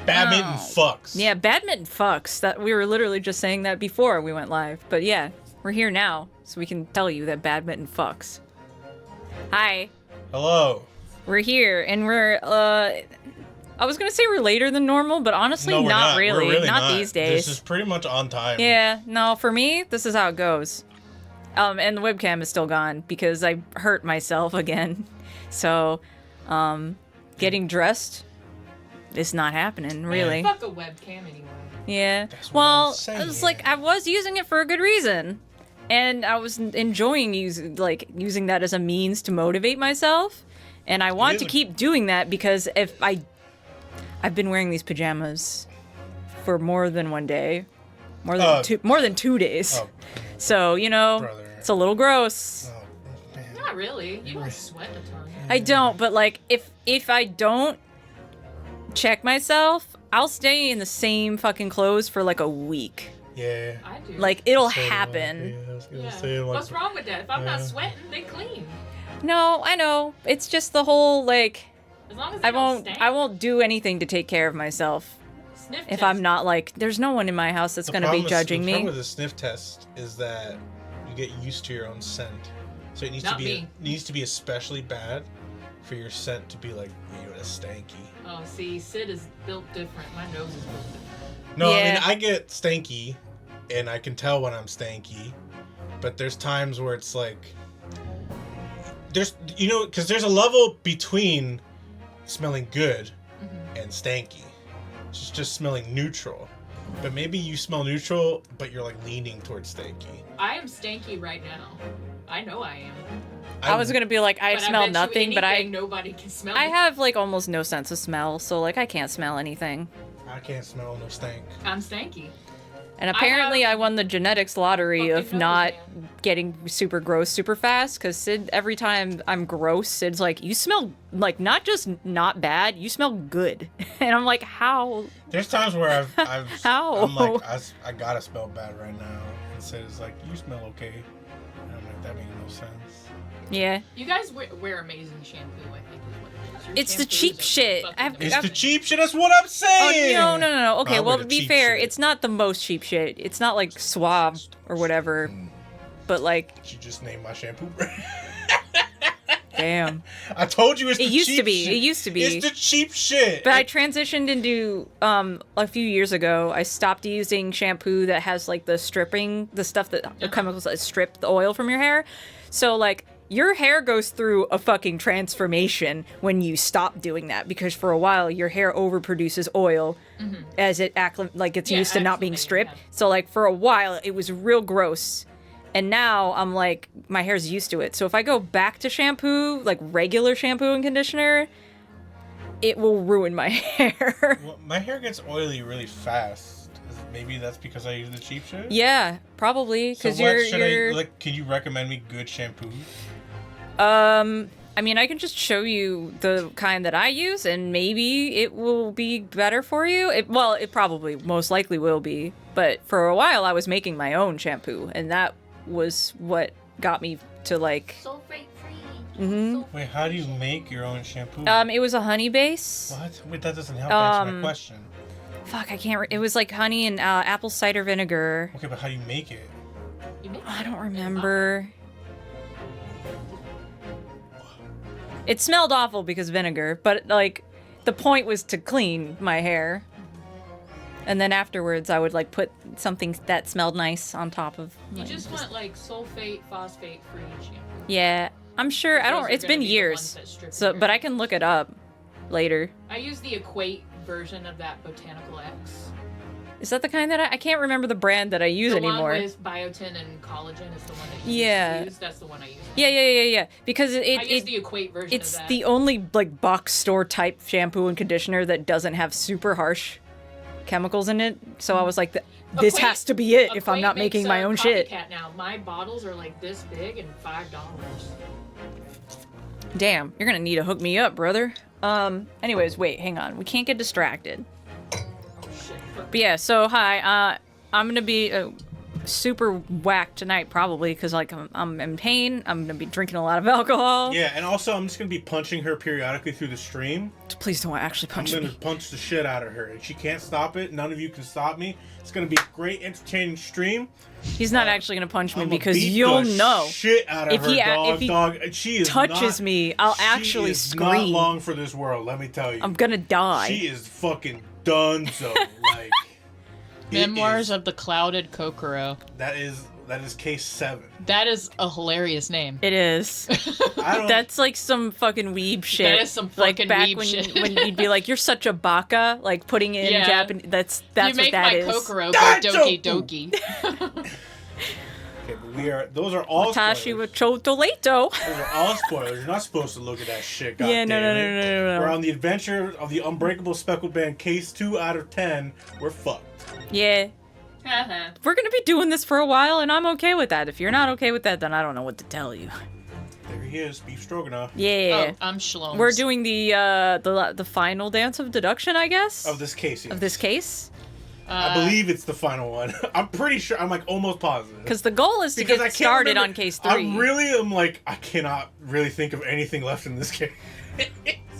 Badminton fucks. Yeah, badminton fucks. That we were literally just saying that before we went live. But yeah, we're here now, so we can tell you that badminton fucks. Hi. Hello. We're here, and we're, I was gonna say we're later than normal, but honestly, No, we're not really. We're really not these days. This is pretty much on time. Yeah, no, for me, this is how it goes. And the webcam is still gone because I hurt myself again. So, getting dressed is not happening, really. Fuck a webcam anyway. Yeah. That's what Well, I'm saying. it's like I was using it for a good reason. And I was enjoying using that as a means to motivate myself. And I want to keep doing that because I've been wearing these pajamas for more than one day. More than 2 days. Oh, so, you know, brother. It's a little gross. Oh, man. Not really. You don't sweat a ton. I don't, but like if I don't check myself, I'll stay in the same fucking clothes for like a week. Yeah. I do. Like it'll So, happen. yeah, I was gonna Yeah. say, like, What's wrong with that? If I'm not sweating, they clean. No, I know. It's just the whole like As long as they don't stink. I won't do anything to take care of myself Sniff if test. I'm not like there's no one in my house that's going to be judging The me. problem with the sniff test is that you get used to your own scent. So it needs to be especially bad for your scent to be like, ew, that's stanky. Oh, see, Sid is built different. My nose is built different. No, I Yeah. mean, I get stanky, and I can tell when I'm stanky, but there's times where it's like, because there's a level between smelling good and stanky. It's just smelling neutral. But maybe you smell neutral, but you're like leaning towards stanky. I am stanky right now. I know I am. I was going to be like I But smell bet you nothing, but anything, nobody can smell I it. have like almost no sense of smell, so like I can't smell anything. I can't smell no stank. I'm stanky. And apparently I won the genetics lottery of fucking not nose, getting super gross super fast, because Sid, every time I'm gross, Sid's like, you smell, like, not just not bad, you smell good. And I'm like, how? There's times where I've How? I'm like, I gotta smell bad right now. And Sid's like, you smell okay. And I'm like, that makes no sense. Yeah. You guys wear amazing shampoo, I think is what it is. Your It's the shampoos cheap are shit. fucking It's I've- the cheap shit, that's what I'm saying! Oh, no. Okay, I well, wear to the be cheap fair, shit. it's not the most cheap shit. It's not like Suave or whatever. But, like, You just named my shampoo brand. damn. I told you it's the It used cheap to be. shit. It used to be. It's the cheap shit. But I transitioned into, a few years ago, I stopped using shampoo that has, like, the stuff that the chemicals that strip the oil from your hair. So, like, your hair goes through a fucking transformation when you stop doing that, because for a while your hair overproduces oil as it gets used to not being acclimated, stripped. yeah. So, like, for a while it was real gross. And now I'm like, my hair's used to it. So if I go back to shampoo, like regular shampoo and conditioner, it will ruin my hair. Well, my hair gets oily really fast. Maybe that's because I use the cheap shit? Yeah, probably. So Because what should you're I, like, can you recommend me good shampoo? I mean, I can just show you the kind that I use, and maybe it will be better for you. It probably most likely will be. But for a while, I was making my own shampoo, and that was what got me to like. Sulfate free. Wait, how do you make your own shampoo? It was a honey base. What? Wait, that doesn't help answer my question. Fuck, I can't. It was like honey and apple cider vinegar. Okay, but how do you make it? You make I don't remember. It smelled awful because of vinegar, but like the point was to clean my hair. And then afterwards I would like put something that smelled nice on top of You like, just want like sulfate, phosphate free shampoo. yeah, I'm sure. I Those don't are it's gonna been be the years. ones that strip So your but hair. I can look it up later. I use the Equate version of that Botanical X. Is that the kind that I can't remember the brand that I use The anymore. one with biotin and collagen is the one that you Yeah. use. That's the one I use. Yeah. Because I use the Equate version it's of that. the only like box store type shampoo and conditioner that doesn't have super harsh chemicals in it. So I was like, this Equate- has to be it if I'm Equate not makes making my a own shit. copycat now. My bottles are like this big and $5. Damn, you're gonna need to hook me up, brother. Anyways, wait, hang on. We can't get distracted. Oh shit. But yeah, so hi, I'm gonna be, super whacked tonight, probably, because, like, I'm in pain. I'm going to be drinking a lot of alcohol. Yeah, and also I'm just going to be punching her periodically through the stream. Please don't actually punch me. I'm going to punch the shit out of her, and she can't stop it. None of you can stop me. It's going to be a great, entertaining stream. He's not actually going to punch me I'm because beat you'll the know. Shit out of If her, he dog. She is touches not, me, I'll actually scream. She is not long for this world, let me tell you. I'm going to die. She is fucking donezo. Like, Memoirs of the Clouded Kokoro. That is case 7. That is a hilarious name. It is. That's like some fucking weeb shit. That is some fucking like back weeb when, shit. when you'd be like, you're such a baka, like putting it in Yeah. Japanese. That's you what make that my is. Kokoro go doki doki. Okay, but those are all Watashi wa spoilers. choto leto. Those are all spoilers. You're not supposed to look at that shit. Yeah, no. We're on the adventure of the Unbreakable Speckled Band, case 2 out of 10. We're fucked. Yeah. We're gonna be doing this for a while, and I'm okay with that. If you're not okay with that, then I don't know what to tell you. There he is, beef stroganoff. Yeah. Oh, I'm Shalom. We're doing the final dance of deduction, I guess. Of this case, yes. Of this case. I believe it's the final one. I'm pretty sure. I'm like almost positive. Because the goal is to Because I get can't started remember- on case 3. I'm like, I cannot really think of anything left in this case.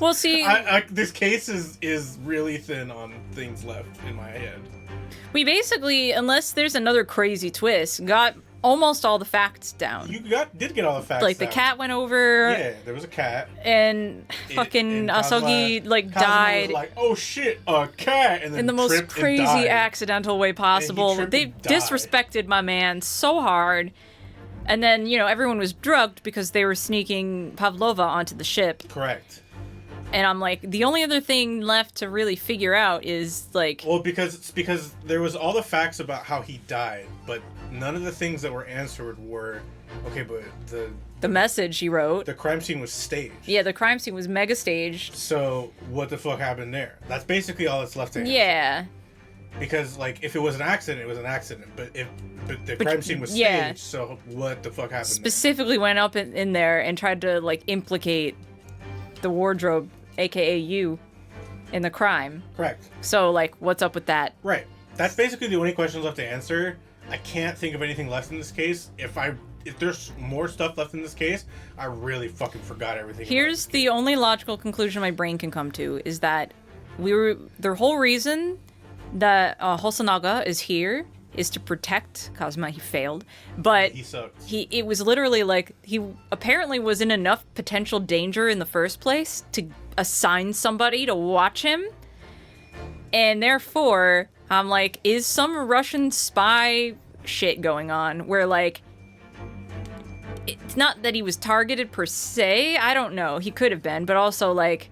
Well, see, This case is really thin on things left in my head. we basically, unless there's another crazy twist, got almost all the facts down. You did get all the facts. Like the down. cat went over, Yeah, there was a cat. and fucking And Asogi Kazuma like was died like, oh shit, a cat, and then in the most tripped and crazy died. accidental way possible. tripped They and died. disrespected my man so hard. And then, everyone was drugged because they were sneaking Pavlova onto the ship. Correct. And I'm like, the only other thing left to really figure out is like, Well, because there was all the facts about how he died, but none of the things that were answered were okay. But the message he wrote. the crime scene was staged. Yeah, the crime scene was mega staged. So what the fuck happened there? That's basically all that's left to answer. Yeah. Because like if it was an accident, it was an accident. But the crime scene was staged, yeah. so what the fuck happened? Specifically went up in there and tried to like implicate the wardrobe, aka you, in the crime. Correct. So like, what's up with that? Right. That's basically the only questions left to answer. I can't think of anything left in this case. If there's more stuff left in this case, I really fucking forgot everything. Here's the only logical conclusion my brain can come to is that the whole reason that Hosonaga is here is to protect Kazuma. He failed, but He sucked. it was literally like he apparently was in enough potential danger in the first place to assign somebody to watch him, and therefore I'm like, is some Russian spy shit going on where like it's not that he was targeted per se, I don't know, he could have been, but also like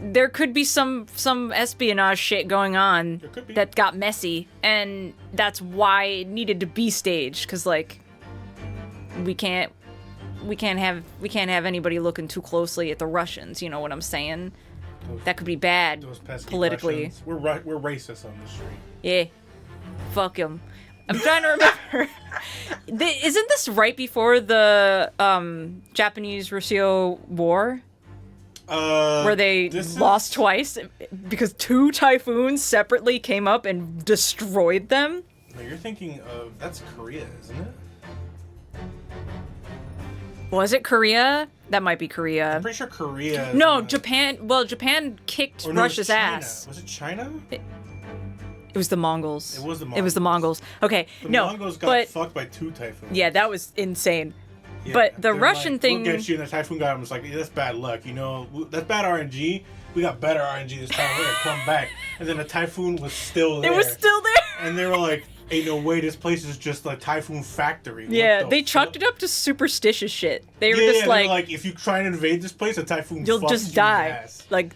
there could be some espionage shit going on that got messy, and that's why it needed to be staged. Because like, we can't have anybody looking too closely at the Russians. You know what I'm saying? That could be bad Those pesky politically. Russians. We're racist on the street. Yeah, fuck him. I'm trying to remember. Isn't this right before the Japanese-Russo War? Where they lost twice because 2 typhoons separately came up and destroyed them? No, you're thinking of that's Korea, isn't it? Was it Korea? That might be Korea. I'm pretty sure Korea. is No, in it. Japan. Well, Japan kicked Or no, it was Russia's China. ass. Was it China? It was the Mongols. It was the It was the Mongols. Okay, The no, Mongols got but fucked by 2 typhoons. yeah, that was insane. Yeah, but the they're Russian like, thing. We'll get you, and the typhoon guy was like, yeah, that's bad luck. You know, that's bad RNG. We got better RNG this time. We're gonna come back. And then the typhoon was still there. It was still there. And they were like, ain't no way, this place is just a typhoon factory. Yeah, they chalked it up to superstitious shit. They were just they're like, if you try and invade this place, a typhoon you'll fucks just you in die. the ass. Like,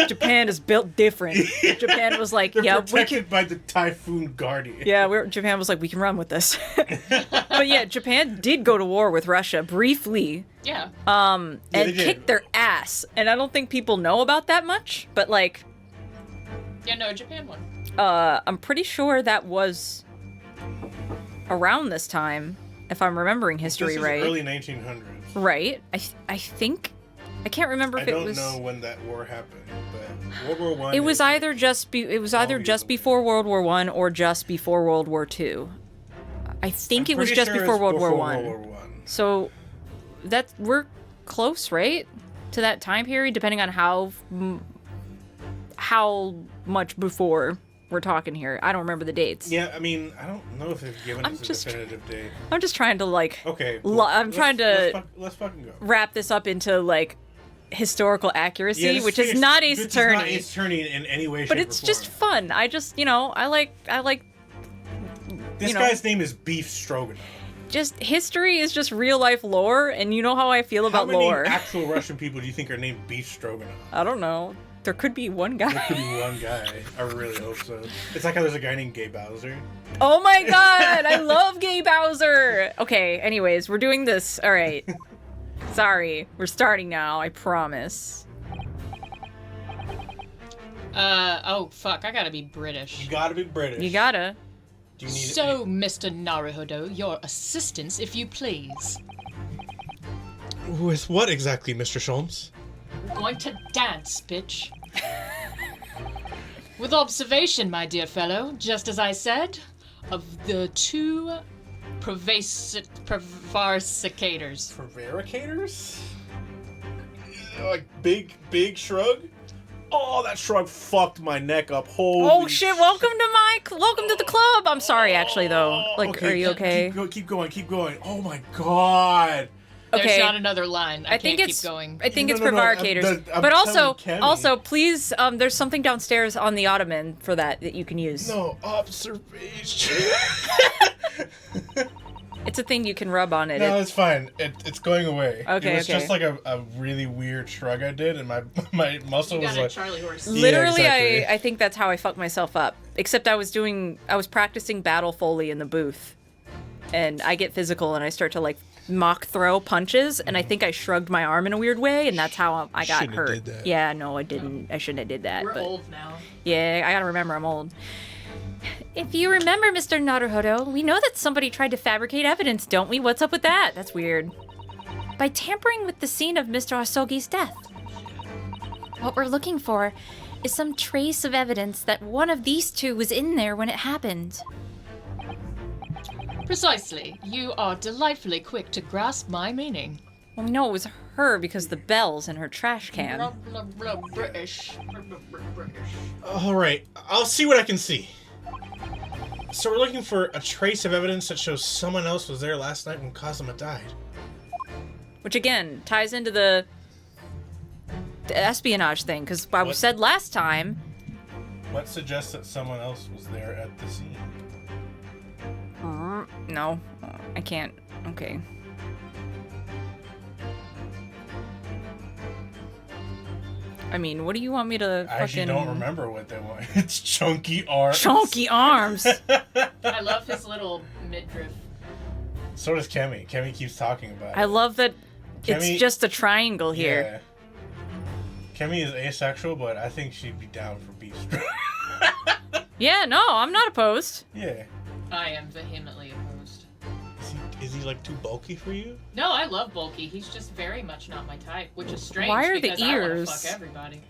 Japan is built different. Japan was like, They're yeah, we protected can. by the typhoon guardian. Yeah, Japan was like, we can run with this. But yeah, Japan did go to war with Russia briefly, Yeah. and they did. kicked their ass. And I don't think people know about that much. But like, Yeah, no, Japan won. I'm pretty sure that was around this time, if I'm remembering history This is right. early 1900s. Right. I think. I can't remember if I it don't was. know when that war happened, but World War I. It was either just before World War I or just before World War II. I think I'm it was pretty just sure before it's World War before One. World War One. So we're close, right, to that time period, depending on how much before we're talking here. I don't remember the dates. Yeah, I mean, I don't know if they've given us a definitive date. I'm just trying to like. Okay. Let's fucking go. wrap this up into like historical accuracy, which is not Ace Attorney. It's not Ace Attorney in any way, shape, but it's or form. just fun. I just, I like. This guy's name is Beef Stroganoff. Just history is just real life lore, and you know how I feel about lore. How many actual Russian people do you think are named Beef Stroganoff? I don't know. There could be one guy. There could be one guy. I really hope so. It's like how there's a guy named Gay Bowser. Oh my god, I love Gay Bowser. Okay, anyways, we're doing this. All right. Sorry, we're starting now. I promise. Oh fuck! I gotta be British. You gotta be British. You gotta. Do you need So, Mr. Naruhodo, your assistance, if you please. With what exactly, Mr. Sholmes? We're going to dance, bitch. With observation, my dear fellow, just as I said, of the two prevaricators. Prevaricators? Like big shrug? Oh, that shrug fucked my neck up. Holy Oh shit! Welcome to the club. I'm sorry, actually, though. Like, okay, are you okay? Keep going. Oh my god. There's Okay. not another line. I think can't it's keep going. I think No, it's no, no, prevaricators. I'm But also, telling Kemi. please, there's something downstairs on the ottoman for that you can use. No, observation. It's a thing you can rub on it. No, it's fine. It's going away. Okay, It was okay. just like a really weird shrug I did, and my muscle You was got a like... Charlie horse. Literally, exactly. I think that's how I fucked myself up. Except I was practicing battle Foley in the booth. And I get physical and I start to like mock throw punches, and I think I shrugged my arm in a weird way, and that's how I got Shouldn't have hurt. did that. Yeah, no, I didn't. I shouldn't have did that. We're but old now. yeah, I gotta remember I'm old. If you remember, Mr. Naruhodo, we know that somebody tried to fabricate evidence, don't we? What's up with that? That's weird. By tampering with the scene of Mr. Asogi's death. What we're looking for is some trace of evidence that one of these two was in there when it happened. Precisely. You are delightfully quick to grasp my meaning. Well, we know it was her because the bell's in her trash can. Blah, blah, blah, British. British. All right, I'll see what I can see. So we're looking for a trace of evidence that shows someone else was there last night when Kazuma died. Which again ties into the espionage thing, because I What? said last time. What suggests that someone else was there at the scene? No, I can't. Okay. I mean, what do you want me to I actually fucking... don't remember what they want. It's chunky arms. Chunky arms! I love his little midriff. So does Kemi. Kemi keeps talking about it. I love that Kemi- it's just a triangle here. Yeah. Kemi is asexual, but I think she'd be down for beef. Yeah, no, I'm not opposed. Yeah. I am vehemently opposed. Is he like too bulky for you? No, I love Bulky. He's just very much not my type, which is strange. Why are the because I wanna ears? fuck everybody.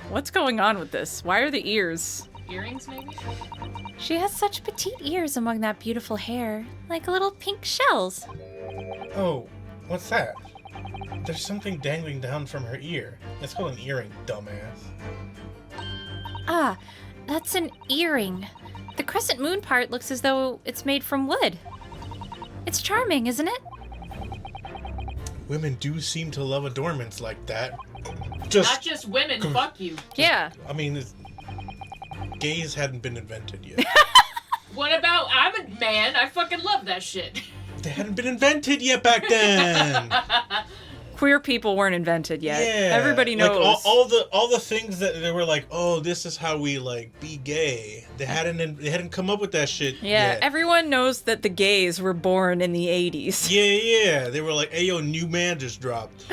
What's going on with this? Why are the ears? Earrings, maybe? She has such petite ears among that beautiful hair, like little pink shells. Oh, what's that? There's something dangling down from her ear. It's called an earring, dumbass. Ah, that's an earring. The crescent moon part looks as though it's made from wood. It's charming, isn't it? Women do seem to love adornments like that. Not Just, just women, fuck you. Yeah. I mean, gays hadn't been invented yet. What about, I'm a man, I fucking love that shit. They hadn't been invented yet back then. Queer people weren't invented yet. Yeah, Everybody knows. Like all the things that they were like, oh, this is how we like be gay. They hadn't come up with that shit. Yeah, yet. everyone knows that the gays were born in the 80s. Yeah. They were like, hey, yo, new man just dropped.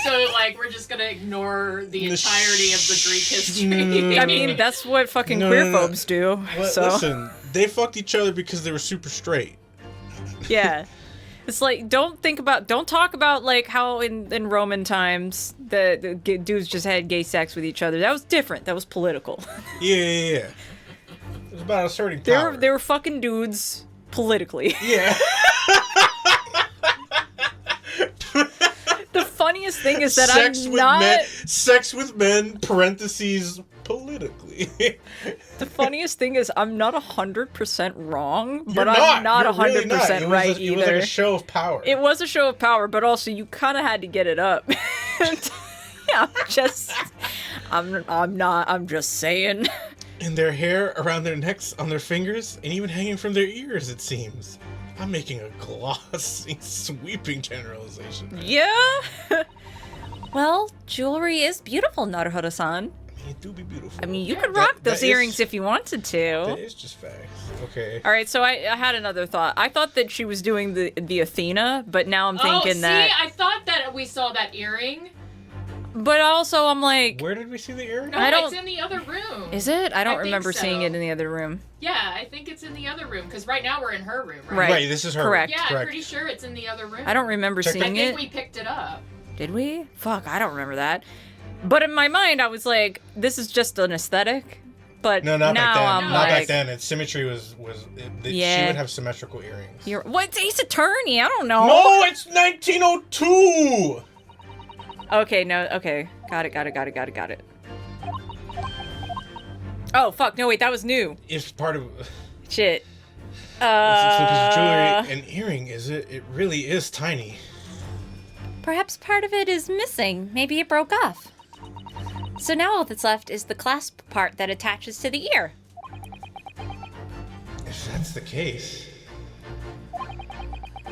So, like, we're just gonna ignore the The entirety of the Greek history. No. I mean, that's what fucking No, queer no, no. phobes do. Well, So, listen, they fucked each other because they were super straight. yeah. It's like, don't talk about like how in Roman times the dudes just had gay sex with each other. That was different. That was political. Yeah. It was about asserting power. They were fucking dudes politically. Yeah. The funniest thing is that sex with men, parentheses, politically. The funniest thing is I'm not 100% wrong, but You're I'm not You're 100% really not. right either. It was like a show of power. It was a show of power, but also you kind of had to get it up. I'm just saying. And their hair around their necks, on their fingers, and even hanging from their ears, it seems. I'm making a glossy, sweeping generalization. Yeah. Well, jewelry is beautiful, Naruhodo-san. I mean, it do be beautiful. I mean, you could rock those earrings if you wanted to. That is just facts. Okay. All right, so I had another thought. I thought that she was doing the Athena, but now I'm thinking that... I thought that we saw that earring. But also, I'm like... Where did we see the earring? No, it's in the other room. Is it? I don't think remember seeing it in the other room. Yeah, I think it's in the other room, because right now we're in her room, right? Right, this is her Correct. room. Yeah, Correct. I'm pretty sure it's in the other room. I don't remember seeing I think it. we picked it up. Did we? Fuck, I don't remember that. But in my mind, I was like, this is just an aesthetic. But No, not now back then. I'm Not like, back then. Its symmetry was she would have symmetrical earrings. What's Ace Attorney? I don't know. No, it's 1902! Okay, no, okay. Got it. Oh, fuck, no, wait, that was new. It's part of... Shit. It's a piece of jewelry. An earring, is it? It really is tiny. Perhaps part of it is missing. Maybe it broke off. So now all that's left is the clasp part that attaches to the ear. If that's the case,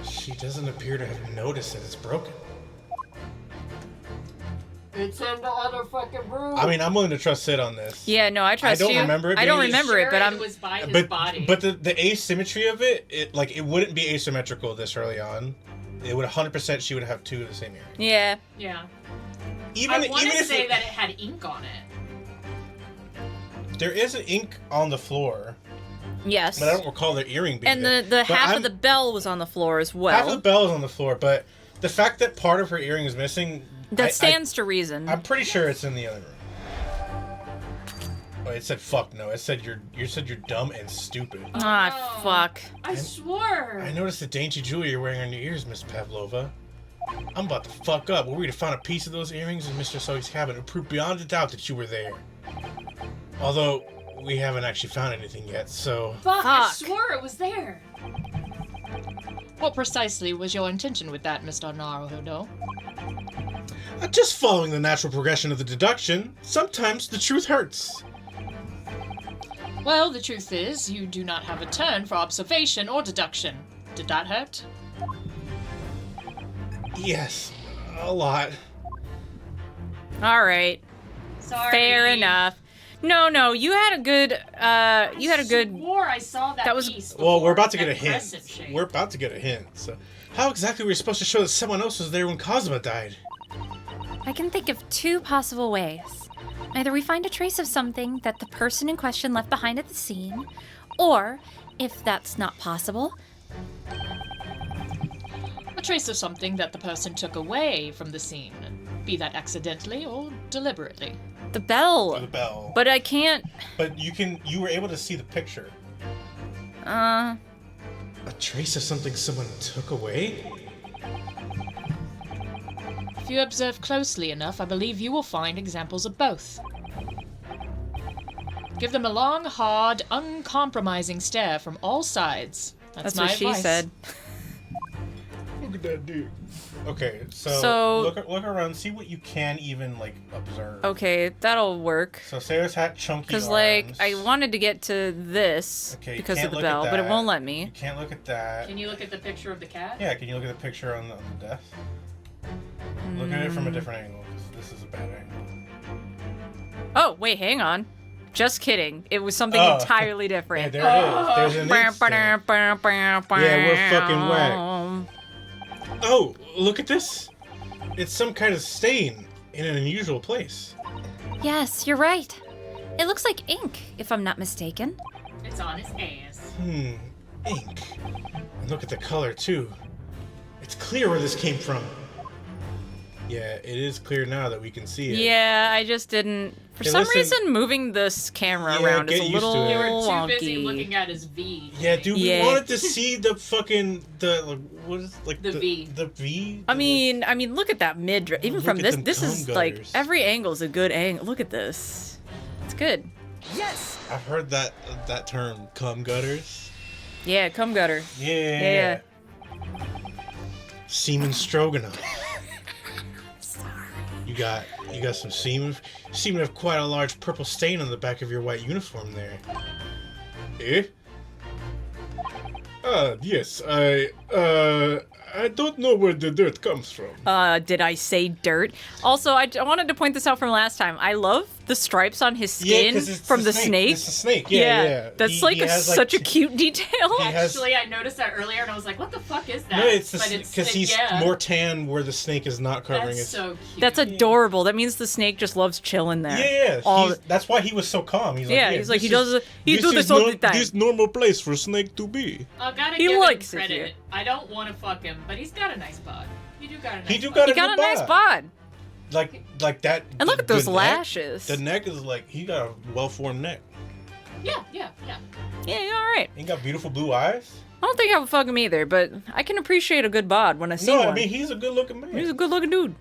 she doesn't appear to have noticed that it's broken. It's in the other fucking room. I mean, I'm willing to trust Sid on this. Yeah, no, I trust you. I don't remember it. I don't being- remember it, but Sure, I'm... it was by his body. But the asymmetry of it, it wouldn't be asymmetrical this early on. It would 100% she would have two of the same earring. Yeah. Yeah. Even I want to if say that it had ink on it. there is an ink on the floor, Yes. but I don't recall the earring being And there. the half of the bell was on the floor as well. Half of the bell is on the floor, but the fact that part of her earring is missing... That stands to reason. I'm pretty sure it's in the other room. Oh, it said fuck no. It said you're dumb and stupid. Ah, fuck. I swore. I noticed the dainty jewelry you're wearing on your ears, Miss Pavlova. I'm about to fuck up. Were we to find a piece of those earrings in Mr. Sully's cabin, it would prove beyond a doubt that you were there. Although, we haven't actually found anything yet, so... Fuck, I Fuck. swore it was there. What precisely was your intention with that, Mr. Naruhodo? Just following the natural progression of the deduction, sometimes the truth hurts. Well, the truth is, you do not have a turn for observation or deduction. Did that hurt? Yes, a lot. All right. Sorry. Fair enough. No, you had a good, I swore I saw that was- piece Well, we're about to before, get a that hint. crescent shape. We're about to get a hint, so... How exactly were we supposed to show that someone else was there when Cosma died? I can think of two possible ways. Either we find a trace of something that the person in question left behind at the scene, or, if that's not possible, A trace of something that the person took away from the scene, be that accidentally or deliberately. the bell. The bell. But I can't. But you were able to see the picture. Uh. A trace of something someone took away? If you observe closely enough, I believe you will find examples of both. Give them a long, hard, uncompromising stare from all sides. That's my what she advice. said. Look at that dude. Okay, so So- look around, see what you can even like observe. Okay, that'll work. So Sarah's hat chunky Because, arms. like, I wanted to get to this Okay, you because can't of the look at bell, but it that. won't let You me. can't look at that. Can you look at the picture of the cat? Yeah, can you look at the picture on the desk? Look at it from a different angle, 'cause this is a bad angle. Oh, wait, hang on. Just kidding. It was something Oh. entirely Yeah, different. there it is. There's an ink stain. Yeah, we're fucking whack. Oh, look at this. It's some kind of stain in an unusual place. yes, you're right. It looks like ink, if I'm not mistaken. It's on his ass. Ink. And look at the color, too. It's clear where this came from. Yeah, it is clear now that we can see it. Yeah, I just didn't. For Hey, some listen. reason, moving this camera Yeah, around is get a used little to it. They were too wonky. busy looking at his V. Yeah, dude, we Yeah. wanted to see the fucking what is like The V. The V. I mean, look at that midriff. Even Look from at this, them this is cum like gutters. every angle is a good angle. Look at this. It's good. I've heard that term, cum gutters. Yeah, cum gutter. Yeah. Semen stroganoff. You got some semen. Semen have quite a large purple stain on the back of your white uniform there. Eh? Yes. I don't know where the dirt comes from. Did I say dirt? Also, I wanted to point this out from last time. I love the stripes on his Yeah, skin 'cause it's from the snake. snake. It's a snake. Yeah. That's He has, such a cute detail. He has- Actually, I noticed that earlier, and I was like, "What the fuck is that?" No, it's But because he's yeah. more tan where the snake is not covering That's his. so cute. That's adorable. That means the snake just loves chilling there. Yeah. All- That's why he was so calm. He's like, Yeah, he's like, he this do is this all the time. This normal place for snake to be. I gotta He give likes him it credit. here. I don't want to fuck him, but he's got a nice bod. He do got a nice He do bod. got He got a nice bod. Like that. And look at those the neck- lashes. The neck is like he got a well-formed neck. Yeah. Yeah, you're all right. He got beautiful blue eyes. I don't think I would fuck him either, but I can appreciate a good bod when I see No, one. I mean he's a good-looking man. He's a good-looking dude.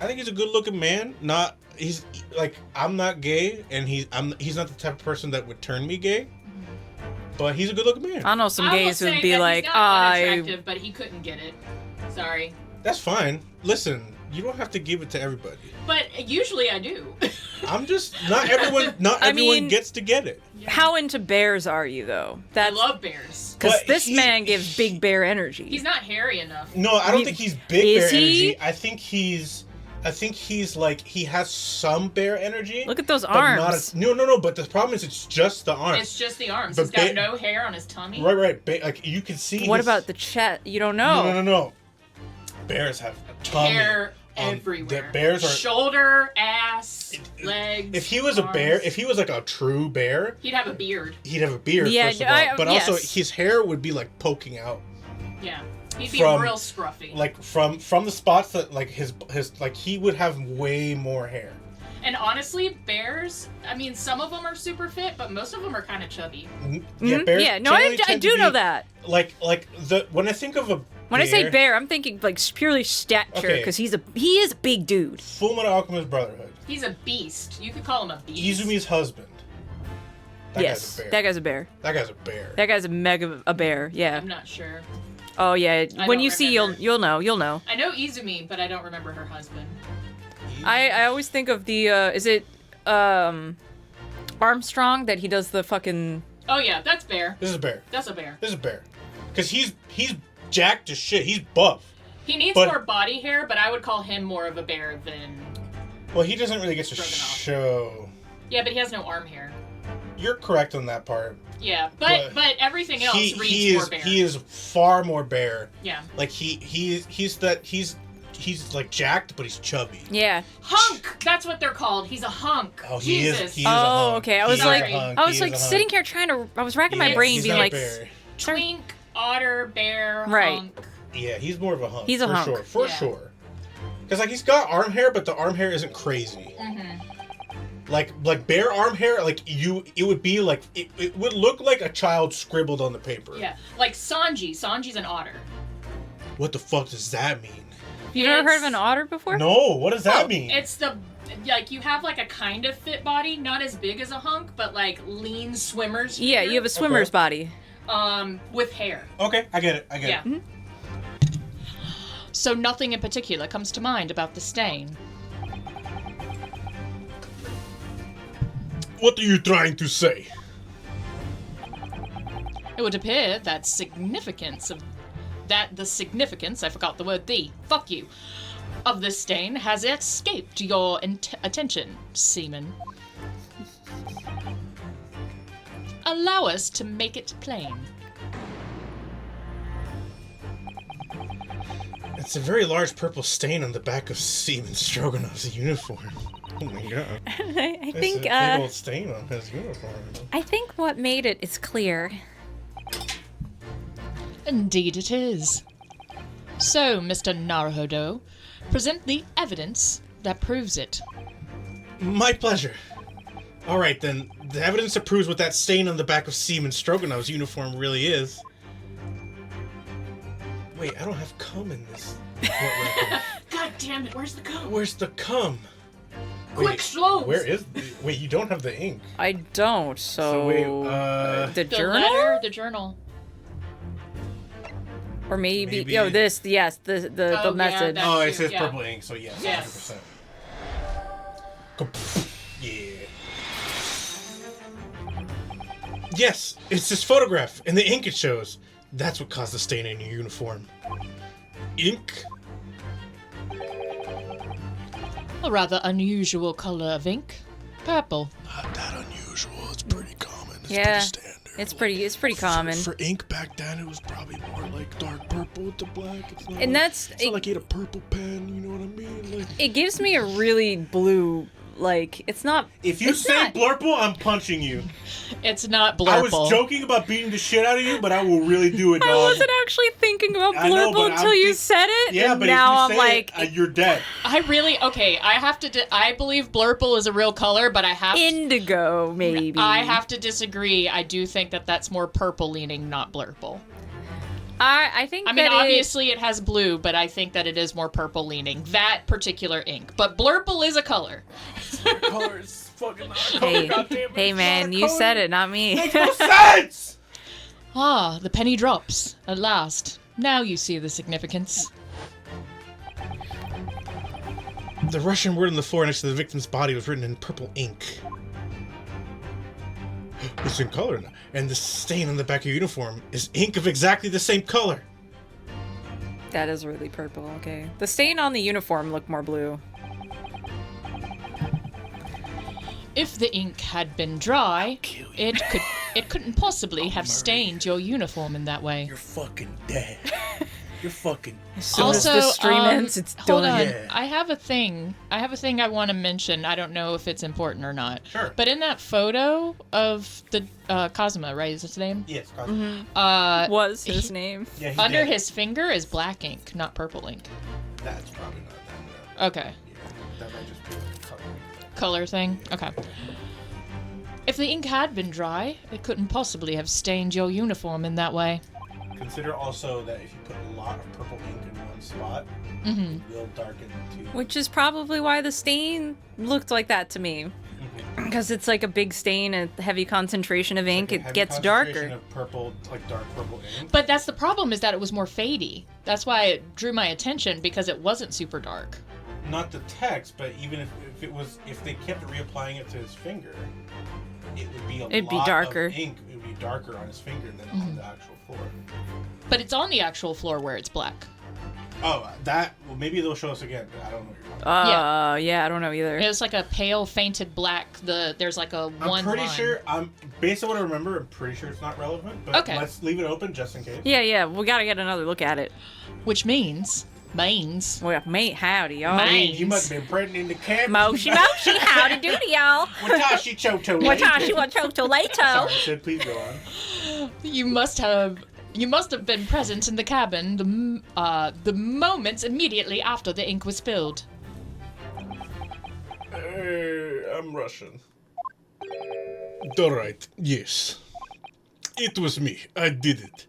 I think he's a good-looking man. He's like I'm not gay, and he's not the type of person that would turn me gay. But he's a good-looking man. I know some I will gays say would be that like, he's not I. unattractive, but he couldn't get it. Sorry. That's fine. Listen, you don't have to give it to everybody. But usually I do. I'm just not everyone. Not I everyone mean- gets to get it. How into bears are you though? I That's love bears. because But this man gives big bear energy. He's not hairy enough. No, I don't He- think he's big is bear he? energy. I think he's like he has some bear energy. Look at those but not arms. as, no. But the problem is it's just the arms. It's just the arms. But He's got ba- no hair on his tummy. Right. Like you can see. What his- about the chest? You don't know. No. Bears have a tummy. Hair on- everywhere. The bears are. Shoulder, ass, legs. If he was a bear, arms. if he was like a true bear, He'd have a beard. he'd have a beard. Yeah, first of all. But also yes. his hair would be like poking out. Yeah. He'd be From- real scruffy. Like from the spots that like his like he would have way more hair. And honestly, bears, I mean, some of them are super fit, but most of them are kind of chubby. Yeah, Mhm. bears. Yeah, no, I generally tend to do know be- that. Like the when I think of a When I say bear, I'm thinking like purely stature Okay. because he is a big dude. Full Metal Alchemist Brotherhood. He's a beast. You could call him a beast. Izumi's husband. That Yes, guy's a bear. that guy's a bear. That guy's a bear. That guy's a bear. Yeah. I'm not sure. Oh yeah. When don't you see, remember. you'll know. I know Izumi, but I don't remember her husband. I always think of the is it Armstrong that he does the fucking. Oh yeah, that's bear. This is a bear. That's a bear. This is a bear. Because he's jacked as shit. He's buff. He needs But- more body hair, but I would call him more of a bear than. Well, he doesn't really get to Stroganoff. show. Yeah, but he has no arm hair. You're correct on that part. Yeah, but everything else reads more bear. He is far more bear. Yeah. Like he's like jacked, but he's chubby. Yeah. Hunk. That's what they're called. He's a hunk. Oh, he is. Jesus. He is a Oh, hunk. okay. I He was is a like, hunk. I He was is like a hunk. sitting here I was racking my Yeah, brain, he's being not a like, bear. Twink, otter, bear, Right. hunk. Yeah, he's more of a hunk. He's a for hunk. sure. For Yeah. sure. Because like he's got arm hair, but the arm hair isn't crazy. Mm-hmm. Like bear arm hair, like it would be like it would look like a child scribbled on the paper. Yeah, like Sanji. Sanji's an otter. What the fuck does that mean? you've never heard of It's- an otter before? No, what does that mean? It's the like you have like a kind of fit body, not as big as a hunk, but like lean swimmer's Yeah, figure, you have a swimmer's body. with hair. Okay, I get it. I get Yeah. it. So nothing in particular comes to mind about the stain. What are you trying to say? It would appear that the significance, I forgot the word fuck you, of this stain has escaped your attention, seaman. Allow us to make it plain. It's a very large purple stain on the back of Seaman Stroganoff's uniform. Oh my god. I It's think a big old stain on his uniform. I think what made it is clear. Indeed it is. So, Mr. Naruhodo, present the evidence that proves it. My pleasure. Alright then, the evidence that proves what that stain on the back of Seaman Stroganov's uniform really is. Wait, I don't have cum in this court record. God damn it, where's the code? Where's the cum? Quick, slow! Where is... Wait, you don't have the ink. I don't, so... wait, the The journal? letter, the journal. Or maybe... Maybe- Yo, this, yes, the yeah, message. that- Oh, it says Yeah. purple ink, so yes, Yes. 100%. Yeah. Yes, it's this photograph, and the ink it shows. That's what caused the stain in your uniform. Ink? A rather unusual color of ink. Purple. Not that unusual. It's pretty common. It's Yeah, pretty standard. it's pretty common. For ink back then, it was probably more like dark purple with the black. It's not And like, that's- it's not like you had a purple pen. You know what I mean? Like, It gives me a really blue, like, it's not... if you it's say not- blurple, I'm punching you. It's not blurple. I was joking about beating the shit out of you, but I will really do it, dog. I wasn't actually thinking about I know, blurple but until I'm you think- said it, Yeah, and but now if you I'm say like, it, you're dead. I really... Okay, I have to... I believe blurple is a real color, but I have to... indigo, maybe. I have to disagree. I do think that that's more purple leaning, not blurple. I think I mean, that obviously it has blue, but I think that it is more purple leaning. That particular ink. But blurple is a color. Color is fucking not a color, Hey, goddammit. hey It's man, not a you color. said it, not me. Makes no sense! Ah, the penny drops. At last. Now you see the significance. The Russian word on the floor next to the victim's body was written in purple ink. It's in color now. And the stain on the back of your uniform is ink of exactly the same color. That is really purple, okay. The stain on the uniform looked more blue. If the ink had been dry, it couldn't possibly have stained your uniform in that way. You're fucking dead. You're fucking So as the stream ends, it's hold done. on. Yeah. I have a thing I want to mention. I don't know if it's important or not. Sure. But in that photo of the Cosma, right? Is his name? Yes, Was his name. yeah, he Under did. his finger is black ink, not purple ink. That's probably not that. Okay. Yeah, that might just be a color. Color thing? Okay. If the ink had been dry, it couldn't possibly have stained your uniform in that way. Consider also that if you put a lot of purple ink in one spot, Mm-hmm. it will darken too. Which is probably why the stain looked like that to me. Because it's like a big stain, a heavy concentration of ink, Like a it heavy gets concentration darker. Of purple, like dark purple ink. But that's the problem, is that it was more fadey. That's why it drew my attention, because it wasn't super dark. Not the text, but even if they kept reapplying it to his finger, it would be It'd be lot darker. Of ink. It would be darker on his finger than on the actual floor. But it's on the actual floor where it's black. Oh, that. Well, maybe they'll show us again, but I don't know what you're talking about. Yeah, I don't know either. It was like a pale, fainted black. There's like a one I'm pretty line. sure. Based on what I remember, I'm pretty sure it's not relevant. But Okay. let's leave it open just in case. Yeah, we gotta get another look at it. Which means. Well, mate, howdy, y'all. Mate. You must have been pregnant in the camp. Moshi, howdy doody, y'all. Watashi choto. Watashi wa choto lato. Sorry, Sid, please go on. You must have been present in the cabin the moments immediately after the ink was spilled. I'm Russian. Alright, yes. It was me. I did it.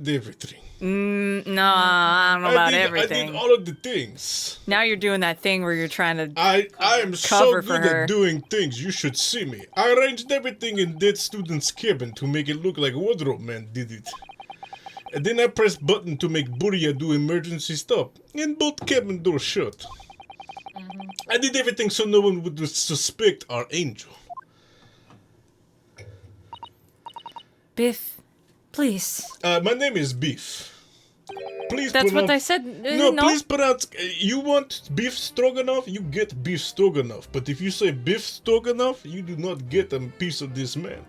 Everything. No, I don't know about I everything. did all of the things. Now you're doing that thing where you're trying to. I am so Cover for good her. at doing things. You should see me. I arranged everything in that student's cabin to make it look like Wardrobe Man did it. And then I pressed button to make Buria do emergency stop, and both cabin doors shut. I did everything so no one would suspect our angel. Biff, please. My name is Beef. Please That's what I pronounce- said. No, please pronounce. You want beef stroganoff? You get beef stroganoff. But if you say beef stroganoff, you do not get a piece of this man.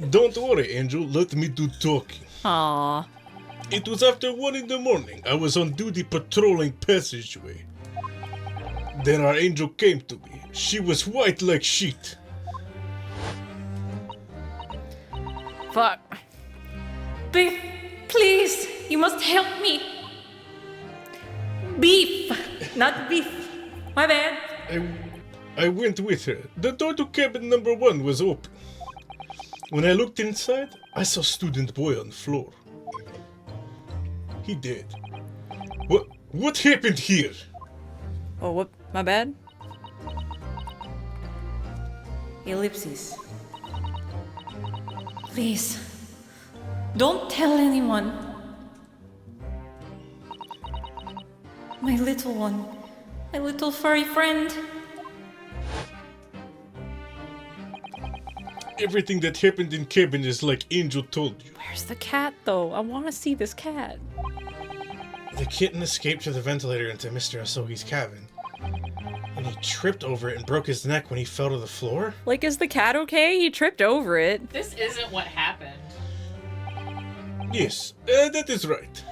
Don't worry, Angel. Let me do talking. Aw. It was after 1 in the morning. I was on duty patrolling passageway. Then our angel came to me. She was white like sheet. Fuck. Biff, please, you must help me. Beef! Not beef. My bad. I went with her. The door to cabin number 1 was open. When I looked inside, I saw student boy on the floor. He dead. What happened here? Oh, what? My bad? Ellipses. Please. Don't tell anyone. My little one. My little furry friend. Everything that happened in cabin is like Angel told you. Where's the cat, though? I want to see this cat. The kitten escaped through the ventilator into Mr. Asogi's cabin. And he tripped over it and broke his neck when he fell to the floor? Like, is the cat okay? He tripped over it. This isn't what happened. Yes, that is right.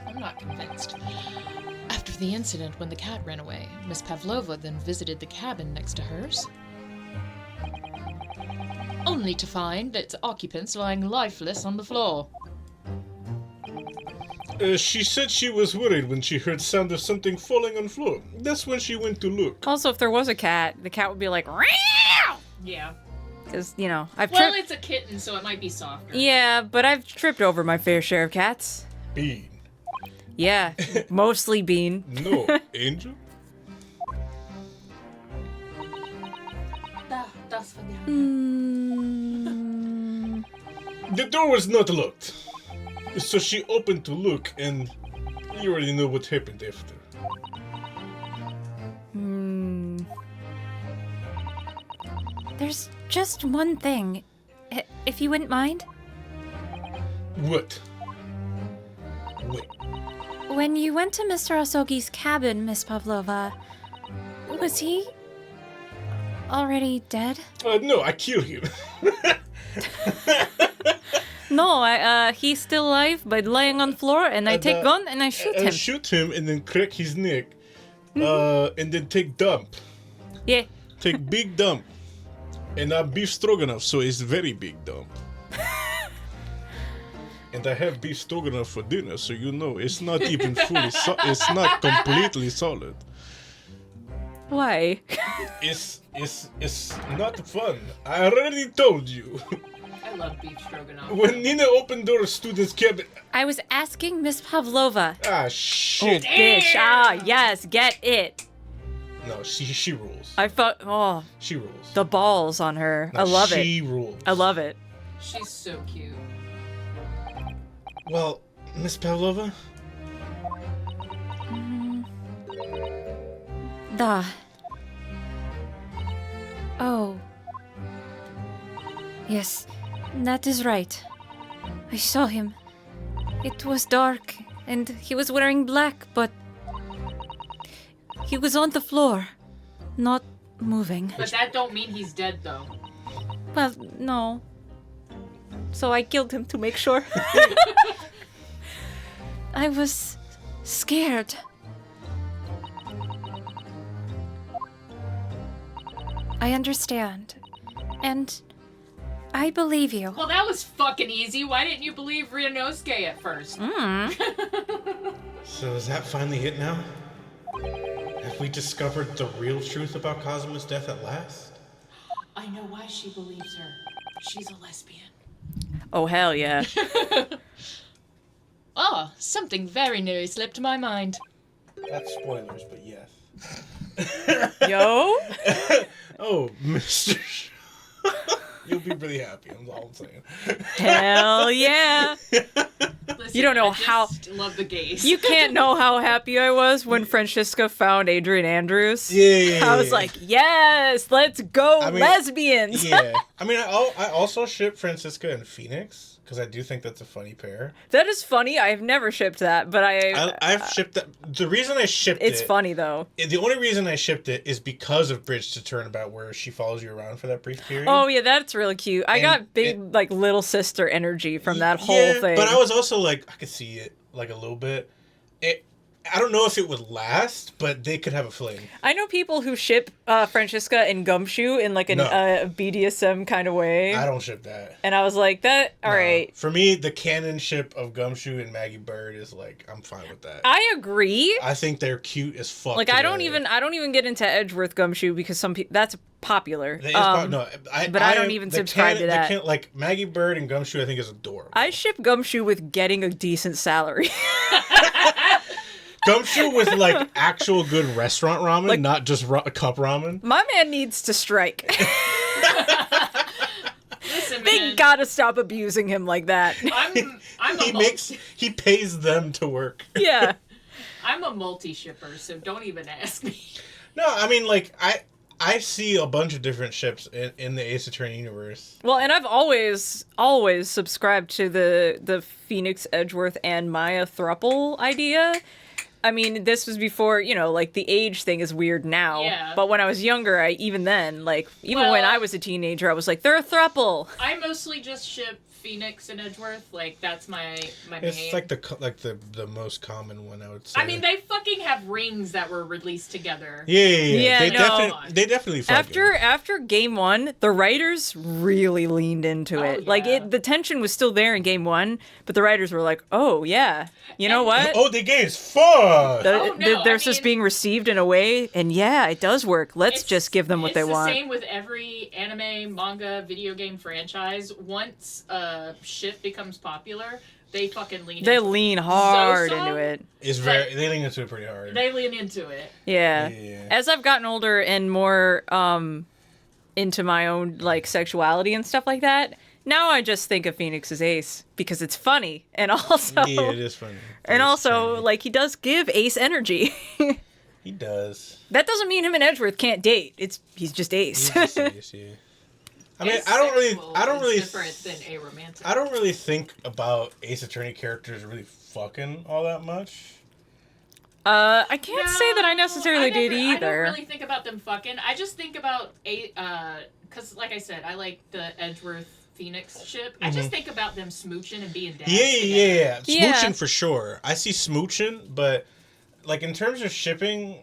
I'm not convinced. After the incident when the cat ran away, Miss Pavlova then visited the cabin next to hers, only to find its occupants lying lifeless on the floor. She said she was worried when she heard sound of something falling on floor. That's when she went to look. Also, if there was a cat, the cat would be like, "Meow!" Yeah. Because, you know, I've Well, tripped. it's a kitten, so it might be softer. Yeah, but I've tripped over my fair share of cats. Bean. Yeah, mostly Bean. No, Angel? The door was not locked. So she opened to look, and you already know what happened after. There's just one thing. If you wouldn't mind. What? Wait. When you went to Mr. Asogi's cabin, Miss Pavlova, was he already dead? No, I killed him. No, he's still alive by lying on floor, and I take gun and I shoot I him. shoot him and then crack his neck. And then take dump. Yeah. Take big dump. And not beef stroganoff, so it's very big dump. And I have beef stroganoff for dinner, so you know it's not even fully it's not completely solid. Why? It's not fun. I already told you. I love beef stroganoff. When Nina opened door of student's cabin. I was asking Miss Pavlova. Ah Oh, shit. bitch. Ah, yes, get it. No, she rules. I thought, oh, She rules. the balls on her. No, I love it. She rules. I love it. She's so cute. Well, Miss Pavlova, Oh. Yes, that is right. I saw him. It was dark, and he was wearing black, but he was on the floor, not moving. But that don't mean he's dead, though. Well, no. So I killed him to make sure. I was scared. I understand. And I believe you. Well, that was fucking easy. Why didn't you believe Ryunosuke at first? so is that finally it now? Have we discovered the real truth about Kazuma's death at last? I know why she believes her. She's a lesbian. Oh, hell yeah. Oh, something very nearly slipped my mind. That's spoilers, but yes. Yo? Oh, Mr. You'll be really happy, I'm all I'm saying. Hell yeah. Listen, You don't know I how- just love the gays. You can't know how happy I was when Francesca found Adrian Andrews. Yeah. I was like, yes, let's go, I mean, lesbians. Yeah. I mean, I also ship Francisca and Phoenix, because I do think that's a funny pair. That is funny. I've never shipped that, but I've shipped that. The reason I shipped it's funny though. The only reason I shipped it is because of Bridge to Turnabout, where she follows you around for that brief period. Oh yeah, that's really cute. I And got big like little sister energy from that whole thing. But I was also like, I could see it like a little bit. I don't know if it would last, but they could have a fling. I know people who ship Francesca and Gumshoe in like an No. BDSM kind of way. I don't ship that. And I was like, all right. For me, the canon ship of Gumshoe and Maggie Bird is like, I'm fine with that. I agree. I think they're cute as fuck. Like, together. I don't even get into Edgeworth Gumshoe because some people that's popular. But I don't even subscribe to that. Like Maggie Bird and Gumshoe, I think is adorable. I ship Gumshoe with getting a decent salary. Gumshoe with like actual good restaurant ramen, Like- not just cup ramen. My man needs to strike. Listen, They man, gotta stop abusing him like that. I'm a He pays them to work. Yeah. I'm a multi-shipper, so don't even ask me. No, I mean like I see a bunch of different ships in the Ace Attorney universe. Well, and I've always subscribed to the Phoenix Edgeworth and Maya thruple idea. I mean, this was before, like the age thing is weird now. Yeah. But when I was younger, even when Well- I was a teenager, I was like, they're a thruple. I mostly just ship Phoenix and Edgeworth. Like, that's my main. It's like the most common one, I would say. I mean, they fucking have rings that were released together. Yeah. Yeah, They definitely fucking. After game one, the writers really leaned into it. yeah. Like the tension was still there in game one, but the writers were like, "Oh yeah, you know what? Oh, the game's fun. Oh, no, They're I just mean- being received in a way, and yeah, it does work. Let's just give them what they want." It's the same with every anime, manga, video game franchise. Once a ship becomes popular, they fucking lean They into lean hard Zoso? into it. It's very. They lean into it pretty hard. They lean into it. Yeah. Yeah. As I've gotten older and more into my own like sexuality and stuff like that, now I just think of Phoenix as Ace because it's funny and also Yeah, it is funny. and It's also funny. like he does give Ace energy. He does. That doesn't mean him and Edgeworth can't date. He's just Ace. He's just ace, yeah. I mean, I don't really different than a romantic. I don't really think about Ace Attorney characters really fucking all that much. I can't say that I necessarily did I either. don't really think about them fucking. I just think about because like I said, I like the Edgeworth Phoenix ship. I just think about them smooching and being dads. Yeah. Yeah. Smooching for sure. I see smooching, but like in terms of shipping,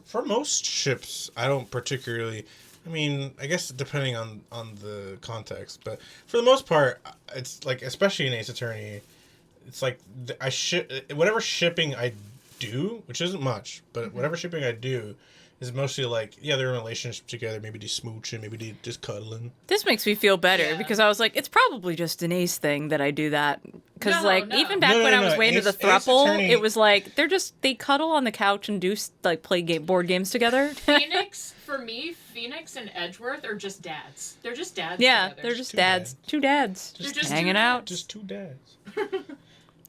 for most ships, I don't particularly. I mean, I guess depending on the context, but for the most part, it's like, especially in Ace Attorney, it's like whatever shipping I do, which isn't much, but whatever shipping I do is mostly like, yeah, they're in a relationship together, maybe they smooching, maybe they just cuddling. This makes me feel better Yeah. because I was like, it's probably just an Ace thing that I do that. Because No, like no. even back No, when no, I was no. way into the Ace thruple, Attorney- it was like they cuddle on the couch and do like play board games together. Phoenix, for me, Phoenix and Edgeworth are just dads. They're just dads. Yeah, together. they're just two dads, two dads, They're just just hanging two out. Just two dads.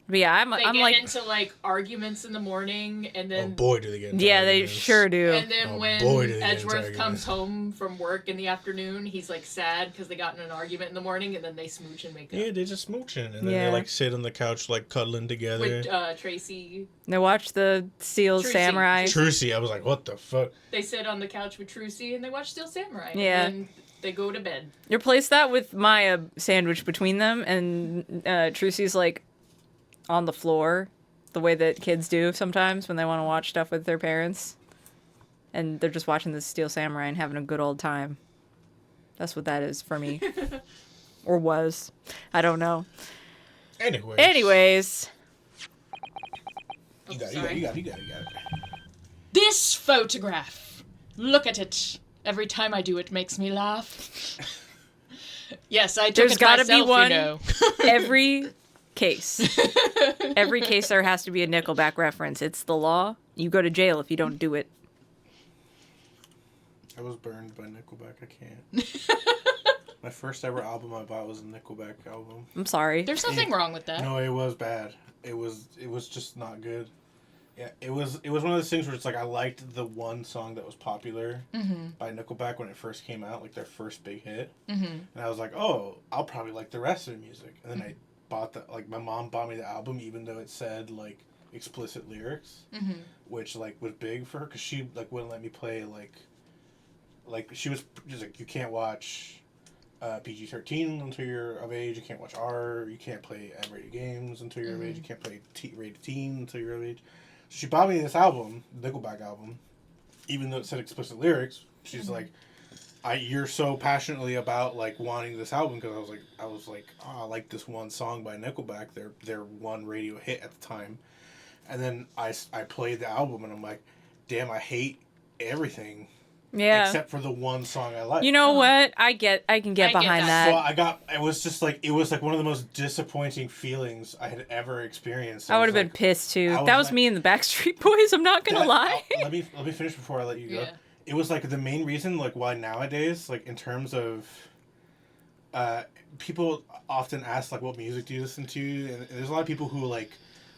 But yeah, They I'm get like, into like arguments in the morning, and Oh then boy, do they get into yeah, they arguments. sure do. and then Oh, when boy, do they get into Edgeworth arguments. comes home from work in the afternoon, he's like sad because they got in an argument in the morning, and then they smooch and make up. Yeah, they're just smooching, and then Yeah. they like sit on the couch like cuddling together. With Tracy, They watch the Steel Trucy. Samurai. Trucy, I was like, what the fuck? they sit on the couch with Trucy and they watch Steel Samurai. Yeah. And then they go to bed. Replace that with Maya sandwiched between them, and Trucy's like on the floor, the way that kids do sometimes when they want to watch stuff with their parents, and they're just watching the Steel Samurai and having a good old time. That's what that is for me, or was. I don't know. Anyways, You got it. This photograph. Look at it. Every time I do it makes me laugh. Yes, I took There's it gotta be myself, one. you know. every case there has to be a Nickelback reference. It's the law. You go to jail if you don't do it. I was burned by Nickelback. I can't. My first ever album I bought was a Nickelback album. I'm sorry. There's nothing wrong with that. No, it was bad. It was just not good. Yeah, it was one of those things where it's like I liked the one song that was popular by Nickelback when it first came out, like their first big hit. And I was like, oh, I'll probably like the rest of the music. And then I bought my mom bought me the album even though it said like explicit lyrics, which like was big for her because she like wouldn't let me play like she was just like, you can't watch PG-13 until you're of age. You can't watch R. You can't play M-rated games until you're of age. You can't play rated teen until you're of age. She bought me this album, Nickelback album, even though it said explicit lyrics. She's like, you're so passionately about like wanting this album because I was like, oh, I like this one song by Nickelback, their one radio hit at the time, and then I played the album and I'm like, damn, I hate everything. Yeah. Except for the one song I like. You know what? I can get behind that. So it was like one of the most disappointing feelings I had ever experienced. I would have been pissed too. That was me and the Backstreet Boys, I'm not gonna lie. Let me finish before I let you go. Yeah. It was like the main reason like why nowadays, like in terms of people often ask like what music do you listen to, and there's a lot of people who like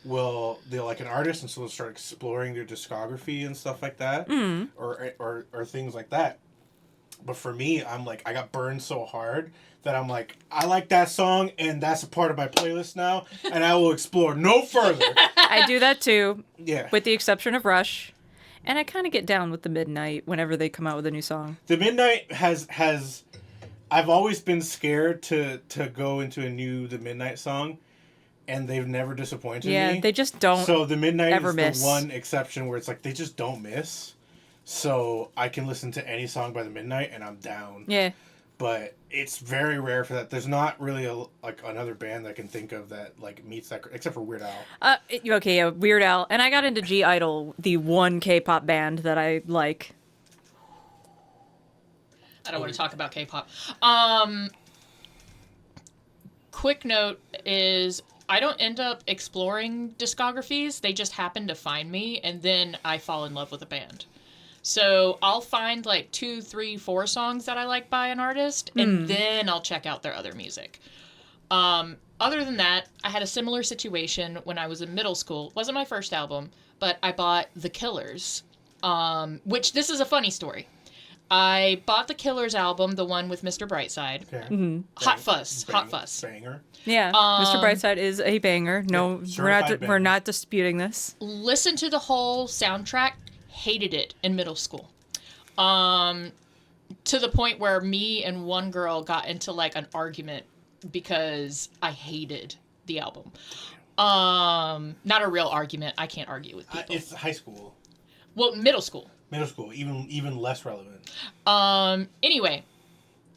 they'll like an artist and so they'll start exploring their discography and stuff like that, or things like that. But for me, I'm like, I got burned so hard that I'm like, I like that song and that's a part of my playlist now, and I will explore no further. I do that too. Yeah. With the exception of Rush, and I kind of get down with the Midnight whenever they come out with a new song. The Midnight has I've always been scared to go into the Midnight song. And they've never disappointed me. Yeah, they just don't. So the Midnight ever is miss. the one exception where it's like they just don't miss. So I can listen to any song by the Midnight and I'm down. Yeah. But it's very rare for that. There's not really another band that I can think of that like meets that, except for Weird Al. Okay, yeah, Weird Al. And I got into G-Idol, the one K-pop band that I like. I don't want to talk about K-pop. Quick note is, I don't end up exploring discographies. They just happen to find me, and then I fall in love with a band. So I'll find like 2, 3, 4 songs that I like by an artist, and then I'll check out their other music. Other than that, I had a similar situation when I was in middle school. It wasn't my first album, but I bought The Killers, which this is a funny story. I bought the Killers album, the one with Mr. Brightside. Okay. Mm-hmm. Hot Fuzz. Banger. Yeah, Mr. Brightside is a banger. No, Yeah, we're not disputing this. Listened to the whole soundtrack, hated it in middle school. To the point where me and one girl got into like an argument because I hated the album. Not a real argument. I can't argue with people. It's high school. Well, middle school. Middle school, even less relevant. Anyway,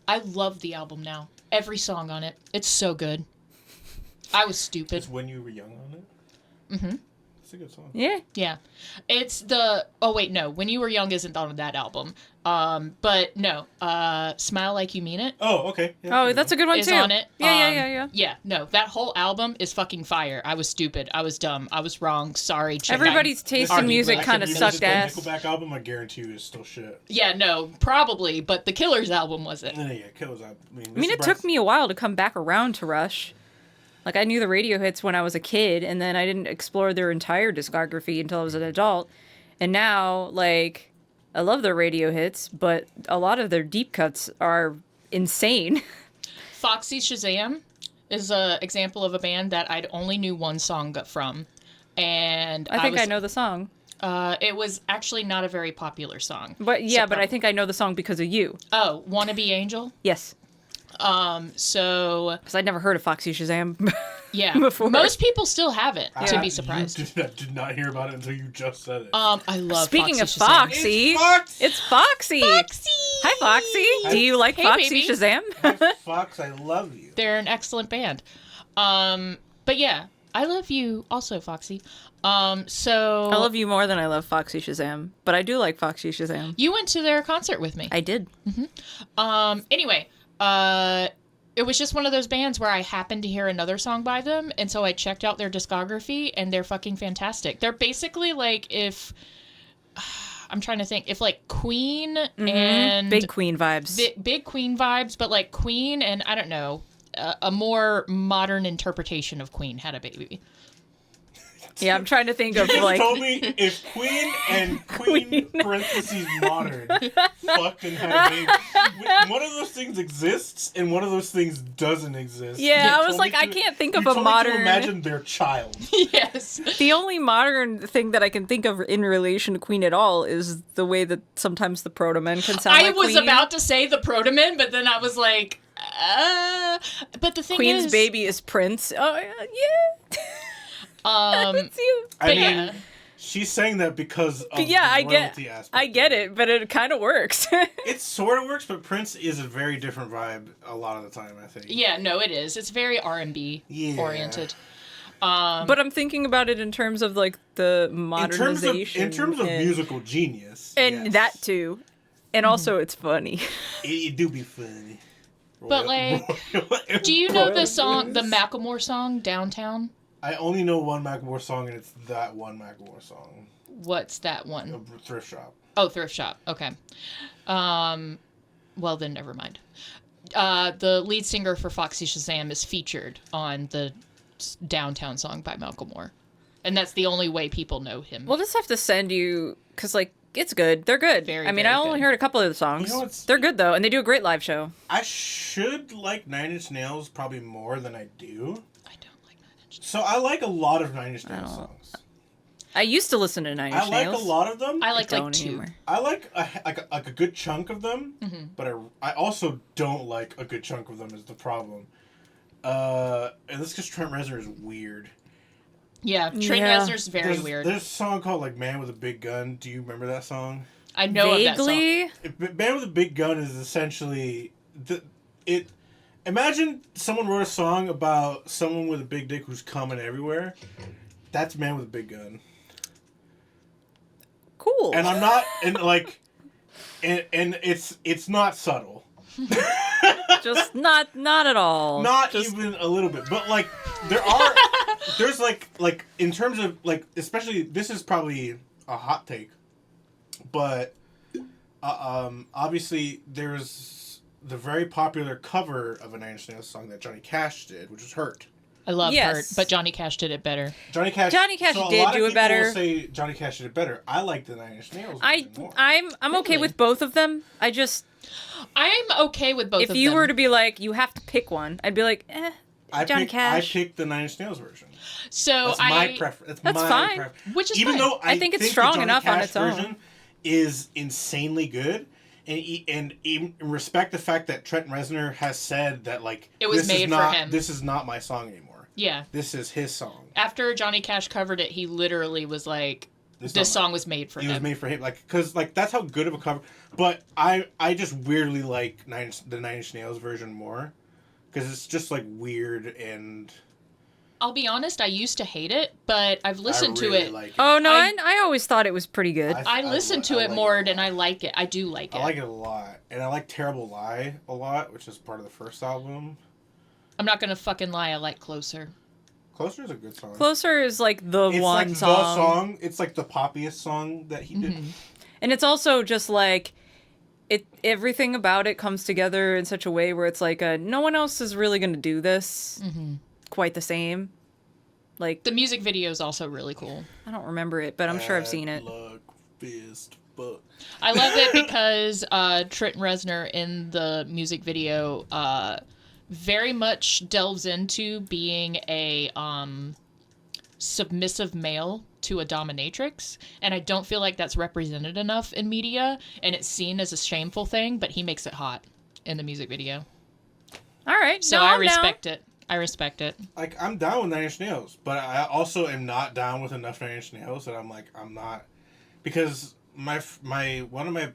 I love the album now. Every song on it. It's so good. I was stupid. It's When You Were Young on it? Mm-hmm. It's a good song. Yeah. Yeah. It's the... Oh, wait, no. When You Were Young isn't on that album. But no. Smile Like You Mean It. Oh, okay. Yeah, Oh, that's a good one is too. on it. Yeah. Yeah, no. That whole album is fucking fire. I was stupid. I was dumb. I was wrong. Sorry. Check Everybody's taste in music kind of sucked ass. Nickelback album, I guarantee you, is still shit. Yeah, no. Probably. But the Killers album wasn't. Yeah, Killers. I mean, it took me a while to come back around to Rush. Like, I knew the radio hits when I was a kid, and then I didn't explore their entire discography until I was an adult. And now, like, I love their radio hits, but a lot of their deep cuts are insane. Foxy Shazam is an example of a band that I'd only knew one song from. And I think I know the song. It was actually not a very popular song. But yeah, but I think I know the song because of you. Oh, Wanna Be Angel? Yes. So... Because I'd never heard of Foxy Shazam. Yeah. Before. Most people still haven't, to be surprised. I did not hear about it until you just said it. I love Speaking Foxy of Shazam. Foxy, it's Foxy. Foxy! Hi, Foxy. Do you like Hey, Foxy baby. Shazam? Fox, I love you. They're an excellent band. But yeah, I love you also, Foxy. So... I love you more than I love Foxy Shazam, but I do like Foxy Shazam. You went to their concert with me. I did. Anyway, it was just one of those bands where I happened to hear another song by them, and so I checked out their discography, and they're fucking fantastic. They're basically like if... I'm trying to think. If like Queen and... Big Queen vibes. Big Queen vibes, but like Queen and, I don't know, a more modern interpretation of Queen had a baby. Yeah, I'm trying to think of You like... told me if Queen and Queen parentheses modern fucked and had a baby. One of those things exists and one of those things doesn't exist. Yeah, You I was told like, me I to- can't think you of a told me to modern... imagine their child. Yes. The only modern thing that I can think of in relation to Queen at all is the way that sometimes the Proto-Men can sound I like was Queen. about to say the Proto-Men, but then I was like, but the thing Queen's is... baby is Prince. Oh, yeah. Um, It's you. I But mean, yeah. She's saying that because of Yeah, the I royalty get, aspect. I get of it, but it kind of works. It sort of works, but Prince is a very different vibe a lot of the time, I think. Yeah, no, it is. It's very R&B oriented. But I'm thinking about it in terms of like the modernization. In terms of musical genius. And yes. that too. And also it's funny. It do be funny. But like, do you know the song, the Macklemore song, Downtown? I only know one Macklemore song, and it's that one Macklemore song. What's that one? Thrift Shop. Oh, Thrift Shop. Okay. Well, then never mind. The lead singer for Foxy Shazam is featured on the Downtown song by Macklemore. And that's the only way people know him. We'll just have to send you, because like, it's good. They're good. Very, I mean, very I only good. heard a couple of the songs. You know, They're good though, and they do a great live show. I should like Nine Inch Nails probably more than I do. I don't like Nine Inch Nails. So I like a lot of Nine Inch Nails songs. I used to listen to Nine Inch I like Nails. a lot of them. I like Don't two. anymore. I like a good chunk of them, but I also don't like a good chunk of them is the problem. And that's because Trent Reznor is weird. Yeah, Trent Yeah. Reznor's very weird. There's a song called like "Man with a Big Gun." Do you remember that song? I know of that song. Vaguely. "Man with a Big Gun" is essentially it. Imagine someone wrote a song about someone with a big dick who's coming everywhere. That's "Man with a Big Gun." Cool. And I'm not and it's not subtle. Just not at all. Not Just, even a little bit. But like there's like in terms of like, especially, this is probably a hot take, but obviously there's the very popular cover of a Nine Inch Nails song that Johnny Cash did, which was "Hurt." I love Yes. Hurt, but Johnny Cash did it better. Johnny Cash so a did lot of do people it better. Will say Johnny Cash did it better. I like the Nine Inch Nails version more. I'm okay Really? with both of them. I just, I'm okay with both of if them. you were to be like, you have to pick one, I'd be like, Johnny Cash. I picked the Nine Inch Nails version. So That's my preference. That's my fine. preference. Which is Even fine. though I think it's the strong Johnny enough on Cash its own. version is insanely good, and even respect the fact that Trent Reznor has said that like It was this made is for not, him. This is not my song anymore. Yeah. This is his song. After Johnny Cash covered it, he literally was like, This this song was made for It him. was made for him, like, because like that's how good of a cover. But I just weirdly like the Nine Inch Nails version more, because it's just like weird, and I'll be honest, I used to hate it, but I've listened I really to it. Like it. oh no, I- I always thought it was pretty good. I listened to I it like more a and lot. I like it. I do like it. I like it a lot, and I like "Terrible Lie" a lot, which is part of the first album. I'm not gonna fucking lie, I like Closer. "Closer" is a good song. Closer is like the It's one like song. the song. It's like the poppiest song that he did. And it's also just like everything about it comes together in such a way where it's like no one else is really going to do this quite the same. Like, The music video is also really cool. I don't remember it, but I'm sure I've seen it. Luck, fist, butt. I love it because Trent Reznor in the music video very much delves into being a submissive male to a dominatrix, and I don't feel like that's represented enough in media, and it's seen as a shameful thing, but he makes it hot in the music video. All right, So no, I I'm down. respect it. I respect it. Like, I'm down with Nine Inch Nails, but I also am not down with enough Nine Inch Nails that I'm not, because my one of my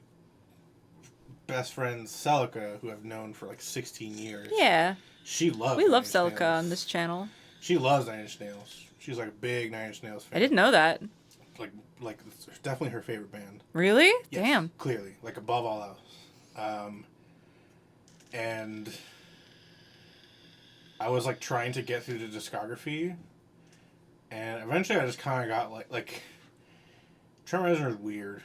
best friends, Celica, who I've known for like 16 years. Yeah, She loves. we Nine love Inch Celica Nails. on this channel. She loves Nine Inch Nails. She's like a big Nine Inch Nails fan. I didn't know that. Like it's definitely her favorite band. Really? Yes, Damn. clearly, like above all else. And I was like trying to get through the discography, and eventually I just kind of got like Trent Reznor is weird.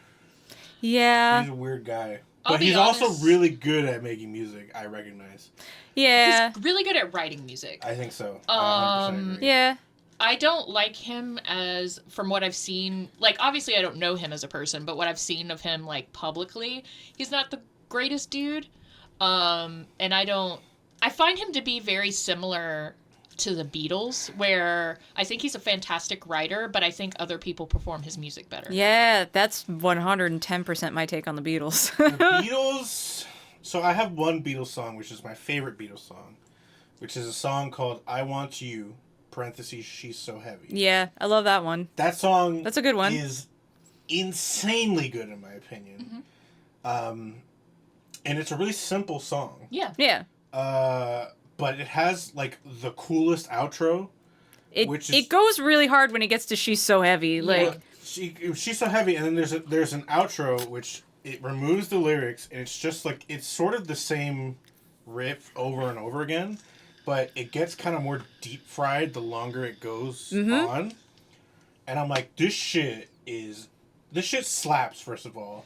Yeah. He's a weird guy, I'll but be he's honest. also really good at making music. I recognize. Yeah. He's really good at writing music. I think so. I 100% agree. Yeah. I don't like him as, from what I've seen, like, obviously I don't know him as a person, but what I've seen of him, like, publicly, he's not the greatest dude. And I find him to be very similar to the Beatles, where I think he's a fantastic writer, but I think other people perform his music better. Yeah, that's 110% my take on the Beatles. The Beatles. So I have one Beatles song, which is my favorite Beatles song, which is a song called "I Want You" parentheses, She's So Heavy. Yeah, I love that one. That song That's a good one. is insanely good in my opinion. And it's a really simple song. Yeah. Yeah. But it has like the coolest outro. It goes really hard when it gets to She's So Heavy. Like She's So Heavy, and then there's an outro which it removes the lyrics, and it's just like it's sort of the same riff over and over again, but it gets kind of more deep fried the longer it goes on. And I'm like, this shit slaps, first of all.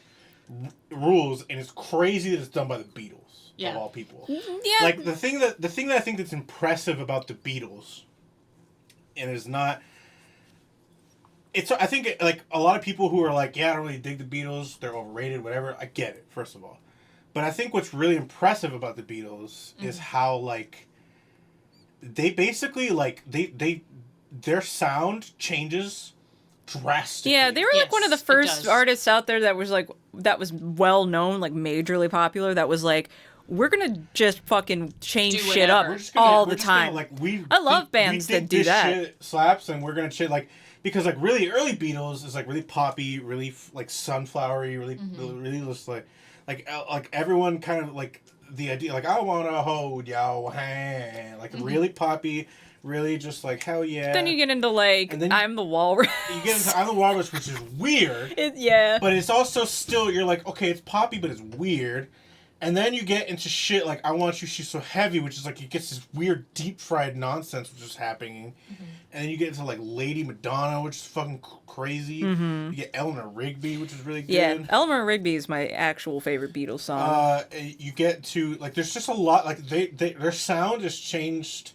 Rules, and it's crazy that it's done by the Beatles of all people. Yeah. Like the thing that I think that's impressive about the Beatles, and is not. I think like a lot of people who are like, yeah, I don't really dig the Beatles, they're overrated, whatever. I get it, first of all, but I think what's really impressive about the Beatles is how like they basically like their sound changes drastically. Yeah, they were like one of the first artists out there that was well known, like majorly popular. That was like, we're gonna just fucking change shit up all the time. I love bands that do that. Shit slaps, and we're gonna like, because like really early Beatles is like really poppy, really like sunflowery, really just like everyone kind of like the idea like I wanna hold your hand, like really poppy. Really, just like hell yeah. Then you get into like I'm the Walrus. You get into I'm the Walrus, which is weird. Yeah. But it's also still you're like, okay, it's poppy, but it's weird. And then you get into shit like I Want You, She's So Heavy, which is like it gets this weird deep fried nonsense which is happening. And then you get into like Lady Madonna, which is fucking crazy. You get Eleanor Rigby, which is really good. Yeah, Eleanor Rigby is my actual favorite Beatles song. You get to like there's just a lot like their sound has changed.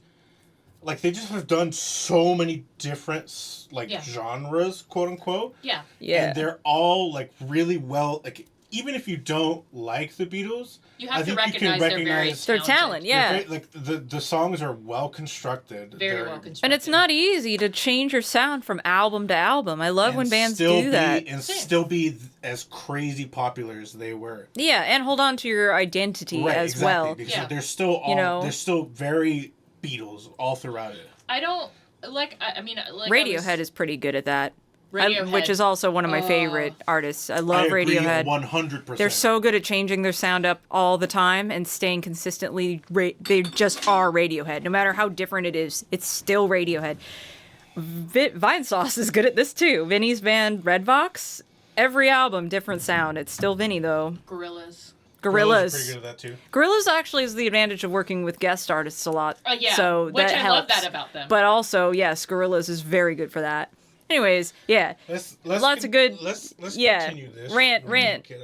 Like, they just have done so many different, like, genres, quote-unquote. Yeah. Yeah. And they're all, like, really well, like, even if you don't like the Beatles, you have to recognize their talent, yeah. Like, the songs are well-constructed. Very well-constructed. And it's not easy to change your sound from album to album. I love when bands do that. And still be as crazy popular as they were. Yeah, and hold on to your identity as well. Because they're still all, they're still very Beatles all throughout it. I don't like. I mean, like Radiohead is pretty good at that. Radiohead, which is also one of my favorite artists. I love Radiohead. 100%. They're so good at changing their sound up all the time and staying consistently. They just are Radiohead. No matter how different it is, it's still Radiohead. Vinesauce is good at this too. Vinny's band Redvox. Every album, different sound. It's still Vinny though. Gorillaz. Gorillaz pretty good at that too. Gorillaz actually is the advantage of working with guest artists a lot. Yeah, so which that I helps. love that about them. But also, yes, Gorillaz is very good for that. Anyways, yeah, lots of good. Let's continue this. Rant. Do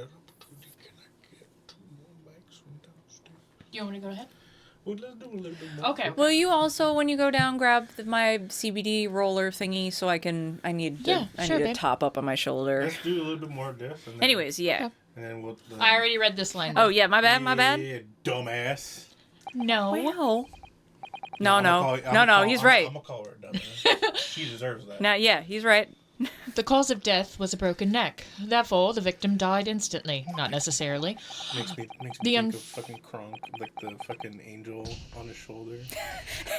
you want me to go ahead? Well, let's do a little bit more. Okay. Will you also, when you go down, grab my CBD roller thingy so I need to top up on my shoulder. Let's do a little bit more of this. And then, Anyways, yeah. And then we'll. I already read this line. Oh yeah, my bad. Yeah, dumbass. No. Wow. No, he's right. I'm gonna call her a dumbass. She deserves that. Now, yeah, he's right. The cause of death was a broken neck. Therefore, the victim died instantly. Not necessarily. Makes me think of fucking Kronk, like the fucking angel on his shoulder.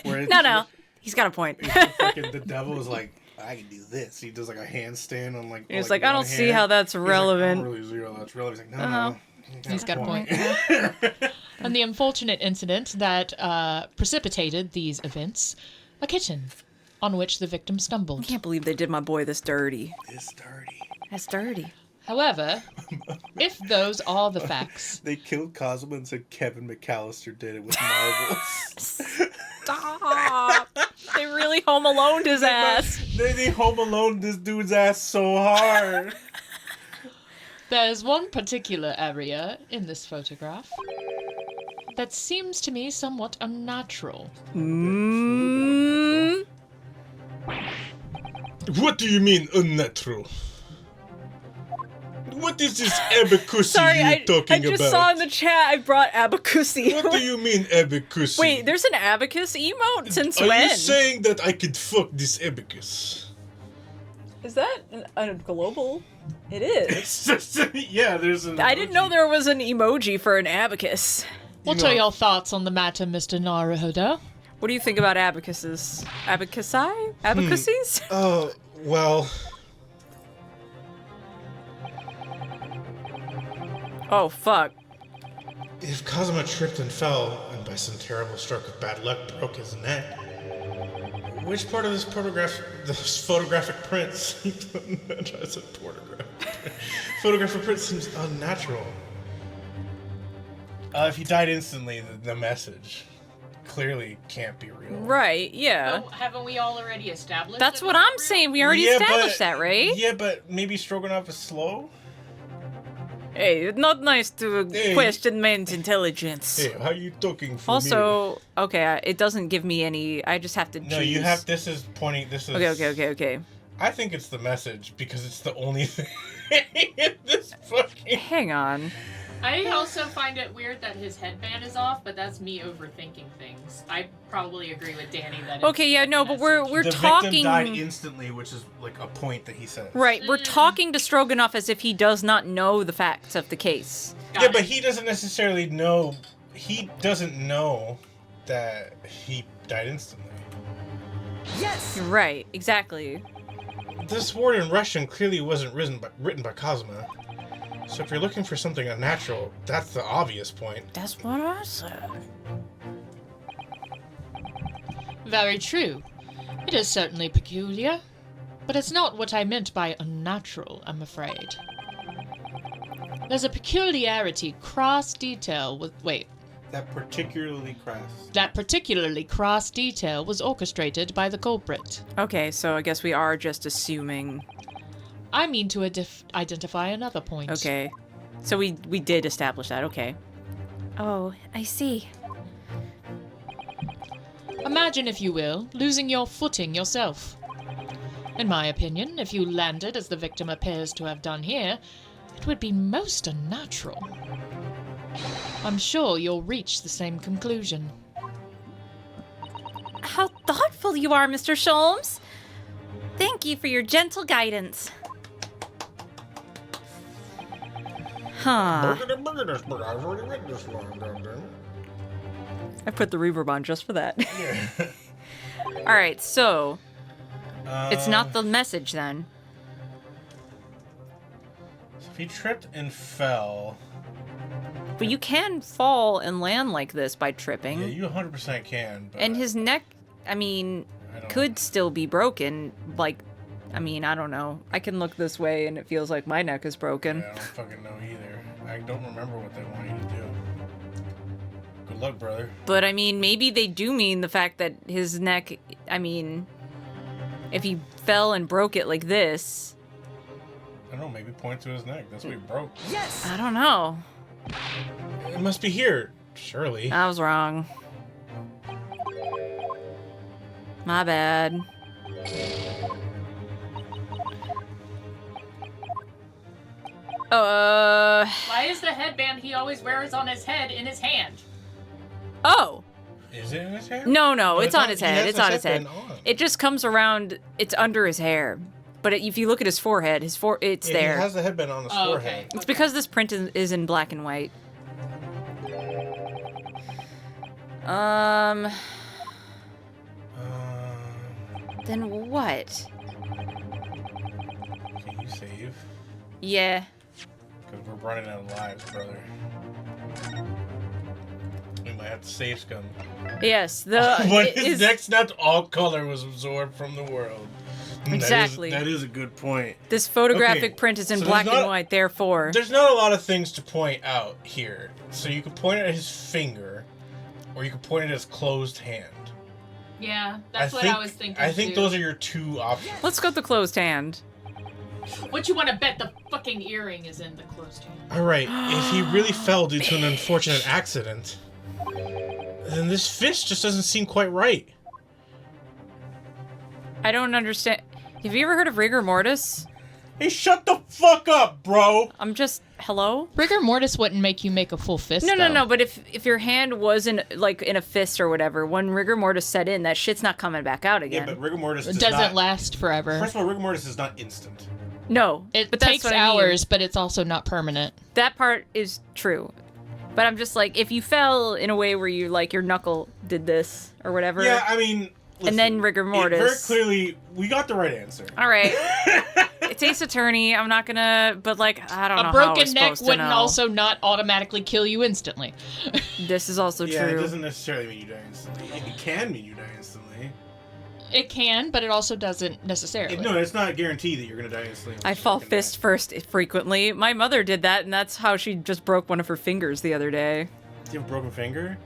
Where No, he's got a point. The devil is like, I can do this. He does like a handstand on like. He's like, I don't see how that's relevant. Like, I don't really see how that's relevant. He's like, no. He's got a point. And the unfortunate incident that precipitated these events, a kitten on which the victim stumbled. I can't believe they did my boy this dirty. It's dirty. That's dirty. However, if those are the facts... They killed Cosmo and said Kevin McAllister did it with marbles. Stop! They really Home Aloned his ass. They Home Aloned this dude's ass so hard. There's one particular area in this photograph that seems to me somewhat unnatural. What do you mean unnatural? What is this abacusy you're talking about? I just saw in the chat I brought abacusy. What do you mean abacusy? Wait, there's an abacus emote? Since when? Are you saying that I could fuck this abacus? Is that a global? It is. Yeah, there's an emoji. I didn't know there was an emoji for an abacus. What are your thoughts on the matter, Mr. Naruhodo? What do you think about abacuses? Abacuses? Oh, well... Oh, fuck. If Kazuma tripped and fell, and by some terrible stroke of bad luck broke his neck, which part of this photographic print seems photographic print seems unnatural? If he died instantly, the message clearly can't be real. Right, yeah. Oh, haven't we all already established? That's that what it's I'm not real? saying. We already established that, right? Yeah, but maybe Stroganoff is slow? Hey, it's not nice to question man's intelligence. Hey, how you talking for Also, okay, it doesn't give me any. I just have to choose. No, you have. This is pointing. This is. Okay. I think it's the message because it's the only thing in this fucking. Hang on. I also find it weird that his headband is off, but that's me overthinking things. I probably agree with Danny that. Okay, yeah, no, but we're The talking. victim died instantly, which is like a point that he says. Right, we're talking to Stroganoff as if he does not know the facts of the case. Yeah, but he doesn't necessarily know. He doesn't know that he died instantly. Right, exactly. This word in Russian clearly wasn't written by Kazuma. So if you're looking for something unnatural, that's the obvious point. That's what I said. Very true. It is certainly peculiar, but it's not what I meant by unnatural, I'm afraid. There's a peculiarity, cross detail with... Wait. That particularly cross detail was orchestrated by the culprit. Okay, so I guess we are just assuming. I mean to identify another point. Okay. So we did establish that, okay. Oh, I see. Imagine, if you will, losing your footing yourself. In my opinion, if you landed as the victim appears to have done here, it would be most unnatural. I'm sure you'll reach the same conclusion. How thoughtful you are, Mr. Sholmes. Thank you for your gentle guidance. Huh. I put the reverb on just for that. Yeah. Alright, so it's not the message then. If he tripped and fell... But you can fall and land like this by tripping. Yeah, you 100% can, but... And his neck, I mean, I don't could still be broken. Like, I mean, I don't know. I can look this way and it feels like my neck is broken. Yeah, I don't fucking know either. I don't remember what they want you to do. Good luck, brother. But I mean, maybe they do mean the fact that his neck, I mean, if he fell and broke it like this. I don't know, maybe point to his neck. That's what he broke. I don't know. It must be here, surely. I was wrong. My bad. Why is the headband he always wears on his head in his hand? Oh. Is it in his hair? No, it's on his he head. has It's his on his head. headband on. It just comes around. It's under his hair. But if you look at his forehead, it's Yeah, there. He has the headband on his forehead. It's because this print is in black and white. Then what? Can you save? Yeah. Because we're running out of lives, brother. We might have to save scum. Yes, When his neck snapped, all color was absorbed from the world. Exactly. That is a good point. This photographic Okay, print is in so black there's and not- white, therefore. There's not a lot of things to point out here. So you could point at his finger, or you could point at his closed hand. Yeah, that's what I was thinking. I think too. those are your two options. Let's go with the closed hand. What you want to bet the fucking earring is in the closed hand? All right, if he really fell due to an unfortunate accident, then this fist just doesn't seem quite right. I don't understand. Have you ever heard of rigor mortis? Hey, shut the fuck up, bro! I'm just... Hello? Rigor mortis wouldn't make you make a full fist. No, but if your hand was in a fist or whatever, when rigor mortis set in, that shit's not coming back out again. Yeah, but rigor mortis It doesn't last forever. First of all, rigor mortis is not instant. No, It but that's takes what I mean. hours, but it's also not permanent. That part is true. But I'm just like, if you fell in a way where you like your knuckle did this or whatever. Yeah, I mean. Listen, and then rigor mortis. Very clearly, we got the right answer. All right. It's Ace Attorney. I'm not gonna, but like, I don't know. A broken how neck wouldn't also not automatically kill you instantly. This is also Yeah, true. it doesn't necessarily mean you die instantly. It can mean you die instantly. It can, but it also doesn't necessarily. No, it's not guaranteed that you're gonna die instantly. I fall fist first frequently. My mother did that, and that's how she just broke one of her fingers the other day. Do you have a broken finger?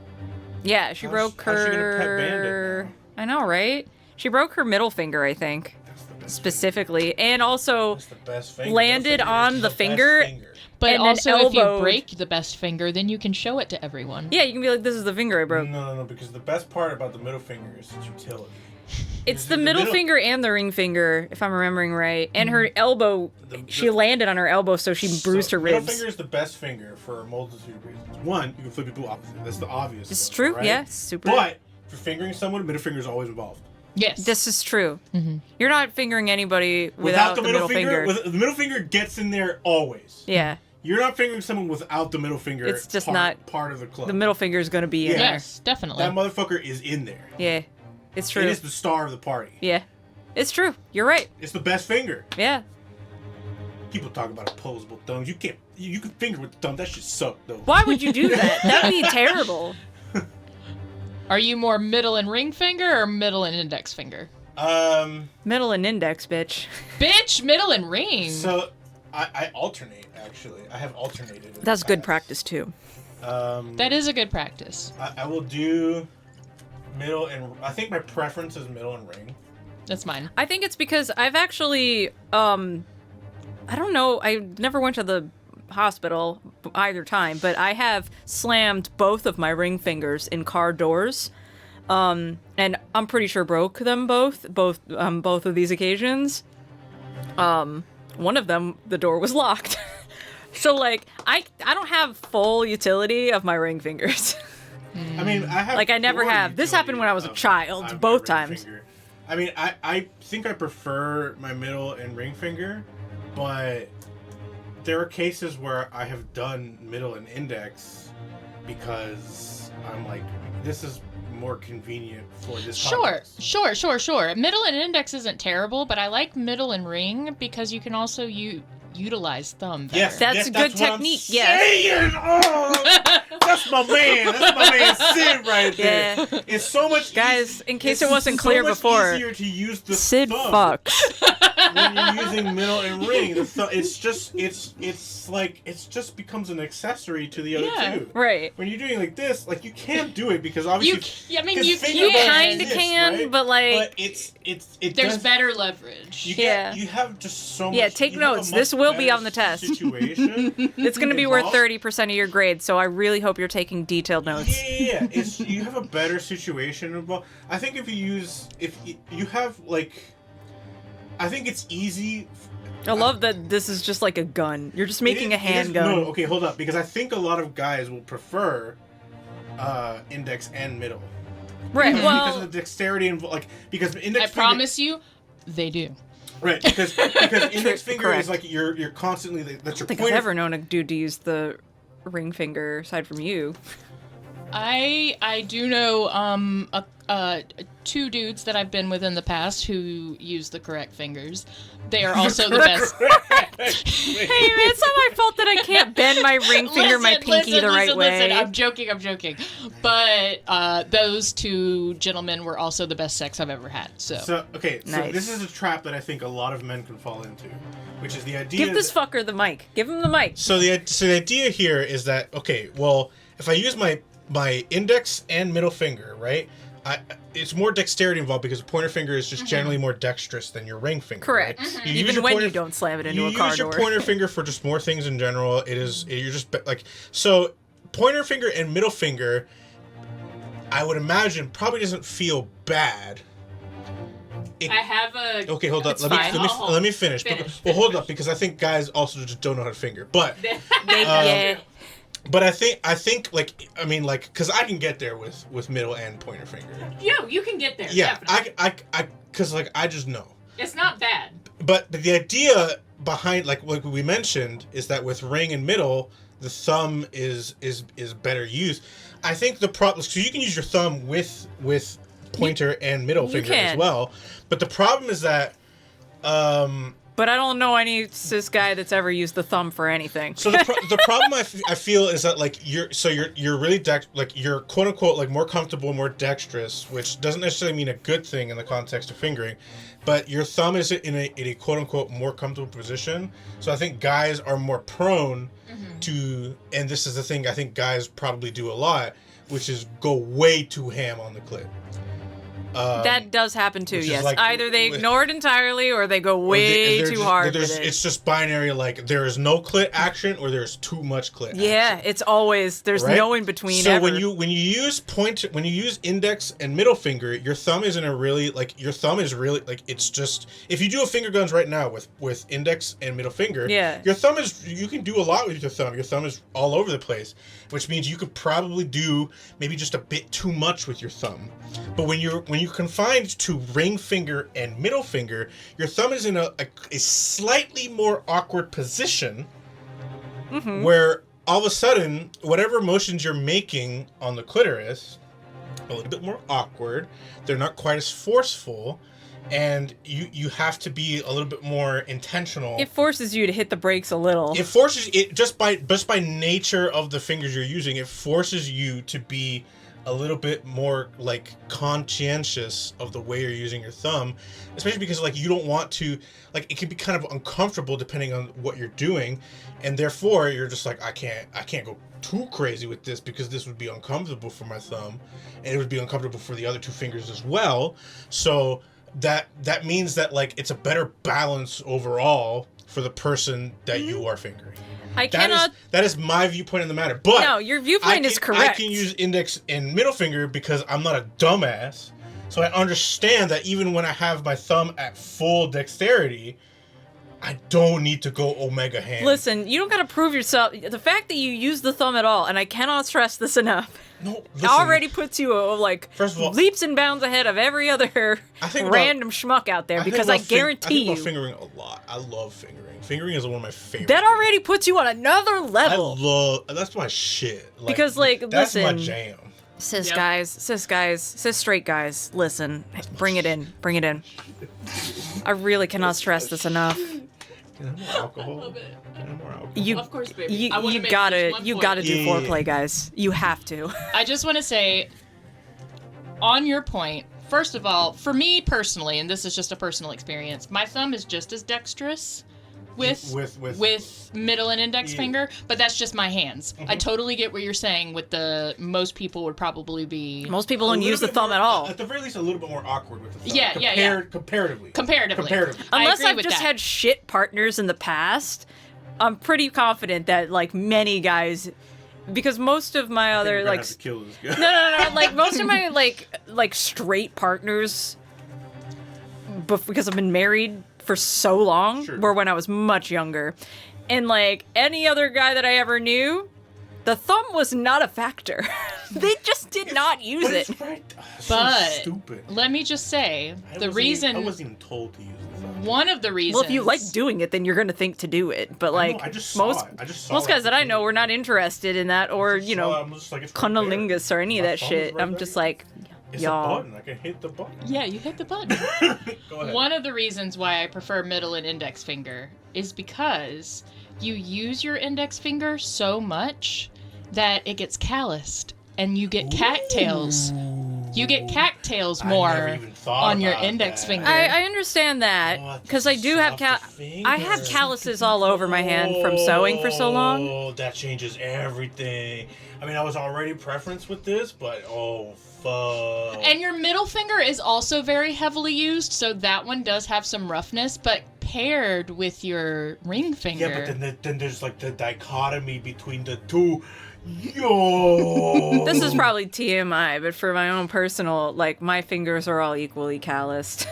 Yeah, she broke her. How's she gonna pet bandit now? I know, right? She broke her middle finger, I think, specifically, and also That's the best finger. landed on the finger. But and then also, if you elbowed. break the best finger, then you can show it to everyone. Yeah, you can be like, "This is the finger I broke." No, because the best part about the middle finger is its utility. It's the middle finger and the ring finger, if I'm remembering right. And her elbow, she landed on her elbow, so she bruised her ribs. Middle finger is the best finger for a multitude of reasons. One, you can flip people opposite. That's the obvious. This is one, true, right? yeah, super. But for fingering someone, middle finger is always involved. Yes. This is true. You're not fingering anybody without the middle finger. The middle finger gets in there always. Yeah, You're not fingering someone without the middle finger. It's just part of the club. the middle finger is going to be in there. Yes, definitely. That motherfucker is in there. Yeah, it's true. It is the star of the party. Yeah, it's true. You're right. It's the best finger. Yeah. People talk about opposable thumbs. You can't. You can finger with the thumb. That shit suck though. Why would you do that? That'd be terrible. Are you more middle and ring finger or middle and index finger? Middle and index, bitch. Bitch, middle and ring. So I alternate actually. I have alternated. in the That's good past. practice too. That is a good practice. I will do middle and I think my preference is middle and ring. That's mine. I think it's because I've actually, I don't know, I never went to the hospital either time, but I have slammed both of my ring fingers in car doors, and I'm pretty sure broke them both of these occasions. One of them, the door was locked. So like, I don't have full utility of my ring fingers. I mean, I have Like, I never poor have. This utility happened when I was a of- child, of my both ring times. finger. I mean, I think I prefer my middle and ring finger, but there are cases where I have done middle and index because I'm like, this is more convenient for this context. Sure. Middle and index isn't terrible, but I like middle and ring because you can also utilize thumb better. Yes, That's yes, a good what I'm technique, yes. saying. Oh, that's my man. That's my man Sid right there. Yeah. It's so much Guys, in case it's it wasn't so clear much before, easier to use the Sid thumb fucks. when you're using middle and ring. It's just becomes an accessory to the other Yeah. two. Right. When you're doing like this, like you can't do it because obviously You You can. kind of can, right? but like, But it There's does, better leverage. you Yeah. get, you have just so much. Yeah, take you have a notes. much This will be better on the test. Situation. it's going to be worth involved. 30% of your grade, so I really hope you're taking detailed notes. Yeah, it's you have a better situation involved. I think if you have like, I think it's easy. I love that this is just like a gun. You're just making a handgun. No, okay, hold up, because I think a lot of guys will prefer index and middle. Right, Because well, of the dexterity and like because index. I promise you, they do. Right, because index finger correct. is like you're constantly that's I your don't think point. I've ever known a dude to use the ring finger aside from you. I do know two dudes that I've been with in the past who use the correct fingers. They are also the best. Hey, it's not my fault that I can't bend my ring finger, my pinky the right way. I'm joking. But those two gentlemen were also the best sex I've ever had. So Okay, so Nice. this is a trap that I think a lot of men can fall into, which is the idea. Give this fucker the mic. Give him the mic. So the idea here is that okay, well, if I use my index and middle finger, right? It's more dexterity involved because the pointer finger is just generally more dexterous than your ring finger. Correct. Right? You use Even your when pointer- you don't slam it into you a car use your door. pointer finger for just more things in general. You're just like so. Pointer finger and middle finger, I would imagine, probably doesn't feel bad. I have a. Okay, hold up. It's fine. Let me finish. Well, hold up, because I think guys also just don't know how to finger. But Yeah. but I think like I mean like because I can get there with middle and pointer finger. You can get there. Yeah, Definitely. I because like I just know. It's not bad. but the idea behind, like we mentioned, is that with ring and middle, the thumb is better used. I think the problem, so you can use your thumb with pointer and middle finger as well, but the problem is that but I don't know any cis guy that's ever used the thumb for anything. So the problem I feel is that like you're really you're quote unquote like more comfortable, more dexterous, which doesn't necessarily mean a good thing in the context of fingering, but your thumb is in a quote unquote more comfortable position. So I think guys are more prone to, and this is the thing I think guys probably do a lot, which is go way too ham on the clit. That does happen too, yes. Like, either they ignore it entirely or they go way too hard with it. It's just binary, like there is no clit action or there's too much clit action. It's always, there's no in between. So ever. when you use index and middle finger, your thumb is really, it's just, if you do a finger guns right now with index and middle finger, your thumb is, you can do a lot with your thumb. Your thumb is all over the place, which means you could probably do maybe just a bit too much with your thumb. But when you're confined to ring finger and middle finger, your thumb is in a slightly more awkward position, where all of a sudden, whatever motions you're making on the clitoris, a little bit more awkward. They're not quite as forceful, and you have to be a little bit more intentional. It forces you to hit the brakes a little. It forces it just by nature of the fingers you're using. It forces you to be a little bit more like conscientious of the way you're using your thumb, especially because like you don't want to, like, it can be kind of uncomfortable depending on what you're doing, and therefore you're just like, I can't go too crazy with this because this would be uncomfortable for my thumb, and it would be uncomfortable for the other two fingers as well. So that means that like it's a better balance overall for the person that you are fingering. That is my viewpoint in the matter. But no, your viewpoint is correct. I can use index and middle finger because I'm not a dumbass. So I understand that even when I have my thumb at full dexterity, I don't need to go omega ham. Listen, you don't gotta prove yourself. The fact that you use the thumb at all, and I cannot stress this enough, already puts you first of all, leaps and bounds ahead of every other random schmuck out there, because I guarantee I think about fingering a lot. I love fingering. Fingering is one of my favorites. That already puts you on another level. That's my shit. Like, because that's listen, my jam. Cis straight guys, listen, bring it in. I really cannot stress this enough. Can I have more alcohol? A little bit. Can I have more alcohol? Of course, baby. You gotta do foreplay, guys. You have to. I just want to say, on your point, first of all, for me personally, and this is just a personal experience, my thumb is just as dexterous with middle and index finger, but that's just my hands. I totally get what you're saying with the most people would probably be... Most people don't use the thumb at all. At the very least, a little bit more awkward with the thumb. Yeah. Comparatively. Unless I've just had shit partners in the past, I'm pretty confident that, like, many guys... Because most of my other, like... Have to kill this guy. No. Like, most of my, like straight partners, because I've been married for so long, were when I was much younger. And, like, any other guy that I ever knew, the thumb was not a factor. They just did not use it. But so stupid. Let me just say, I wasn't even told to use the thumb. One of the reasons... Well, if you like doing it, then you're going to think to do it. But, like, most guys that I know were not interested in that, or, cunnilingus or any of that shit. I'm just like... It's a button. I can hit the button. Yeah, you hit the button. Go ahead. One of the reasons why I prefer middle and index finger is because you use your index finger so much that it gets calloused, and you get cattails. You get cattails more on your index finger. I understand that, because I do have I have calluses all over my hand from sewing for so long. Oh, that changes everything. I mean, I was already preference with this, but fuck. And your middle finger is also very heavily used, so that one does have some roughness, but paired with your ring finger. Yeah, but then there's like the dichotomy between the two. Yo. This is probably TMI, but for my own personal, like, my fingers are all equally calloused.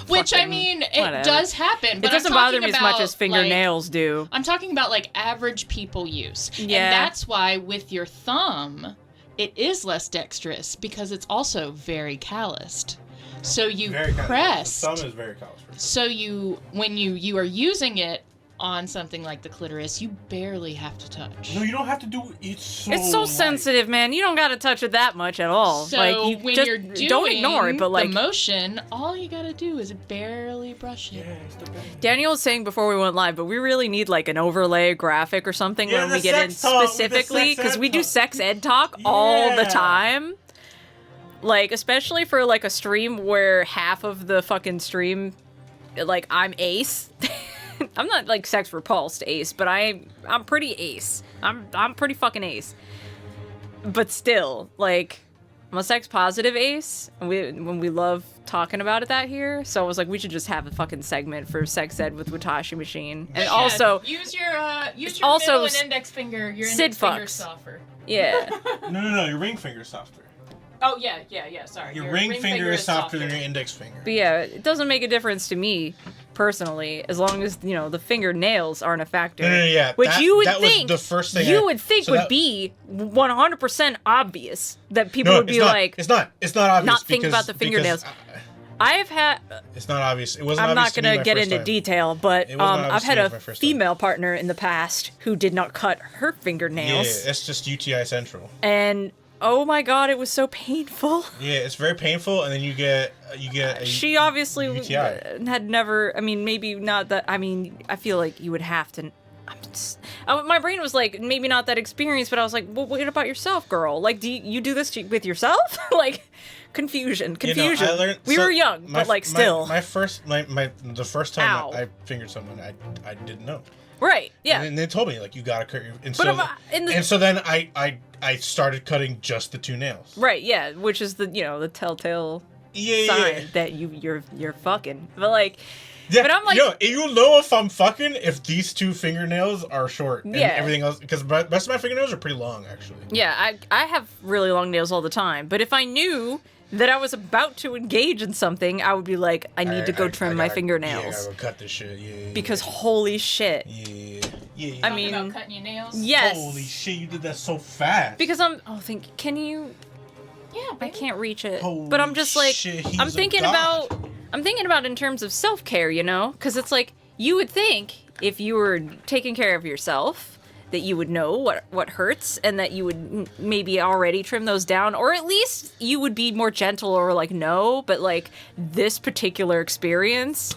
Which, I mean, it does happen. But it doesn't bother me as much as fingernails do. I'm talking about, like, average people use. Yeah. And that's why with your thumb, it is less dexterous, because it's also very calloused. So you Very press. The thumb is very callous. So when you are using it on something like the clitoris, you barely have to touch. No, you don't have to do. It's so light. sensitive, man. You don't gotta touch it that much at all. So like you when just you're doing don't ignore it. But like the motion, all you gotta do is barely brush it. Yeah, it's the best. Daniel was saying before we went live, but we really need like an overlay graphic or something Yeah, when the we get in sex talk, with the specifically sex because ed we do talk. sex ed talk all the Yeah. time. Like especially for like a stream where half of the fucking stream, like I'm ace. I'm not like sex repulsed ace, but I'm pretty ace. I'm pretty fucking ace. But still, like I'm a sex positive ace, and when we love talking about it that here. So I was like, we should just have a fucking segment for sex ed with Watashi Machine, and Yeah, also use your also middle and index finger. Your Sid index finger fucks. softer. yeah. No, your ring finger's softer. Oh yeah. Sorry. Your ring finger is softer than your index finger. But yeah, it doesn't make a difference to me personally, as long as the fingernails aren't a factor. No, yeah. Which you would that think was the first thing you would think so would that- be 100% obvious that people No, would be it's not. like, It's not. It's not obvious. not think because- about the fingernails. because, I've had. it's not obvious. It wasn't I'm obvious not to me gonna my get first into time. detail, but It wasn't obvious I've to had me a my first time. female partner in the past who did not cut her Yeah, fingernails, that's just UTI central. and oh my god, it was so painful. Yeah, it's very painful, and then you get a, She obviously UTI. had never. I mean, maybe not that. I mean, I feel like you would have to. My brain was like, maybe not that experienced, but I was like, well, what about yourself, girl? Like, do you do this with yourself? Like, confusion. You know, I learned, We so were young, my- but like my- still. the first time Ow. I fingered someone, I didn't know. Right? Yeah. And then they told me like you gotta cut your. And But so, in the- and so then I started cutting just the two nails. Right. Yeah. Which is the telltale Yeah, sign yeah. that you're fucking. But like, Yeah, but I'm like- you'll know if I'm fucking if these two fingernails are short and Yeah. everything else, because the rest of my fingernails are pretty long actually. yeah, I have really long nails all the time. But if I knew that I was about to engage in something, I would be like, I need to go trim my fingernails. Yeah, I gotta cut this shit. Yeah. Because holy shit. Yeah. I Talking mean, about cutting your nails. yes. Holy shit, you did that so fast. Because can you? Yeah, I can't reach it. Holy But I'm just like, shit, he's I'm a thinking god. about in terms of self-care, because it's like you would think if you were taking care of yourself that you would know what hurts and that you would maybe already trim those down, or at least you would be more gentle or like no. But like this particular experience,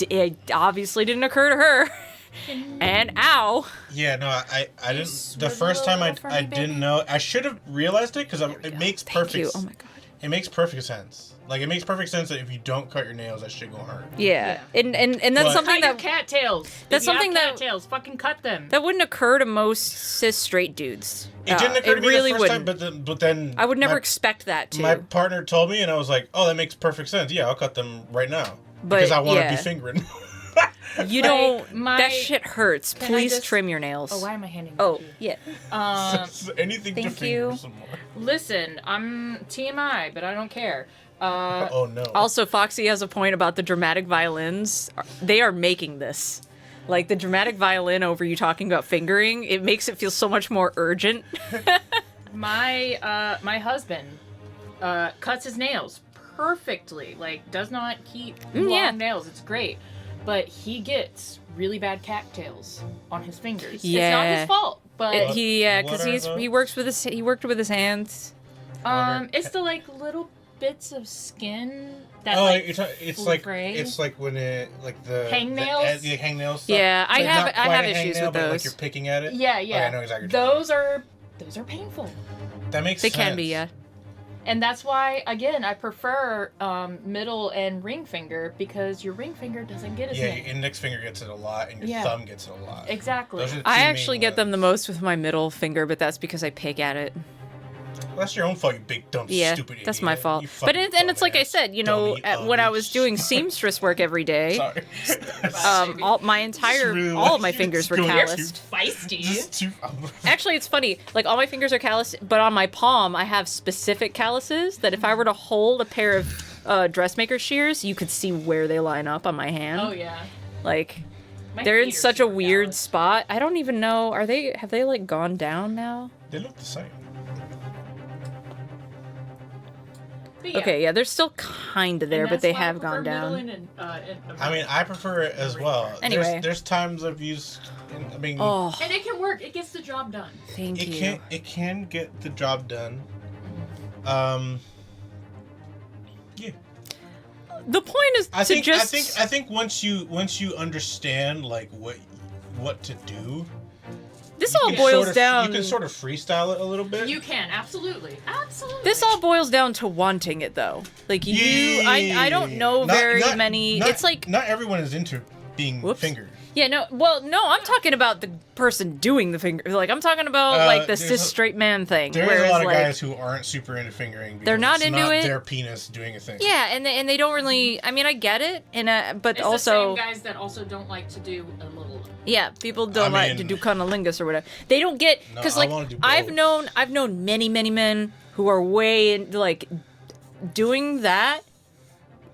it obviously didn't occur to her. And ow. Yeah, no, I didn't. The swivel first time over for me, I baby? didn't know. I should have realized it because it makes Thank perfect. you. Oh my god. It makes perfect sense. Like it makes perfect sense that if you don't cut your nails, that shit gonna hurt. Yeah. And that's But- something Cut your that cattails. That's If you have something that- cattails. Fucking cut them. that wouldn't occur to most cis straight dudes. It didn't occur to me really the first time, wouldn't. but then I would never my, expect that to. my partner told me, and I was like, "Oh, that makes perfect sense. Yeah, I'll cut them right now But, because I want to yeah. be fingering." You Like, don't. my- that shit hurts. Can I Please just- trim your nails. Oh, why am I handing? Oh, that to you? yeah. Anything to Thank finger you. some more. Listen, I'm TMI, but I don't care. Oh no. Also, Foxy has a point about the dramatic violins. They are making this. Like the dramatic violin over you talking about fingering, it makes it feel so much more urgent. My husband cuts his nails perfectly. Like, does not keep long yeah. nails. It's great, but he gets really bad cattails on his fingers. It's not Yeah. his fault, but What Because are he works with he worked with his hands. it's the like little bits of skin that Oh, like it's like fray. it's like when it like the Hangnails? the hangnails. Stuff. Yeah, I Like, have- not I quite have a issues hangnail, with but, like those. you're picking at it. Yeah, Okay, yeah. I know exactly. What you're talking Those are painful. about. That makes They sense. can be, yeah. And that's why, again, I prefer middle and ring finger because your ring finger doesn't get as Yeah, many. your index finger gets it a lot, and your Yeah. thumb gets it a lot. Exactly. Those are the I two main actually get them the ones. most with my middle finger, but that's because I pick at it. Well, that's your own fault, you big dumb Yeah, stupid idiot. that's my fault. You But fucking and it's like I dumbass, said, dummy, when I ugly was doing shit. seamstress work every day, Sorry. all Really of my like fingers were you. calloused. Feisty. Just too. Actually, it's funny. Like all my fingers are calloused, but on my palm, I have specific calluses that if I were to hold a pair of dressmaker shears, you could see where they line up on my hand. Oh, yeah. Like My they're in feet are such a super weird calloused. spot. I don't even know. Have they like gone down now? They look the same. But yeah. Okay, yeah, they're still kind of there, And but that's they why I have prefer gone down. middle and I mean, I prefer it as well. Anyway. There's times I've used. I mean, Oh, and it can work. It gets the job done. thank it you. can get the job done. Yeah. The point is I to think just. I think once you understand like what to do, This you all can boils sort of, down. You can sort of freestyle it a little bit. You can absolutely. This all boils down to wanting it, though. Like you, I don't know very many. It's like not everyone is into being Whoops. fingered. Yeah, no. Well, no, I'm talking about the person doing the finger. Like, I'm talking about like the there's cis straight man thing. There's whereas, a lot of like, guys who aren't super into fingering. They're not it's into not it. Their penis doing a thing. Yeah, and they don't really. I mean, I get it, and but It's also the same guys that also don't like to do a little. yeah, people don't like to mean- do cunnilingus or whatever. They don't get No, because I like wanna do I've both. known many men who are way in, like doing that.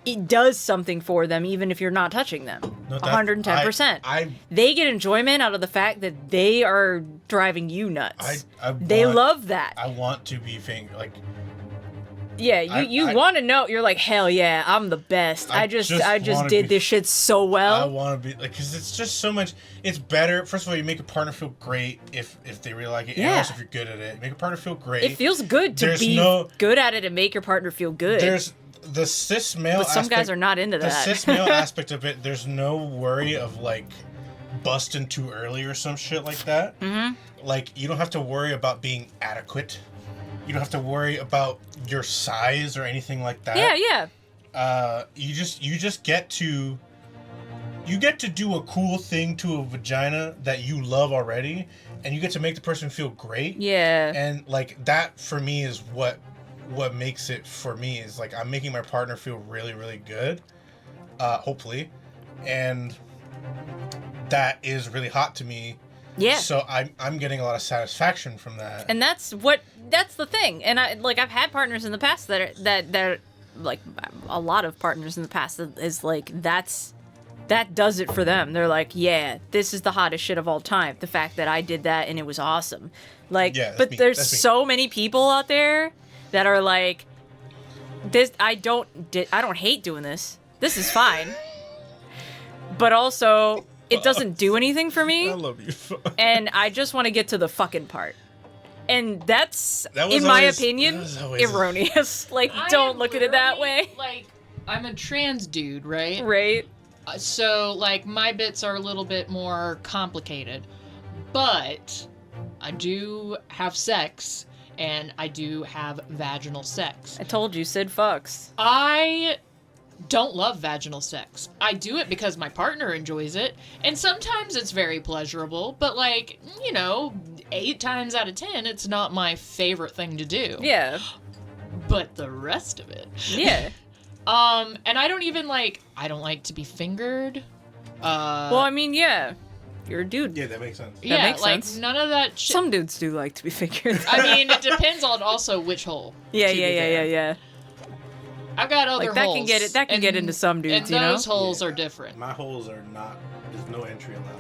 It does something for them, even if you're not touching them. No, that- 110%. I They get enjoyment out of the fact that they are driving you nuts. They want- love that. I want to be fingered. Like Yeah, I- you want to know. You're like, hell yeah, I'm the best. I I just wanna did be- this shit so I well. want to be like, because it's just so much. It's better. First of all, you make a partner feel great if they really like it. And Yeah. also, if you're good at it, you make a partner feel great. It feels good to There's be no- good at it and make your partner feel good. There's the cis male. But some guys aspect- are not into The that. cis male aspect of it. There's no worry of like busting too early or some shit like that. Mhm. Like you don't have to worry about being adequate. You don't have to worry about your size or anything like that. Yeah. You just get to do a cool thing to a vagina that you love already, and you get to make the person feel great. Yeah. And like that for me is what makes it for me is like I'm making my partner feel really, really good. Hopefully. And that is really hot to me. Yeah. So I'm getting a lot of satisfaction from that. And that's the thing. And I've had partners in the past that like a lot of partners in the past that is like that does it for them. They're like, yeah, this is the hottest shit of all time. The fact that I did that and it was awesome. Like, Yeah, that's but me. there's That's me. so many people out there that are like, this. I don't hate doing this. This is fine. But also, it doesn't do anything for me. I love you. And I just want to get to the fucking part. And that's, That was in my always- opinion, that was always- erroneous. Like, I don't am look at it that literally, way. Like, I'm a trans dude, right? Right? So, like, my bits are a little bit more complicated. But I do have sex, and I do have vaginal sex. I told you, Sid fucks. I don't love vaginal sex. I do it because my partner enjoys it, and sometimes it's very pleasurable, but, like, 8 times out of 10, it's not my favorite thing to do. Yeah. But the rest of it. Yeah. And I don't like to be fingered. Well, I mean, yeah. You're a dude. Yeah, that makes sense. Yeah, makes like, sense. none of that shit. Some dudes do like to be figured. I mean, it depends on also which hole. Yeah, to be fair. yeah. I've got other Like, that holes. can get it. That can get into some dudes, and you know. those holes Yeah. are different. My holes are not. There's no entry allowed.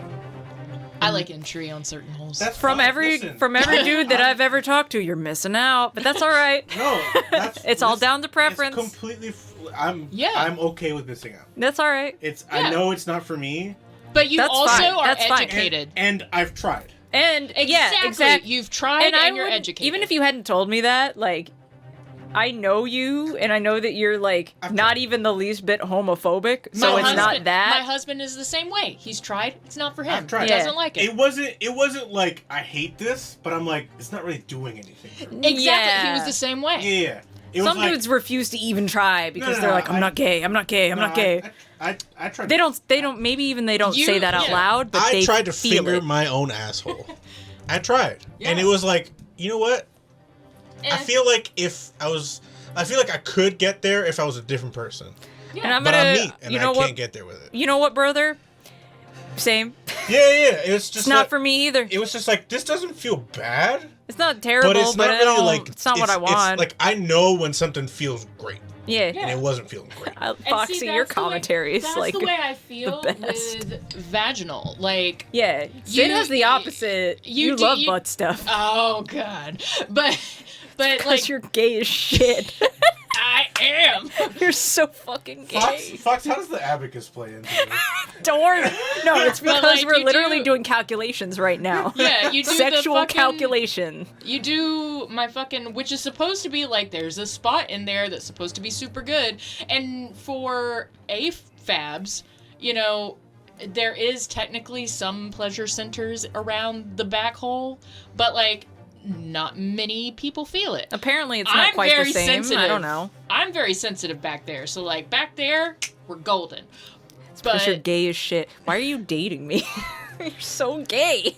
I like entry on certain holes. That's From fine. every Listen, dude that I've ever talked to, you're missing out. But that's all right. No, that's, It's all down to preference. It's completely. I'm okay with missing out. That's all right. It's. Yeah. I know it's not for me, But you That's also fine. are That's fine. educated. and I've tried. And yeah, exactly. You've tried and you're wouldn't- educated. Even if you hadn't told me that, like, I know you, and I know that you're like I've not tried. even the least bit homophobic. So My it's not husband- that. My husband is the same way. He's tried. It's not for him. I've tried. He Yeah. doesn't like it. It wasn't like I hate this, but I'm like it's not really doing anything. For me. Exactly. Yeah. He was the same way. Yeah. It was Some like, dudes refuse to even try because no, they're no, like, I'm not gay. I'm not gay. I'm no, not gay. I tried. They don't. Maybe even they don't You- say that out yeah. loud, but I they tried to feel finger it. my own asshole. I tried, and Yeah. it was like, you know what? I feel like I could get there if I was a different person. And I'm But gonna, I'm me, and you I know can't what? get there with it. You know what, brother? Same. Yeah. It's just It's not that- for me either. It was just like this doesn't feel bad, It's not terrible, but it's not it really don't- like it's not what I It's want. like I know when something feels great, yeah. and it wasn't feeling great. Foxy, see, your that's the way- commentary is that's like the way I feel the best. with vaginal. Like, yeah. Sid has the opposite. You do- love butt stuff oh god, but like because you're gay as shit. am. You're so fucking gay. Fox, how does the abacus play into this? Don't worry. No, it's because like, we're you literally do- doing calculations right now. Yeah, you do Sexual the fucking, calculation. You do my fucking, which is supposed to be like, there's a spot in there that's supposed to be super good. And for AFABs, you know, there is technically some pleasure centers around the back hole, but like, not many people feel it. Apparently, it's not I'm quite very the same. sensitive. I don't know. I'm very sensitive back there. So like back there, we're golden. Because you're But gay as shit. Why are you dating me? You're so gay.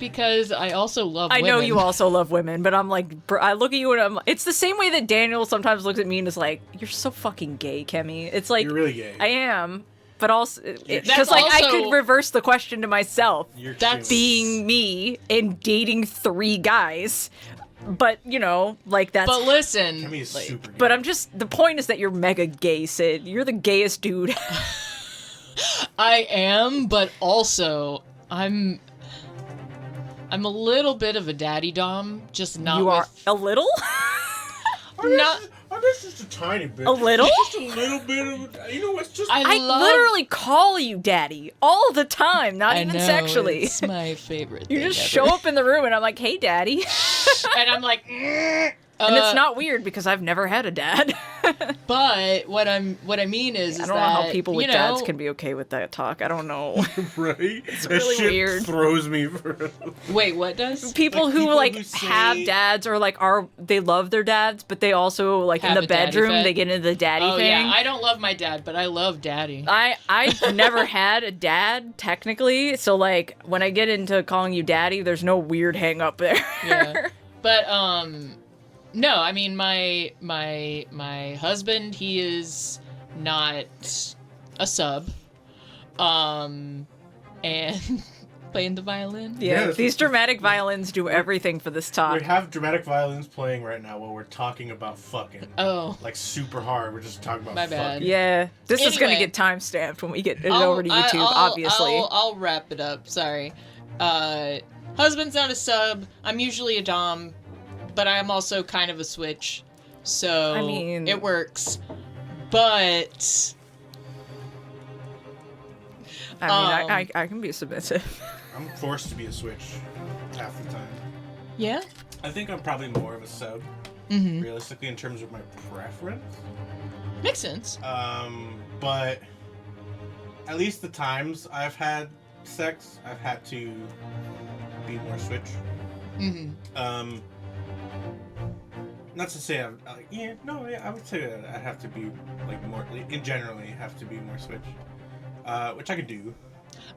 because I also love I women. know you also love women, but I'm like, I look at you and I'm. It's the same way that Daniel sometimes looks at me and is like, "You're so fucking gay, Kemi." It's like You're really gay. I am, but also because That's like I also- could reverse the question to myself. You're That's- too- Being me and dating 3 guys, but you know, like that's. But listen, Kemi is like, super gay. But I'm just. The point is that you're mega gay, Sid. You're the gayest dude. I am, but also I'm a little bit of a daddy dom, just not You are with a little. not. I guess just a tiny bit. A little? Just a little bit of. You know what's just. I love, literally call you daddy all the time, not I even know, sexually. It's my favorite. You thing just ever. show up in the room and I'm like, "Hey, daddy," and I'm like, and it's not weird because I've never had a dad. But what I mean is, I is don't know that, how people with you know, dads can be okay with that talk. I don't know. right? That really shit weird. throws me for. Wait, what does? People Like, who people like who say- have dads or like they love their dads, but they also like Have in a the daddy bedroom fet? they get into the daddy Oh thing. yeah, I don't love my dad, but I love daddy. I've never had a dad technically, so like when I get into calling you daddy, there's no weird hang up there. Yeah. But no, I mean my husband, he is not a sub. And playing the violin. Yeah, Yeah, these dramatic violins do everything for this talk. We have dramatic violins playing right now while we're talking about fucking. Oh. Like super hard. We're just talking about My bad. fucking. Yeah, this is gonna Anyway. get time stamped when we get it over to YouTube, obviously. I'll wrap it up. Sorry. Husband's not a sub. I'm usually a dom, but I am also kind of a switch. So I mean- it works. But I can be submissive. I'm forced to be a switch half the time. yeah. I think I'm probably more of a sub, Mm-hmm. realistically, in terms of my preference. Makes sense. But at least the times I've had sex, I've had to be more switch. Mm-hmm. Not to say I would say that I'd have to be like more, in generally, have to be more switch, which I could do.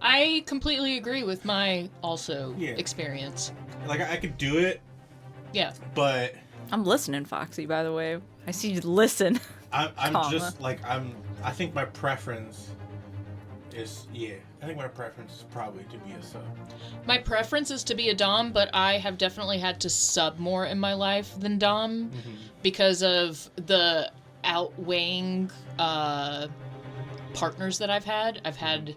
I completely agree with my also Yeah. experience. Like I could do it, Yeah. but I'm listening, Foxy. By the way, I see you listen. I'm Comma. just like I think my preference is I think my preference is probably to be a sub. My preference is to be a dom, but I have definitely had to sub more in my life than dom because of the outweighing partners that I've had. I've had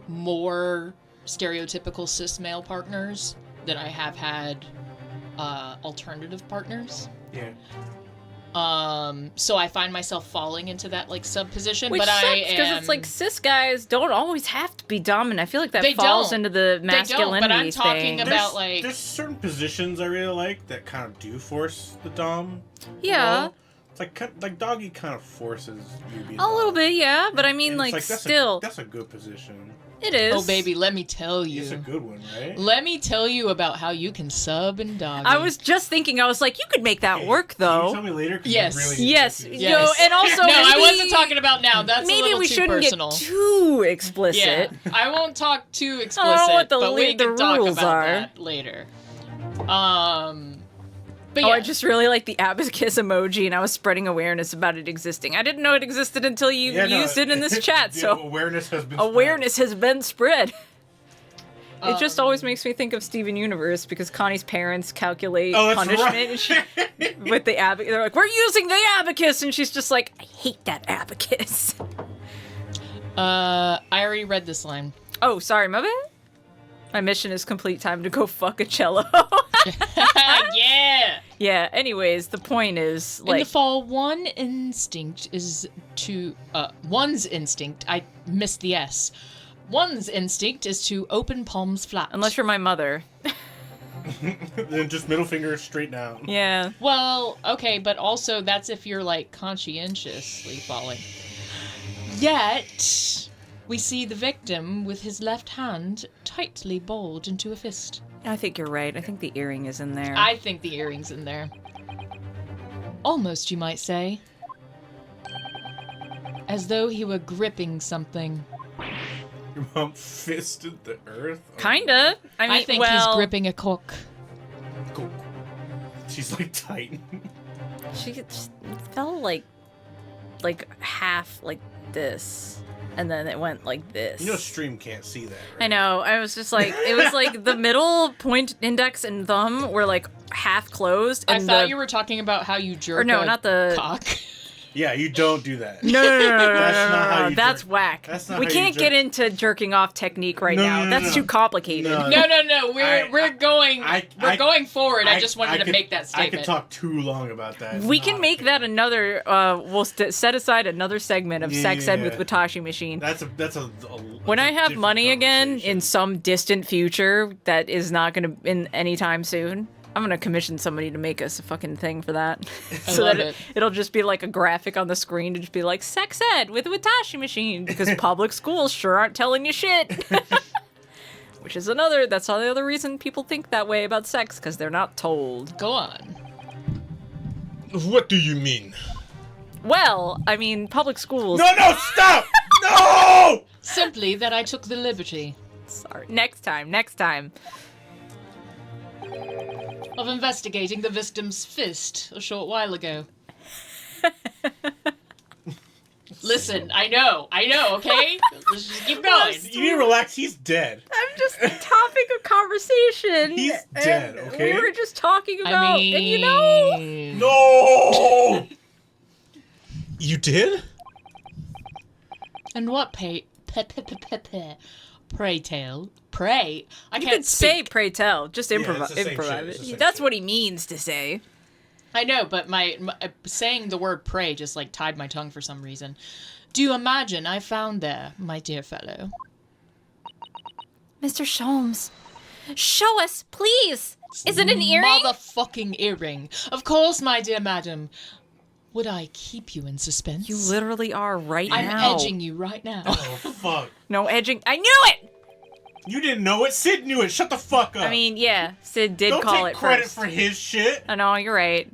more stereotypical cis male partners than I have had alternative partners. Yeah. So I find myself falling into that like sub position, Which but sucks I because am. it's like cis guys don't always have to be dominant. I feel like that They falls don't. into the They don't, masculinity but I'm talking thing. about like There's certain positions I really like that kind of do force the dom. Yeah. role. It's like doggy kind of forces you to be A little bit, yeah, but I mean, And it's like, that's still, that's a good position. it is. oh baby, let me tell It's a you. good one, right? Let me tell you about how you can sub and doggy. I was just thinking, I was like, you could make that work, Can you though. tell me later? 'Cause I Yes. really need Yes, to do yo, Yes. and also, no, I maybe- wasn't talking about now. That's a Maybe little we too shouldn't personal. get too explicit. Yeah, I won't talk too I explicit, don't know what the but we the can talk rules about are. that later. But Oh, yeah, I just really like the abacus emoji, and I was spreading awareness about it existing. I didn't know it existed until you Yeah, no, used it in this chat, the so awareness has been awareness has been spread. It just Um, always makes me think of Steven Universe because Connie's parents calculate Oh, that's punishment right. and she, with the abacus. They're like, "We're using the abacus," and she's just like, "I hate that abacus." I already read this line. Oh, sorry, my bad. My mission is complete. Time to go fuck a cello. Yeah. Yeah, anyways, the point is, In like... the fall, one's instinct, I missed the S. One's instinct is to open palms flat. Unless you're my mother. Then just middle finger straight down. Yeah. Well, okay, but also that's if you're, like, conscientiously falling. Yet, we see the victim with his left hand tightly balled into a fist. I think you're right. I think the earring is in there. I think the earring's in there. Almost, you might say. As though he were gripping something. Your mom fisted the earth? Kinda. I mean, I think well... he's gripping a cock. Cool. She's like tight. She just fell like half like this, and then it went like this. You know, stream can't see that, right? I know. I was just like, it was like the middle point, index, and thumb were like half closed. I And thought you were talking about how you jerk not the cock. Yeah, you don't do that. No. That's not how you That's jerk. whack. That's not we how you can't jerk. get into jerking off technique right now. No, That's no. too complicated. No. No. We're going forward. I I- just wanted to make that I statement. could talk too long about that. It's We not can make okay. that another. We'll set aside another segment of sex ed with Yeah. Watashi Machine. That's a When I have different money again conversation. in some distant future that is not going to in anytime soon, I'm going to commission somebody to make us a fucking thing for that. so love that it. it'll just be like a graphic on the screen to just be like sex ed with Watashi Machine because public schools sure aren't telling you shit. Which is that's the other reason people think that way about sex, because they're not told. Go on. What do you mean? Well, I mean, public schools. No, stop! No! Simply that I took the liberty Sorry. Next time. of investigating the victim's fist a short while ago. Listen, I know, okay? Let's just keep going. You need to relax. He's dead. I'm just a topic of conversation. He's dead, and okay? We were just talking about, I mean, and you know, No! You did? And what pray tale? Pray. I you can't could say speak. pray tell. Just it's the improvise. same improvise shit, it's the it. same That's shit. what he means to say. I know, but my saying the word pray just like tied my tongue for some reason. Do you imagine I found there, my dear fellow? Mr. Sholmes, show us, please. Is it an earring? Motherfucking earring. Of course, my dear madam. Would I keep you in suspense? You literally are right I'm now. edging you right now. Oh, fuck. No edging. I knew it. You didn't know it. Sid knew it. Shut the fuck up. I mean, yeah, Sid did don't call take it credit first. for his shit. I know, you're right.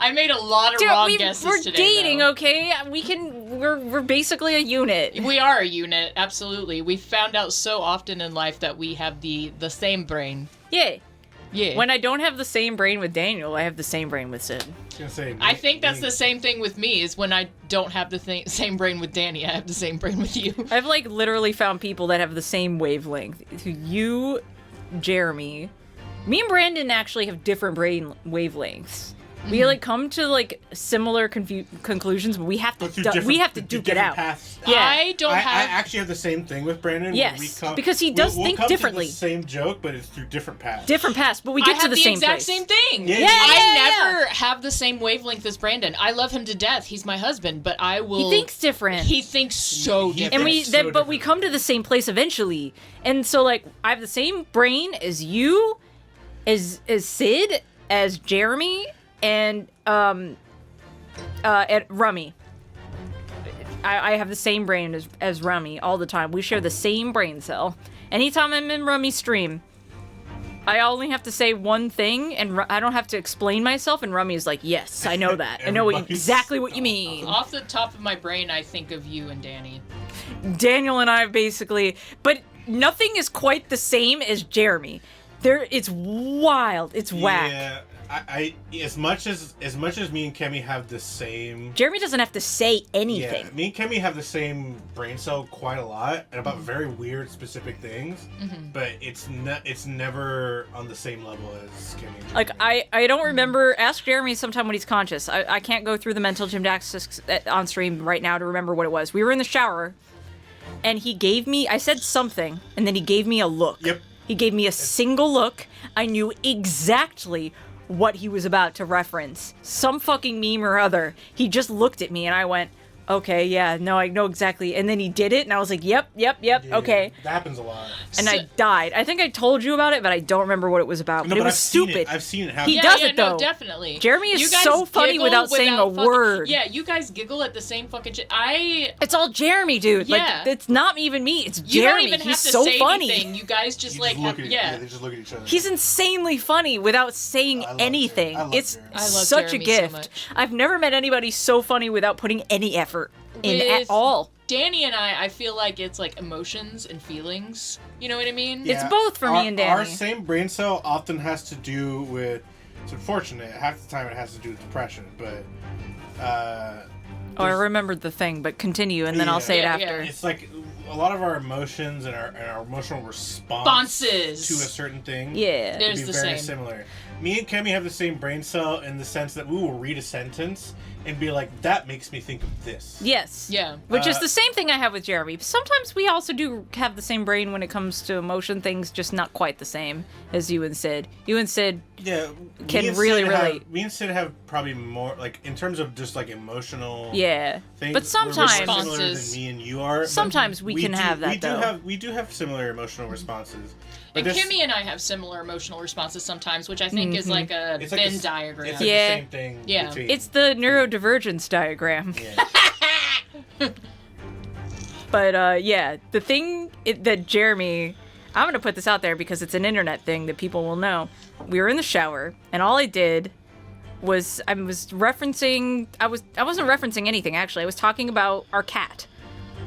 I made a lot of Dude, wrong guesses we're today. dating, though. okay? We're basically a unit. We are a unit, absolutely. We found out so often in life that we have the same brain. Yeah. Yeah. When I don't have the same brain with Daniel, I have the same brain with Sid. I think that's the same thing with me, is when I don't have the same brain with Danny, I have the same brain with you. I've like literally found people that have the same wavelength. You, Jeremy, me and Brandon actually have different brain wavelengths. We like come to like similar conclusions, but we have to duke it out. Paths. Yeah. I don't I have... actually have the same thing with Brandon. Yes, because he does we'll think come differently. To the same joke, but it's through different paths. Different paths, but we I get have to the same exact place. same thing. Yeah, I never have the same wavelength as Brandon. I love him to death. He's my husband, but I will... He thinks different. He thinks so He- different. And It's so but we different. come to the same place eventually. And so like I have the same brain as you, as Sid, as Jeremy, and Rummy. I have the same brain as Rummy all the time. We share the same brain cell. Anytime I'm in Rummy's stream, I only have to say one thing, and I don't have to explain myself, and Rummy is like, yes, I know that. I know exactly what you mean. Off the top of my brain, I think of you and Danny. Daniel and I basically, but nothing is quite the same as Jeremy. It's wild. It's whack. Yeah, I as much as me and Kemi have the same. Jeremy doesn't have to say anything. Yeah, me and Kemi have the same brain cell quite a lot, and about very weird specific things. But it's never on the same level as Kemi. And Jeremy. Like, I don't remember. Ask Jeremy sometime when he's conscious. I can't go through the mental gymnastics on stream right now to remember what it was. We were in the shower, and he gave me, I said something, and then he gave me a look. Yep. He gave me a single look. I knew exactly what he was about to reference. Some fucking meme or other. He just looked at me and I went, okay, yeah, no, I know exactly. And then he did it and I was like, yep, okay. That happens a lot. And I died. I think I told you about it, but I don't remember what it was about. But it was stupid. I've seen it happen. He does it, though. No, definitely. Jeremy is You guys so funny giggle without saying a word. Yeah, you guys giggle at the same fucking shit. It's all Jeremy, dude. Yeah. Like, it's not even me. It's You Jeremy. don't even have He's to so say funny. anything. You guys just They yeah. just look at each other. He's insanely funny without saying I love anything. Jeremy. I love It's Jeremy. I love such a Jeremy so gift. much. I've never met anybody so funny without putting any effort in at With all. Danny and I feel like it's like emotions and feelings. You know what I mean? It's both for me and Danny. Our same brain cell often has to do with. It's unfortunate. Half the time it has to do with depression, but. Oh, I remembered the thing, but continue, and then I'll say it Yeah, after. yeah. It's like a lot of our emotions and our emotional response Responses. to a certain thing. Yeah. There's be the very same. similar. Me and Kemi have the same brain cell in the sense that we will read a sentence and be like, that makes me think of this. Yes. Yeah. Which is the same thing I have with Jeremy. Sometimes we also do have the same brain when it comes to emotion things, just not quite the same as you and Sid. You and Sid Yeah. can me and really Sid have- relate. Me and Sid have probably more, like, in terms of just, like, emotional Yeah. things. But we're sometimes more similar Responses. than me and you are. but Sometimes we can have that, though. We do have similar emotional responses. But And this- Kimmy and I have similar emotional responses sometimes, which I think is like a it's like Venn the- diagram. It's like Yeah. the same thing. Yeah. between- It's the neurodivergence diagram. Yeah. But yeah, the thing that Jeremy, I'm gonna put this out there because it's an internet thing that people will know. We were in the shower, and all I did was I wasn't referencing anything actually. I was talking about our cat,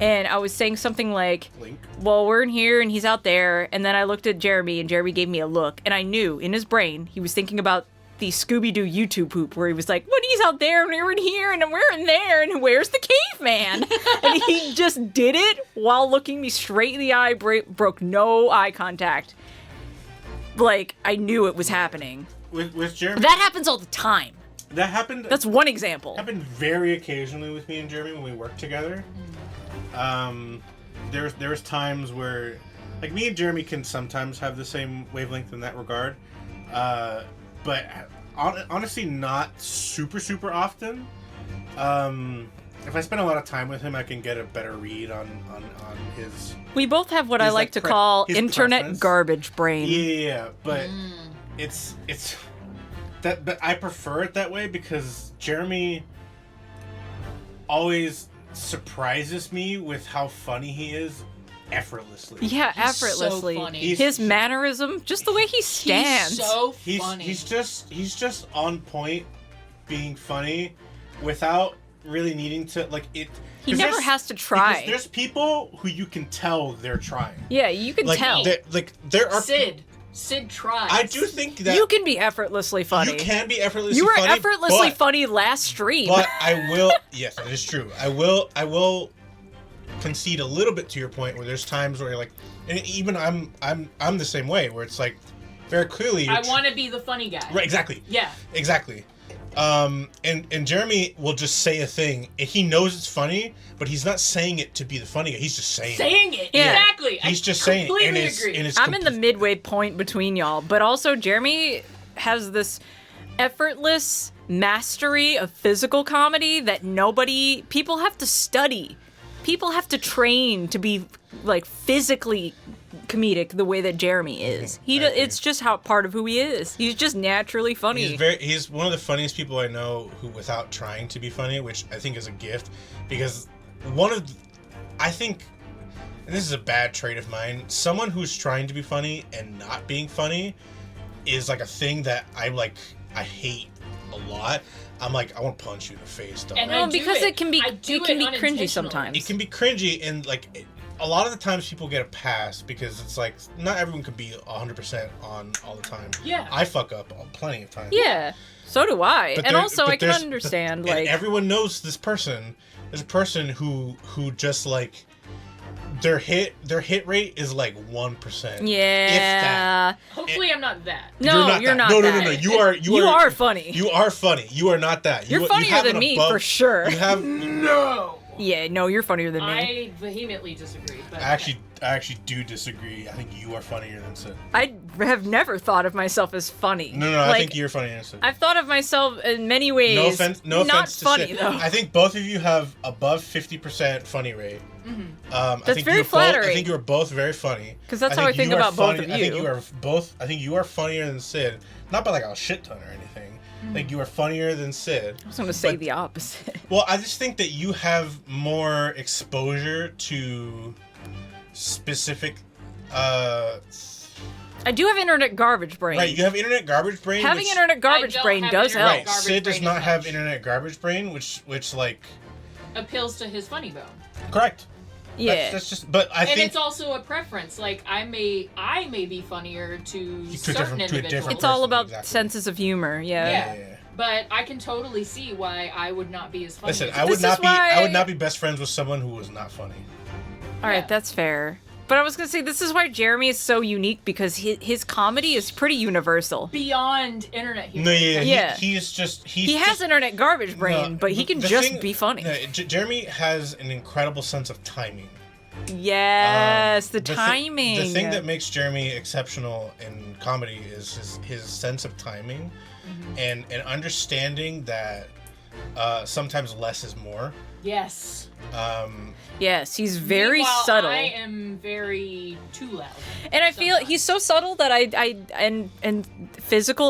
and I was saying something like, Link. "Well, we're in here, and he's out there." And then I looked at Jeremy, and Jeremy gave me a look, and I knew in his brain he was thinking about the Scooby-Doo YouTube poop where he was like, "What, he's out there and we're in here and we're in there and where's the caveman?" And he just did it while looking me straight in the eye, broke no eye contact. Like, I knew it was happening. With Jeremy, That happens all the time. that happened. That's one example. happened very occasionally with me and Jeremy when we worked together. There was times where, like, me and Jeremy can sometimes have the same wavelength in that regard, but honestly, not super often. If I spend a lot of time with him, I can get a better read on his. We both have what I His, like like, to pre- call his internet preference. garbage brain. Yeah, but it's that. But I prefer it that way because Jeremy always surprises me with how funny he is, effortlessly. Yeah, He's so effortlessly. funny. His mannerism, just the way he stands. He's so He's funny. he's just on point, being funny, without really needing to like it. He 'cause never there's- has to try. Because there's people who you can tell they're trying. Yeah, you can Like tell. there are. Sid tries. I do think that You can be effortlessly funny. You can be effortlessly You were funny. effortlessly but, funny last stream. But I will. Yes, that is true. I will concede a little bit to your point where there's times where you're like, and even I'm the same way where it's like very clearly. I want to be the funny guy. Right. Exactly. Yeah. Exactly. And Jeremy will just say a thing, and he knows it's funny, but he's not saying it to be the funny guy. He's just saying it. Yeah. Exactly. He's I just saying it, completely and agree. it's I'm in the midway point between y'all, but also Jeremy has this effortless mastery of physical comedy that people have to study. People have to train to be like physically comedic the way that Jeremy is. It's just how part of who he is. He's just naturally funny. He's one of the funniest people I know who, without trying to be funny, which I think is a gift, because I think, and this is a bad trait of mine, someone who's trying to be funny and not being funny is like a thing that I hate a lot. I'm like, I want to punch you in the face, dog. And No, I do because it can be I do cringy unintentionally. sometimes. It can be cringy, and like a lot of the times people get a pass because it's like not everyone can be 100% on all the time. Yeah. I fuck up plenty of times. Yeah, so do I. But And there- also but I can there's- understand and like everyone knows this person. There's a person who just like their hit rate is like 1%. yeah. Hopefully, I'm not that. No, you're not No, that. no. You are funny. You are funny. You are not that. You're you funnier have than an me, above- for sure. You have. No. Yeah, no, you're funnier than me. I vehemently disagree. But I actually do disagree. I think you are funnier than Sid. I have never thought of myself as funny. No, I think you're funnier than Sid. I've thought of myself in many ways. No not offense to funny Sid. though. I think both of you have above 50% funny rate. That's I think very I flattering. think you are both very funny. 'Cause that's how I think you are about both funny- of I think you. you are both. I think you are funnier than Sid, not by like a shit ton or anything. I think you are funnier than Sid. I was going to say But- the opposite. Well, I just think that you have more exposure to specific. I do have internet garbage brain. Right, you have internet garbage brain. Having which, internet garbage don't brain have does internet help. Right, garbage Sid does brain not as have much. internet garbage brain, which like Appeals to his funny bone. correct. Yeah. That's just. But I And think it's also a preference. Like I may be funnier to certain to a different individuals. It's all person, about exactly. senses of humor. Yeah. Yeah. But I can totally see why I would not be as funny. Listen, as I him. would This not is be. I why- would not be best friends with someone who was not funny. All right, Yeah. that's fair. But I was gonna say this is why Jeremy is so unique because his comedy is pretty universal. beyond internet humor. No, yeah. Yeah. He's just. He has internet garbage brain, No, but he can the just thing- be funny. no, Jeremy has an incredible sense of timing. Yes, the thi- timing. the thing that makes Jeremy exceptional in comedy is his sense of timing, and understanding that sometimes less is more. Yes. Yes, he's very Meanwhile, subtle. I am very too loud. And I feel sometimes. he's so subtle that and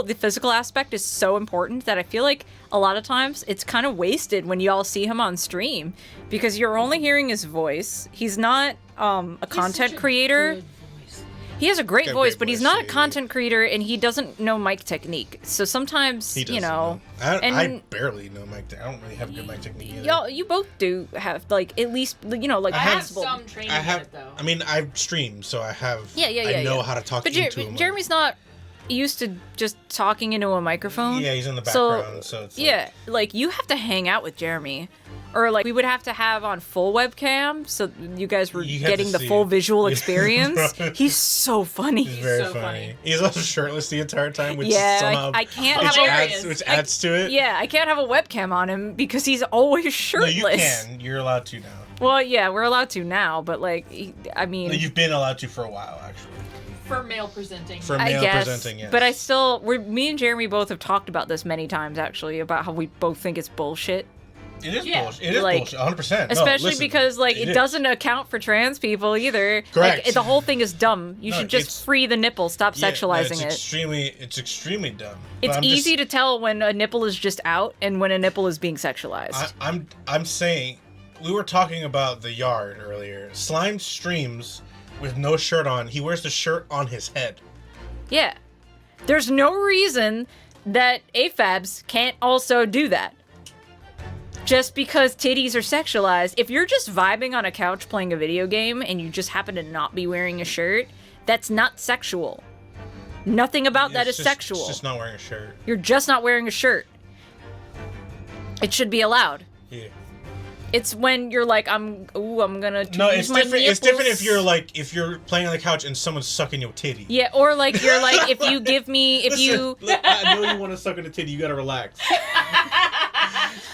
the physical aspect is so important that I feel like a lot of times it's kind of wasted when you all see him on stream because you're only hearing his voice. He's not a content creator. He has a great Got a voice, great but he's voice, not a yeah. content creator and he doesn't know mic technique. So sometimes, He doesn't you know, I and barely know mic. I don't really have good mic technique either. y'all, you both do have like at least like I have possible. some training I in have. it though. I mean, I stream, so I have. Yeah, I know yeah. how to talk But into him. Jeremy's not used to just talking into a microphone. Yeah, he's in the So, background, so it's like, yeah, like you have to hang out with Jeremy, or like we would have to have on full webcam so you guys were You have to getting the see full it. visual Yeah, experience. bro. He's so funny. He's very so funny. funny. He's also shirtless the entire time, which Yeah, somehow I can't which have a Hilarious. adds to it. yeah, I can't have a webcam on him because he's always No, shirtless. you can. You're allowed to now. Well, yeah, we're allowed to now, but like, I mean, No, you've been allowed to for a while, actually. For male presenting. For I male guess, presenting, yes. but me and Jeremy both have talked about this many times actually about how we both think it's bullshit. It is Yeah. bullshit. It is Like, bullshit. 100%. Especially because like it is. doesn't account for trans people either. Correct. Like, the whole thing is dumb. You No, should just it's- free the nipple. Stop Yeah, no, sexualizing it. It's extremely dumb. It's easy to tell when a nipple is just out and when a nipple is being sexualized. I'm saying, we were talking about the yard earlier. Slime streams with no shirt on. He wears the shirt on his head. Yeah. There's no reason that AFABs can't also do that. Just because titties are sexualized. If you're just vibing on a couch playing a video game and you just happen to not be wearing a shirt, that's not sexual. Nothing about that is sexual. It's just not wearing a shirt. You're just not wearing a shirt. It should be allowed. Yeah. It's when you're like, I'm gonna No, use it's my different. It's different if nipples. if you're playing on the couch and someone's sucking your titty. Yeah, or like you're like, if you give me, if you, Listen, I know you want to suck on a titty. You gotta relax.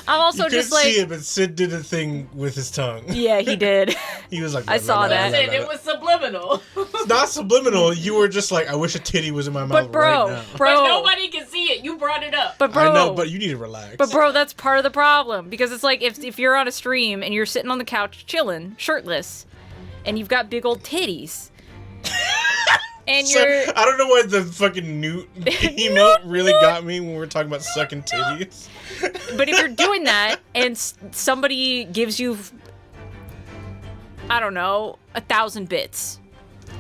I'm also You just couldn't see like, it, but Sid did a thing with his tongue. yeah, he did. He was like, I saw that. Listen, it was subliminal. It's not subliminal. You were just like, I wish a titty was in my mouth But bro, right now. bro, But nobody can see it. You brought it up. but bro, I know, but you need to relax. But bro, that's part of the problem because it's like if you're on a stream and you're sitting on the couch chilling, shirtless, and you've got big old titties, and So, you're I don't know why the fucking newt emote really got me when we were talking about sucking titties. but if you're doing that and somebody gives you, I don't know, 1,000 bits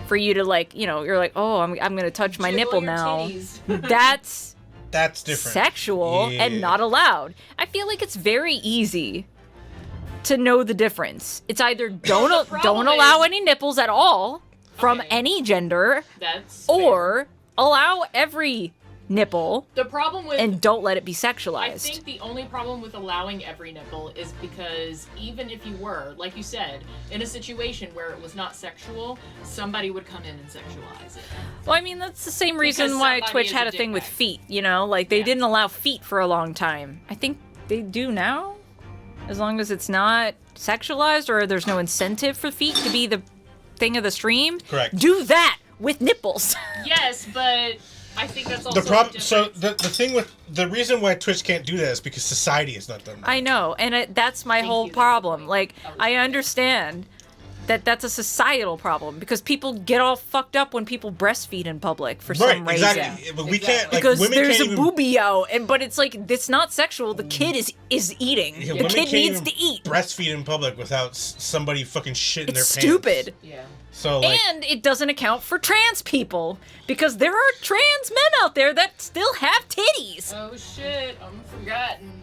for you to like, you know, you're like, oh, I'm gonna touch my Jiggle nipple your now. titties. That's That's different. sexual Yeah. and not allowed. I feel like it's very easy to know the difference. It's either don't problem allow is- any nipples at all from Okay. any gender, That's fair. or allow every nipple The problem with and don't let it be I sexualized. think the only problem with allowing every nipple is because even if you were, like you said, in a situation where it was not sexual, somebody would come in and sexualize it. Well, I mean, that's the same reason Because why somebody Twitch is had a a thing with dickbag. feet, you know? Like, they Yeah. didn't allow feet for a long time. I think they do now, as long as it's not sexualized or there's no incentive for feet to be the thing of the stream. Correct. Do that with nipples. Yes, but I think that's also The problem. a So difference. the thing with the reason why Twitch can't do that is because society has not done that. I know, and that's my Thank whole you, that's the problem. point. Like, I understand that that's a societal problem because people get all fucked up when people breastfeed in public for Right. some reason. Exactly. But we can't. Exactly. Like, Because women there's can't a even, boobie out, but it's like it's not sexual. The kid is eating. Yeah, The women kid can't needs even to eat. breastfeed in public without somebody fucking shit in It's their stupid. pants. Yeah. So like, And it doesn't account for trans people because there are trans men out there that still have titties. Oh shit, I'm forgotten.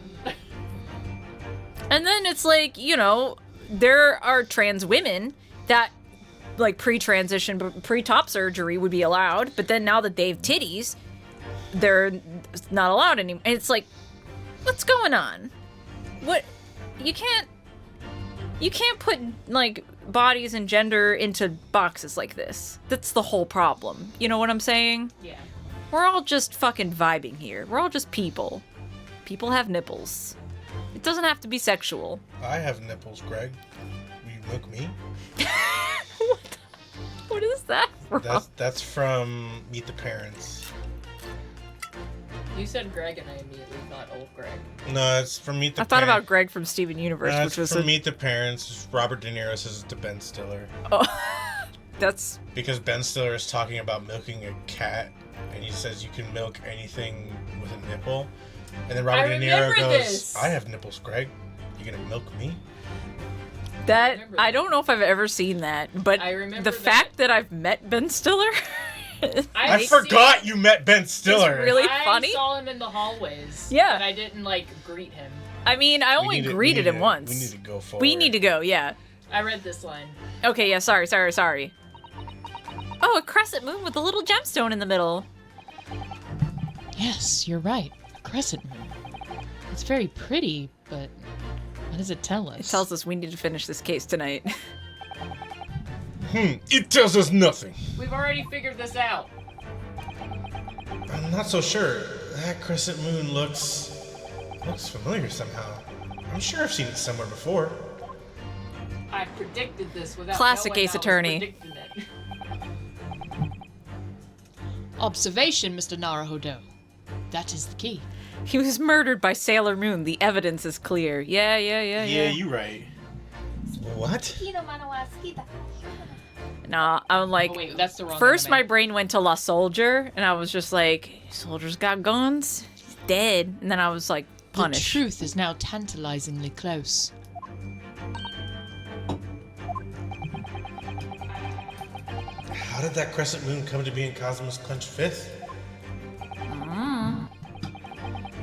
And then it's like, you know, there are trans women that like pre-transition, pre-top surgery would be allowed, but then now that they have titties, they're not allowed anymore. And it's like, what's going on? What you can't put like bodies and gender into boxes like this. That's the whole problem. You know what I'm saying? Yeah. We're all just fucking vibing here. We're all just people. People have nipples. It doesn't have to be sexual. I have nipples, Greg. Will you milk me? What is that from? That's from Meet the Parents. You said Greg and I immediately thought old Greg. No, it's from Meet the I thought Parents. about Greg from Steven Universe, No, which it's was from Meet the Parents. Robert De Niro says it to Ben Stiller. that's Because Ben Stiller is talking about milking a cat, and he says you can milk anything with a nipple. And then Robert De Niro remember goes, this. I have nipples, Greg. You gonna milk me? that. remember I that. don't know if I've ever seen that, but I remember the that. fact that I've met Ben Stiller, I forgot you met Ben Stiller. really I funny. saw him in the hallways. Yeah. But I didn't like greet him. I mean, I We only need to- greeted we him need to- once. We need to go forward. We need to go. Yeah. I read this line. Okay. Yeah. Sorry. Oh, a crescent moon with a little gemstone in the middle. Yes, you're right. A crescent moon. It's very pretty, but what does it tell us? It tells us we need to finish this case tonight. It tells us nothing. We've already figured this out. I'm not so sure. That crescent moon looks familiar somehow. I'm sure I've seen it somewhere before. I predicted this without Classic knowing Ace I was Attorney. predicting it. Observation, Mr. Naruhodo. That is the key. He was murdered by Sailor Moon. The evidence is clear. Yeah. you right. What? Nah, I'm like, Oh wait, that's the wrong first anime. my brain went to La Soldier, and I was just like, Soldier's got guns, he's dead. And then I was like, punish. The truth is now tantalizingly close. How did that crescent moon come to be in Cosmos Clench 5th?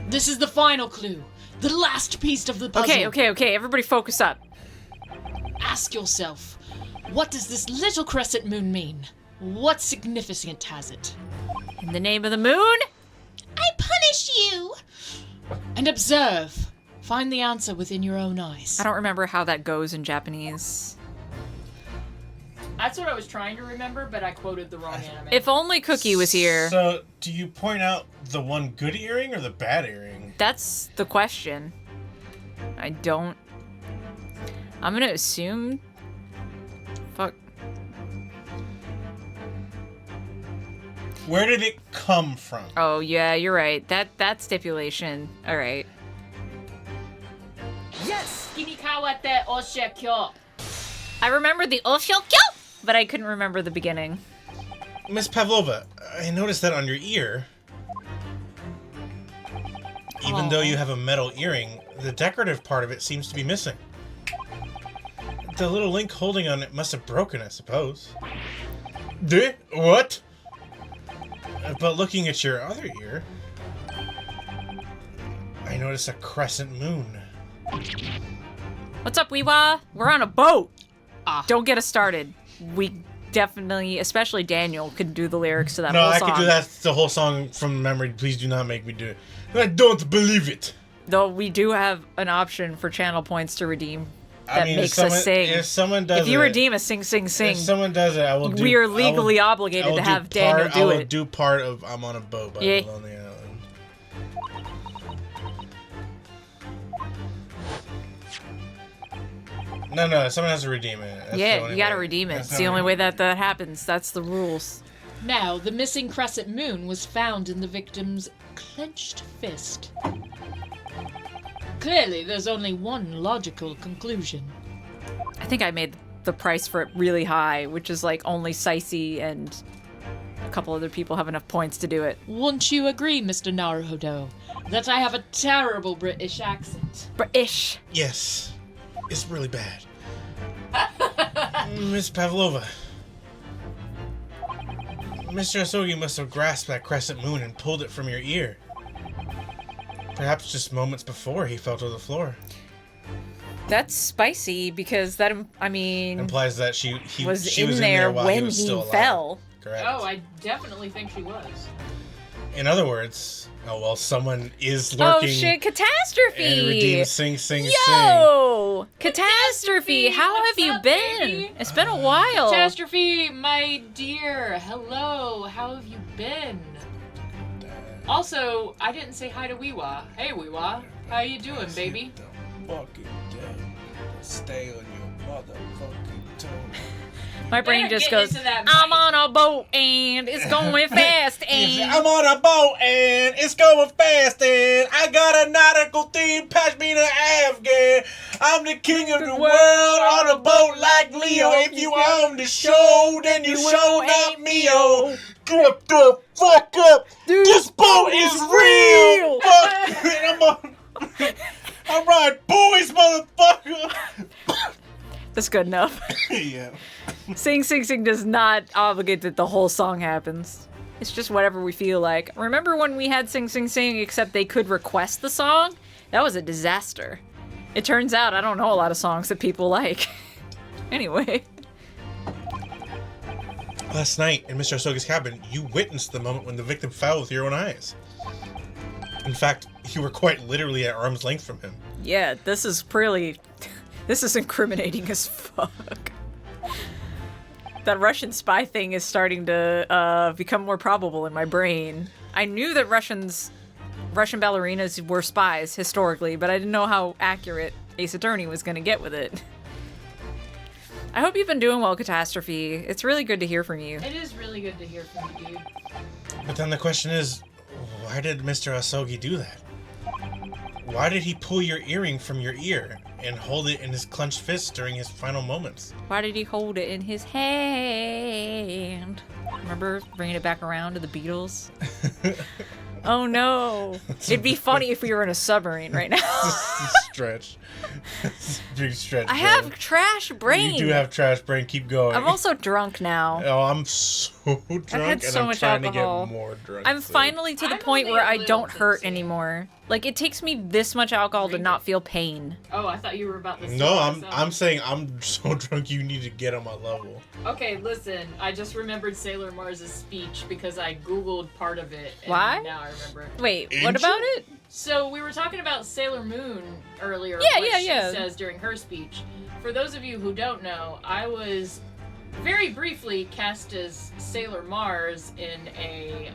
This is the final clue. The last piece of the puzzle. Okay, everybody focus up. Ask yourself, what does this little crescent moon mean? What significance has it? In the name of the moon? I punish you! And observe. Find the answer within your own eyes. I don't remember how that goes in Japanese. That's what I was trying to remember, but I quoted the wrong anime. If only Cookie was here. So, do you point out the one good earring or the bad earring? That's the question. I'm gonna assume... Fuck. Where did it come from? Oh, yeah, you're right. That stipulation. Alright. Yes! Kimikawate oshekyo. I remember the Oshokyo, but I couldn't remember the beginning. Miss Pavlova, I noticed that on your ear. Even though you have a metal earring, the decorative part of it seems to be missing. The little link holding on it must have broken, I suppose. What? But looking at your other ear, I notice a crescent moon. What's up, Weewa? We're on a boat! Ah. Don't get us started. We definitely, especially Daniel, could do the lyrics to that No, whole I song. could do that the whole song from memory. Please do not make me do it. I don't believe it. Though we do have an option for channel points to redeem that I mean, makes us sing. If someone does If you it, redeem a sing, if someone does it, I will do. we are I will- legally I obligated will to do have Daniel part, do I will it. do part of "I'm on a Boat" by Yeah. the Lonely Island. No, someone has to redeem it. That's the Yeah, only you gotta way. redeem it. That's It's the only way. way that happens. That's the rules. Now, the missing crescent moon was found in the victim's clenched fist. Clearly, there's only one logical conclusion. I think I made the price for it really high, which is like only Sicey and a couple other people have enough points to do it. Won't you agree, Mr. Naruhodo, that I have a terrible British accent? British. Yes. It's really bad. Miss Pavlova. Mr. Asogi must have grasped that crescent moon and pulled it from your ear. Perhaps just moments before he fell to the floor. That's spicy because that, I mean, Implies that she was she in was there while when he was still alive. fell. Correct. Oh, I definitely think she was. In other words, someone is Oh lurking. shit, catastrophe! And redeem sing. Yo! Catastrophe! How have What's you up, been? baby? It's been a while. Catastrophe, my dear. Hello, how have you been? Also, I didn't say hi to Weewa. Hey, Weewa. How you doing, baby? Fucking day. Stay on your motherfucking toe. My brain Better just get goes, into that I'm mic." on a boat and it's going fast and... I'm on a boat and it's going fast and I got a nautical theme, pass me the Afghan. I'm the king of the world on a boat like Leo. If you on the show, then you show not me, oh. Get the fuck up. This boat is real. Fuck. I'm right, boys, motherfucker. That's good enough. Yeah. Sing does not obligate that the whole song happens. It's just whatever we feel like. Remember when we had Sing except they could request the song? That was a disaster. It turns out I don't know a lot of songs that people like. Anyway. Last night in Mr. Asogi's cabin, you witnessed the moment when the victim fell with your own eyes. In fact, you were quite literally at arm's length from him. Yeah, this is incriminating as fuck. That Russian spy thing is starting to become more probable in my brain. I knew that Russian ballerinas were spies historically, but I didn't know how accurate Ace Attorney was going to get with it. I hope you've been doing well, Catastrophe. It's really good to hear from you. It is really good to hear from you, dude. But then the question is, why did Mr. Asogi do that? Why did he pull your earring from your ear and hold it in his clenched fist during his final moments? Why did he hold it in his hand? Remember bringing it back around to the Beatles? Oh no. It'd be funny if we were in a submarine right now. Stretch. Big stretch. I bro. have trash brain. You do have trash brain. Keep going. I'm also drunk now. Oh, I'm so drunk had and so I'm much trying alcohol. to get more drunk. I'm too. finally to the I'm point only where a I little don't hurt tipsy. anymore. Like, it takes me this much alcohol to not feel pain. Oh, I thought you were about to say No, myself. I'm saying I'm so drunk you need to get on my level. Okay, listen, I just remembered Sailor Mars' speech because I googled part of it. And Why? Now I remember. Wait, Ain't what about you? it? So we were talking about Sailor Moon earlier. Yeah, what yeah, she yeah. says during her speech. For those of you who don't know, I was very briefly cast as Sailor Mars in a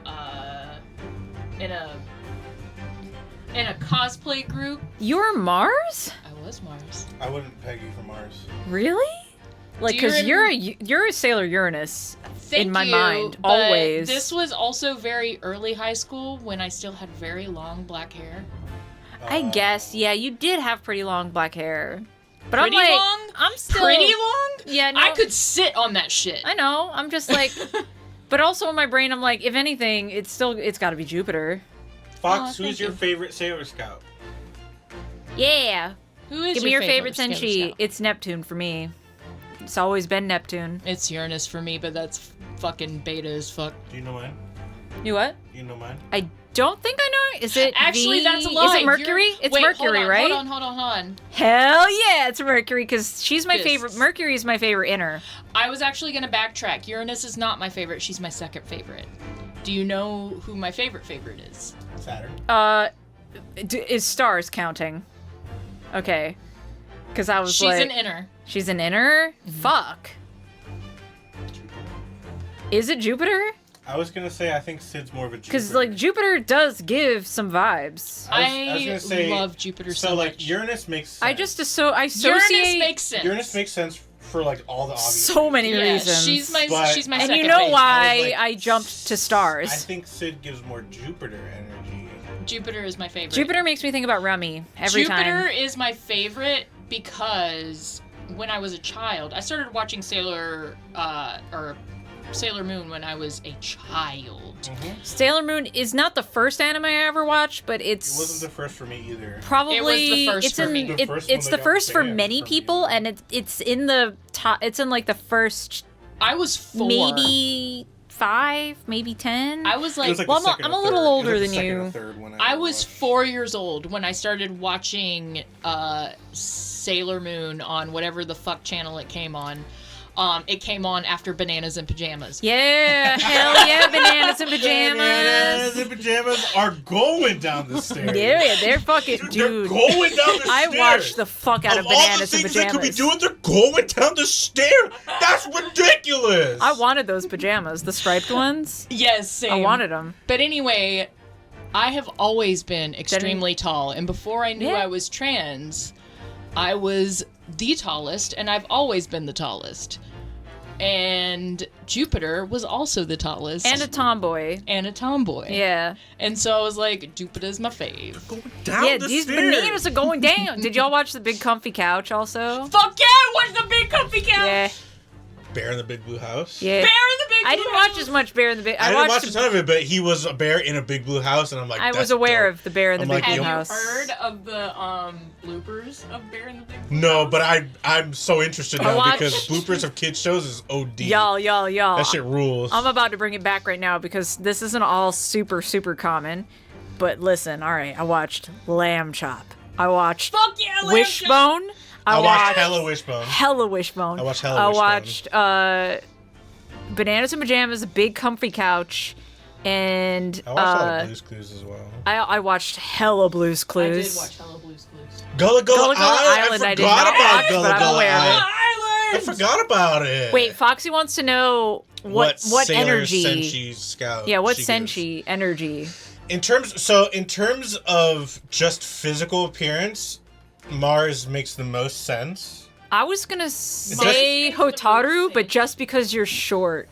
cosplay group. You're Mars? I was Mars. I wouldn't peg you for Mars. Really? Like, Do you because you're a Sailor Uranus. Thank In my you, mind, but always. This was also very early high school when I still had very long black hair. I guess, yeah, you did have pretty long black hair. But Pretty I'm like, long? I'm still... Pretty long? Yeah, no. I could sit on that shit. I know, I'm just like... But also in my brain, I'm like, if anything, it's gotta be Jupiter. Fox, Oh, who's thank your you. favorite Sailor Scout? Yeah. Who is Give me your favorite Sailor Senshi. Scout? It's Neptune for me. It's always been Neptune. It's Uranus for me, but that's fucking beta as fuck. Do you know mine? You what? Do you know mine? I don't think I know. Is it Actually, V? that's a lie. Is it Mercury? It's Wait, Mercury, hold on, right? Hold on. Hell yeah, it's Mercury because she's my Fists. favorite. Mercury is my favorite inner. I was actually gonna backtrack. Uranus is not my favorite. She's my second favorite. Do you know who my favorite is? Saturn. Is stars counting? Okay, because I was She's like, an inner. she's an inner. Fuck. Is it Jupiter? I was gonna say I think Sid's more of a Jupiter. Because like Jupiter does give some vibes. I was gonna say, love Jupiter so so like much. Uranus makes sense. I just associate Uranus makes sense. Uranus makes sense for like all the obvious so many Yeah, reasons. she's my But- she's my and second you know favorite. why I was like, I jumped to stars. I think Sid gives more Jupiter energy. Jupiter is my favorite. Jupiter makes me think about Rummy every Jupiter time. is my favorite because when I was a child, I started watching Sailor Moon when I was a child. Sailor Moon is not the first anime I ever watched, but It wasn't the first for me either. probably It was the first it's for in me. The first one it's that the got first for banned many from people, you. and it's in the top. It's in like the first I was 4. maybe 5, maybe 10. I was It like, was like Well, the second I'm or a little third. It was older like the than second you. or third one I was watched. 4 years old when I started watching Sailor Moon on whatever the fuck channel it came on. It came on after Bananas in Pajamas. Yeah, hell yeah, bananas and Bananas pajamas. and pajamas are going down the stairs. Yeah, they're fucking They're dude. going down the stairs. I watched the fuck out of all the bananas and things they could be pajamas. doing, they're going down the stairs. That's ridiculous. I wanted those pajamas, the striped ones. Yes, same. I wanted them. But anyway, I have always been extremely tall, and before I knew Yeah. I was trans, I was the tallest, and I've always been the tallest. And Jupiter was also the tallest. And a tomboy. And a tomboy. Yeah. And so I was like, Jupiter's my fave. Down Yeah, the these stairs. bananas are going down. Did y'all watch the big comfy couch also? Fuck yeah, what's the big comfy couch? Yeah. Bear in the Big Blue House. Yeah. Bear in the big I didn't blue watch house. as much Bear in the Big. I didn't watch watched. a ton of it, but he was a bear in a Big Blue House, and I'm like, I was that's aware dope. of the Bear in the I'm Big like, Blue yo. House. Heard of the bloopers of Bear in the Big Blue No, House? but I'm so interested I now watched- because bloopers of kids shows is OD. Y'all. That shit rules. I'm about to bring it back right now because this isn't all super common. But listen, all right, I watched Lamb Chop. I watched Fuck yeah, Lamb Chop. Wishbone. I watched hella Wishbone. Hella Wishbone. I watched hella I Wishbone. watched Bananas and Pajamas, a big comfy couch, and I watched all the Blue's Clues as well. I watched hella Blues I Clues. did watch Hello Blues Clues. Gullah Gullah Island, I I did forgot not about watch, Gullah but I'm Gullah aware of it. Island. I forgot about it. Wait, Foxy wants to know what Sailor energy. Senshi Scout Yeah, what she gives. Senshi energy? In terms of just physical appearance, Mars makes the most sense. I was gonna say Mars makes the Hotaru, most but sense. just because you're short.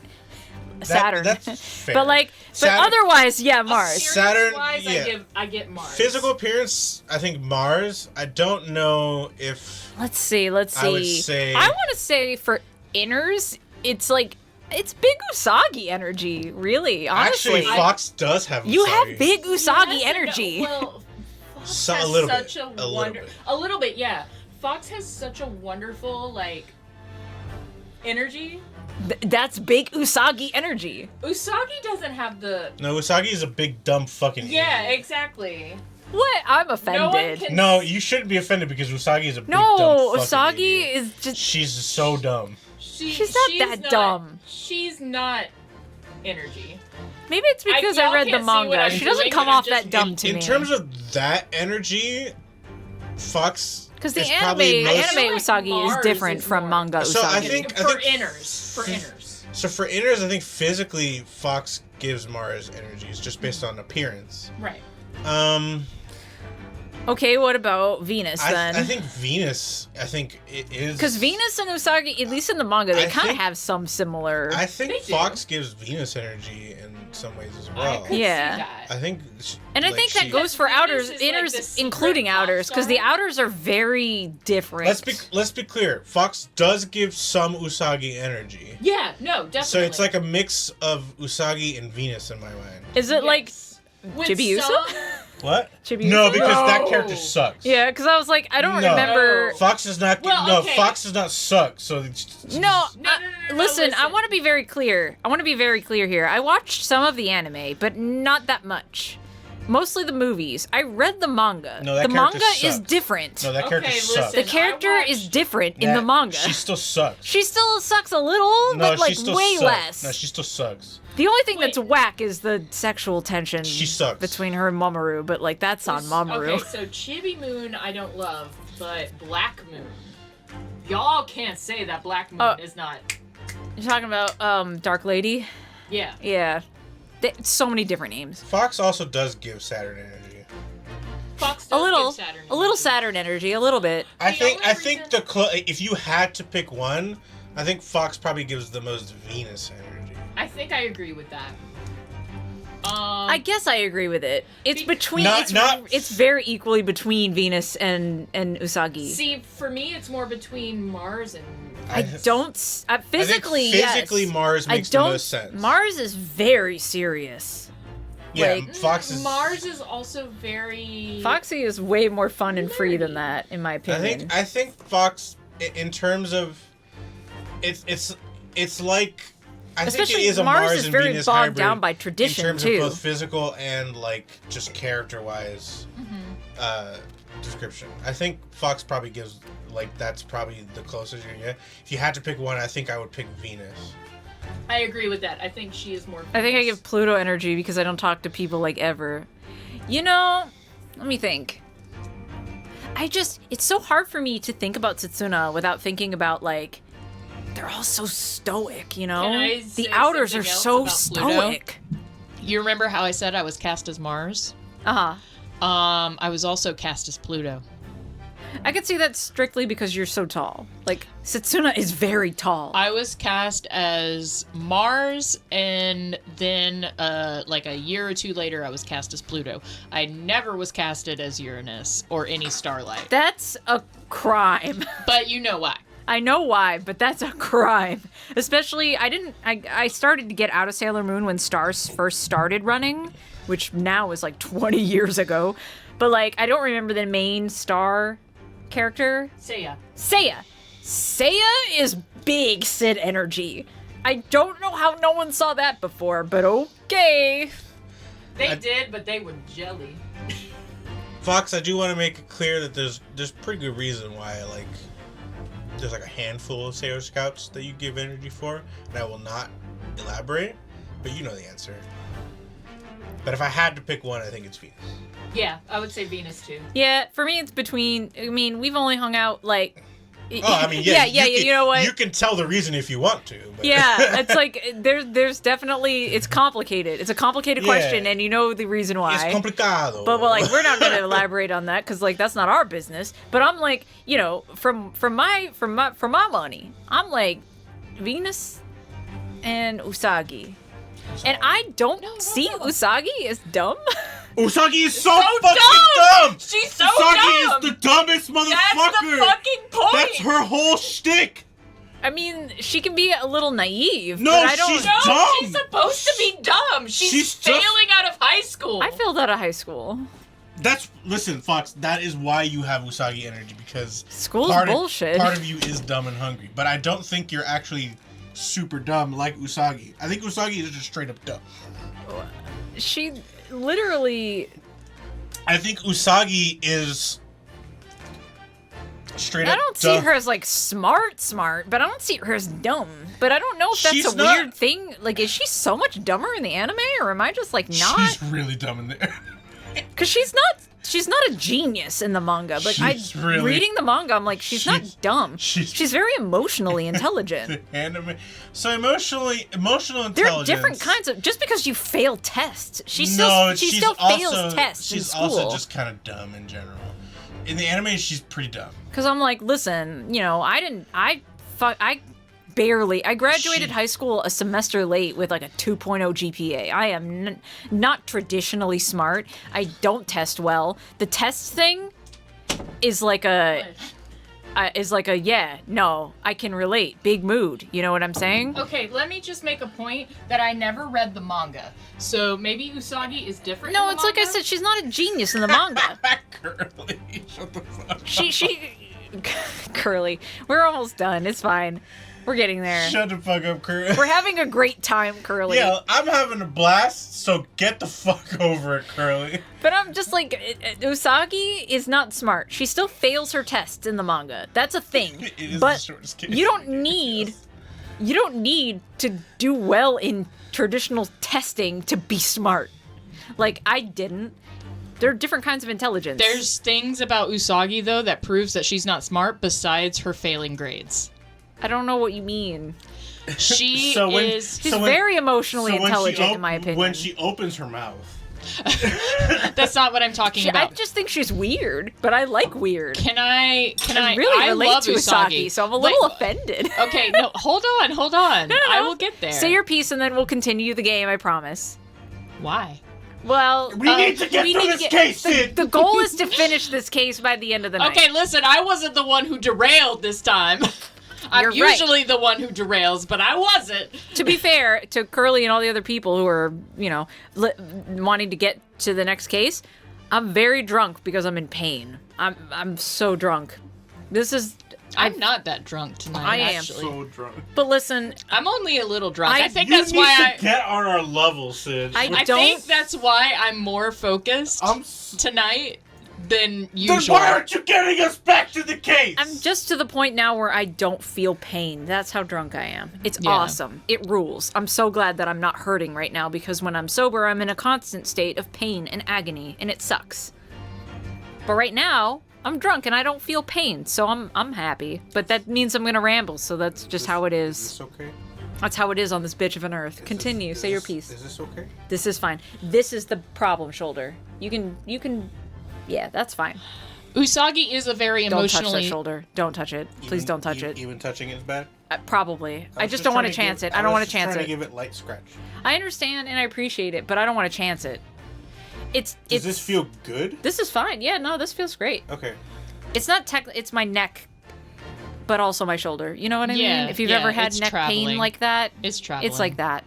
Saturn. That's fair. But Saturn- otherwise, yeah, Mars. Saturn, Appearance-wise, yeah. I get Mars. Physical appearance, I think Mars. I don't know if Let's see. I would say- I want to say for inners, it's big Usagi energy, really. Honestly, actually Fox does have. you have Usagi. big Usagi Yes and energy. no. Well, Fox So- a has little such bit, a a little wonder. bit. A little bit, yeah. Fox has such a wonderful energy. That's big Usagi energy. Usagi doesn't have the. No, Usagi is a big dumb fucking. Yeah, idiot. exactly. What? I'm No one offended. can. No, you shouldn't be offended because Usagi is a big No, dumb fucking Usagi idiot. is just. She's so dumb. She's not that dumb. She's not energy. Maybe it's because I y'all read the can't see what manga. I'm She doesn't doing, come but I'm off that just- dumb to In me. terms of that energy, Fox. Because the is probably anime most- feel like Usagi is Mars different is from more- manga Usagi. So I think- For inners. For inners. So for inners, I think physically Fox gives Mars energies just based on appearance. Right. Okay, what about Venus then? I think Venus. I think it is Because Venus and Usagi, at least in the manga, they I kind of think- have some similar. I think They do. Fox gives Venus energy in some ways as I well. could Yeah. see that. I think. And I like, think that she- goes for Venus outers, is like inners, the secret including pop outers, because the star. outers are very different. Let's be clear. Fox does give some Usagi energy. Yeah, no, definitely. So it's like a mix of Usagi and Venus in my mind. Is it like Yes. With Chibiusa? some- What? Chibiusa? No, because that No. character sucks. Yeah, because I was like, I don't No. remember. No. Fox does not. Well, no, okay. Fox does not suck. So No, No, listen, I listen. want to be very clear. Here. I watched some of the anime, but not that much. Mostly the movies. I read the manga. No, that the character manga is sucks. different. No, that character Okay, sucks. the listen. character I is watched- different in the That- manga. She still sucks. She still sucks a little, No, but like she still way sucks. less. No, she still sucks. The only thing Wait. that's whack is the sexual tension She sucks. between her and Mamoru, but like that's on Mamoru. Okay, so Chibi Moon I don't love, but Black Moon. Y'all can't say that Black Moon Oh. is not. You're talking about Dark Lady? Yeah. Yeah. So many different names. Fox also does give Saturn energy. Fox A does little, give Saturn a little energy. Saturn energy, a little bit. I The think only reason- if you had to pick one, I think Fox probably gives the most Venus energy. I think I agree with that. I guess I agree with it. It's Be- between. Not- it's very equally between Venus and Usagi. See, for me, it's more between Mars and. I don't physically. I think physically yes. Mars makes I don't, the most sense. Mars is very serious. yeah, like, Fox is. Mars is also very. Foxy is way more fun and free than that, in my opinion. I think Fox, in terms of, it's like. I think Especially it is a Mars Mars is and very Venus bogged hybrid down by tradition, in terms too. of both physical and like just character-wise description. I think Fox probably gives that's probably the closest you're gonna get. If you had to pick one, I think I would pick Venus. I agree with that. I think she is more. I think I Venus. give Pluto energy because I don't talk to people like ever. You know, let me think. It's so hard for me to think about Setsuna without thinking about they're all so stoic, you know? Can I say The outers are something so else about Pluto? stoic. You remember how I said I was cast as Mars? Uh-huh. I was also cast as Pluto. I could see that strictly because you're so tall. Setsuna is very tall. I was cast as Mars, and then, a year or two later, I was cast as Pluto. I never was casted as Uranus or any starlight. That's a crime. But you know why. I know why, but that's a crime. Especially, I started to get out of Sailor Moon when Stars first started running, which now is 20 years ago. But I don't remember the main star character. Seiya. Seiya is big Sid energy. I don't know how no one saw that before, but okay. They did, but they were jelly. Fox, I do want to make it clear that there's pretty good reason why there's a handful of Sailor Scouts that you give energy for, and I will not elaborate, but you know the answer. But if I had to pick one, I think it's Venus. Yeah, I would say Venus too. Yeah, for me it's between. I mean, we've only hung out Oh, I mean, yeah, you know what? You can tell the reason if you want to. But. Yeah, it's there's definitely, it's complicated. It's a complicated question, and you know the reason why. It's complicado. But we're not going to elaborate on that because that's not our business. But I'm from my money, I'm Venus and Usagi. And I don't see Usagi as dumb. Usagi is so fucking dumb! dumb! She's so Usagi dumb! is the dumbest motherfucker! That's the fucking point! That's her whole shtick! I mean, she can be a little naive. No, but I don't, she's No, dumb! she's supposed to be dumb. She's just- failing out of high school. I failed out of high school. Listen, Fox, that is why you have Usagi energy, because School's part bullshit. Part of you is dumb and hungry, but I don't think you're actually super dumb like Usagi. I think Usagi is just straight up dumb. She literally... I think Usagi is straight up I don't dumb. see her as smart, but I don't see her as dumb. But I don't know if that's She's a not- weird thing. Is she so much dumber in the anime, or am I just not? She's really dumb in there. Because she's not a genius in the manga. But She's really- reading the manga, I'm she's not dumb. she's- very emotionally intelligent. Anime. So emotional intelligence. There are different kinds of. Just because you fail tests, she still she's fails also, tests in She's school. also just kind of dumb in general. In the anime, she's pretty dumb. Because I'm listen, I graduated high school a semester late with a 2.0 GPA. I am not traditionally smart. I don't test well. The test thing is I can relate. Big mood. You know what I'm saying? Okay, let me just make a point that I never read the manga. So maybe Usagi is different. No, in the it's like I manga? said, she's not a genius in the manga. Curly, shut the fuck up. she Curly. We're almost done. It's fine. We're getting there. Shut the fuck up, Curly. We're having a great time, Curly. Yeah, I'm having a blast, so get the fuck over it, Curly. But I'm just Usagi is not smart. She still fails her tests in the manga. That's a thing. It is the but shortest case. you don't need to do well in traditional testing to be smart. I didn't. There are different kinds of intelligence. There's things about Usagi though that proves that she's not smart besides her failing grades. I don't know what you mean. She So when- is. She's very emotionally intelligent, in my opinion. When she opens her mouth. That's not what I'm talking I about. just think she's weird, but I like weird. I really relate love to Usagi, so I'm a little offended. Okay, no, hold on. No. I will get there. Say your piece and then we'll continue the game, I promise. Why? Well, We need to get through this case, Sid! The goal is to finish this case by the end of the night. Okay, listen, I wasn't the one who derailed this time. I'm You're right. usually the one who derails, but I wasn't. To be fair to Curly and all the other people who are, wanting to get to the next case, I'm very drunk because I'm in pain. I'm so drunk. I'm not that drunk tonight, I am. actually. So drunk. But listen, I'm only a little drunk. I think You that's need why to get on our level, Sid. I I don't- think that's why I'm more focused tonight than usual. Then why aren't you getting us back to the case? I'm just to the point now where I don't feel pain. That's how drunk I am. It's Yeah. awesome. It rules. I'm so glad that I'm not hurting right now because when I'm sober, I'm in a constant state of pain and agony, and it sucks. But right now, I'm drunk and I don't feel pain, so I'm happy. But that means I'm gonna ramble, so that's just how it Is is. this okay? That's how it is on this bitch of an earth. Continue. Say your piece. Is this okay? This is fine. This is the problem, shoulder. You can. Yeah, that's fine. Usagi is a very Don't touch emotionally. that shoulder. Don't touch it. Please don't touch it. Even touching it is bad? Probably. I was just don't want to trying chance give- it. I don't want to was just chance trying it. to give it light scratch. I understand and I appreciate it, but I don't want to chance it. Does this feel good? This is fine. Yeah, no, this feels great. Okay. It's not it's my neck, but also my shoulder. You know what I Yeah, mean? If you've yeah, ever had it's neck traveling. pain like that, It's traveling. it's like that.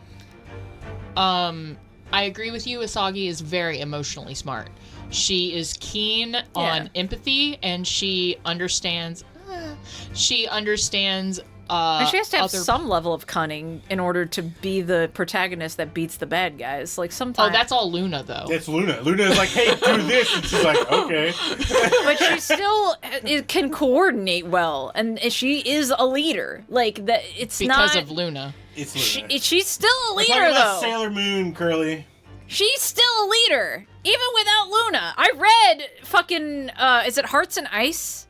I agree with you. Usagi is very emotionally smart. She is keen on empathy, and she understands. She understands. And she has to have other- some level of cunning in order to be the protagonist that beats the bad guys. Like sometimes. Oh, that's all Luna, though. It's Luna. Luna is like, hey, do this. And she's like, okay. But she still can coordinate well, and she is a leader. Like that, it's Because not of Luna. It's Luna. she's still a We're leader talking about though. Sailor Moon, Curly. She's still a leader, even without Luna. I read fucking is it Hearts and Ice?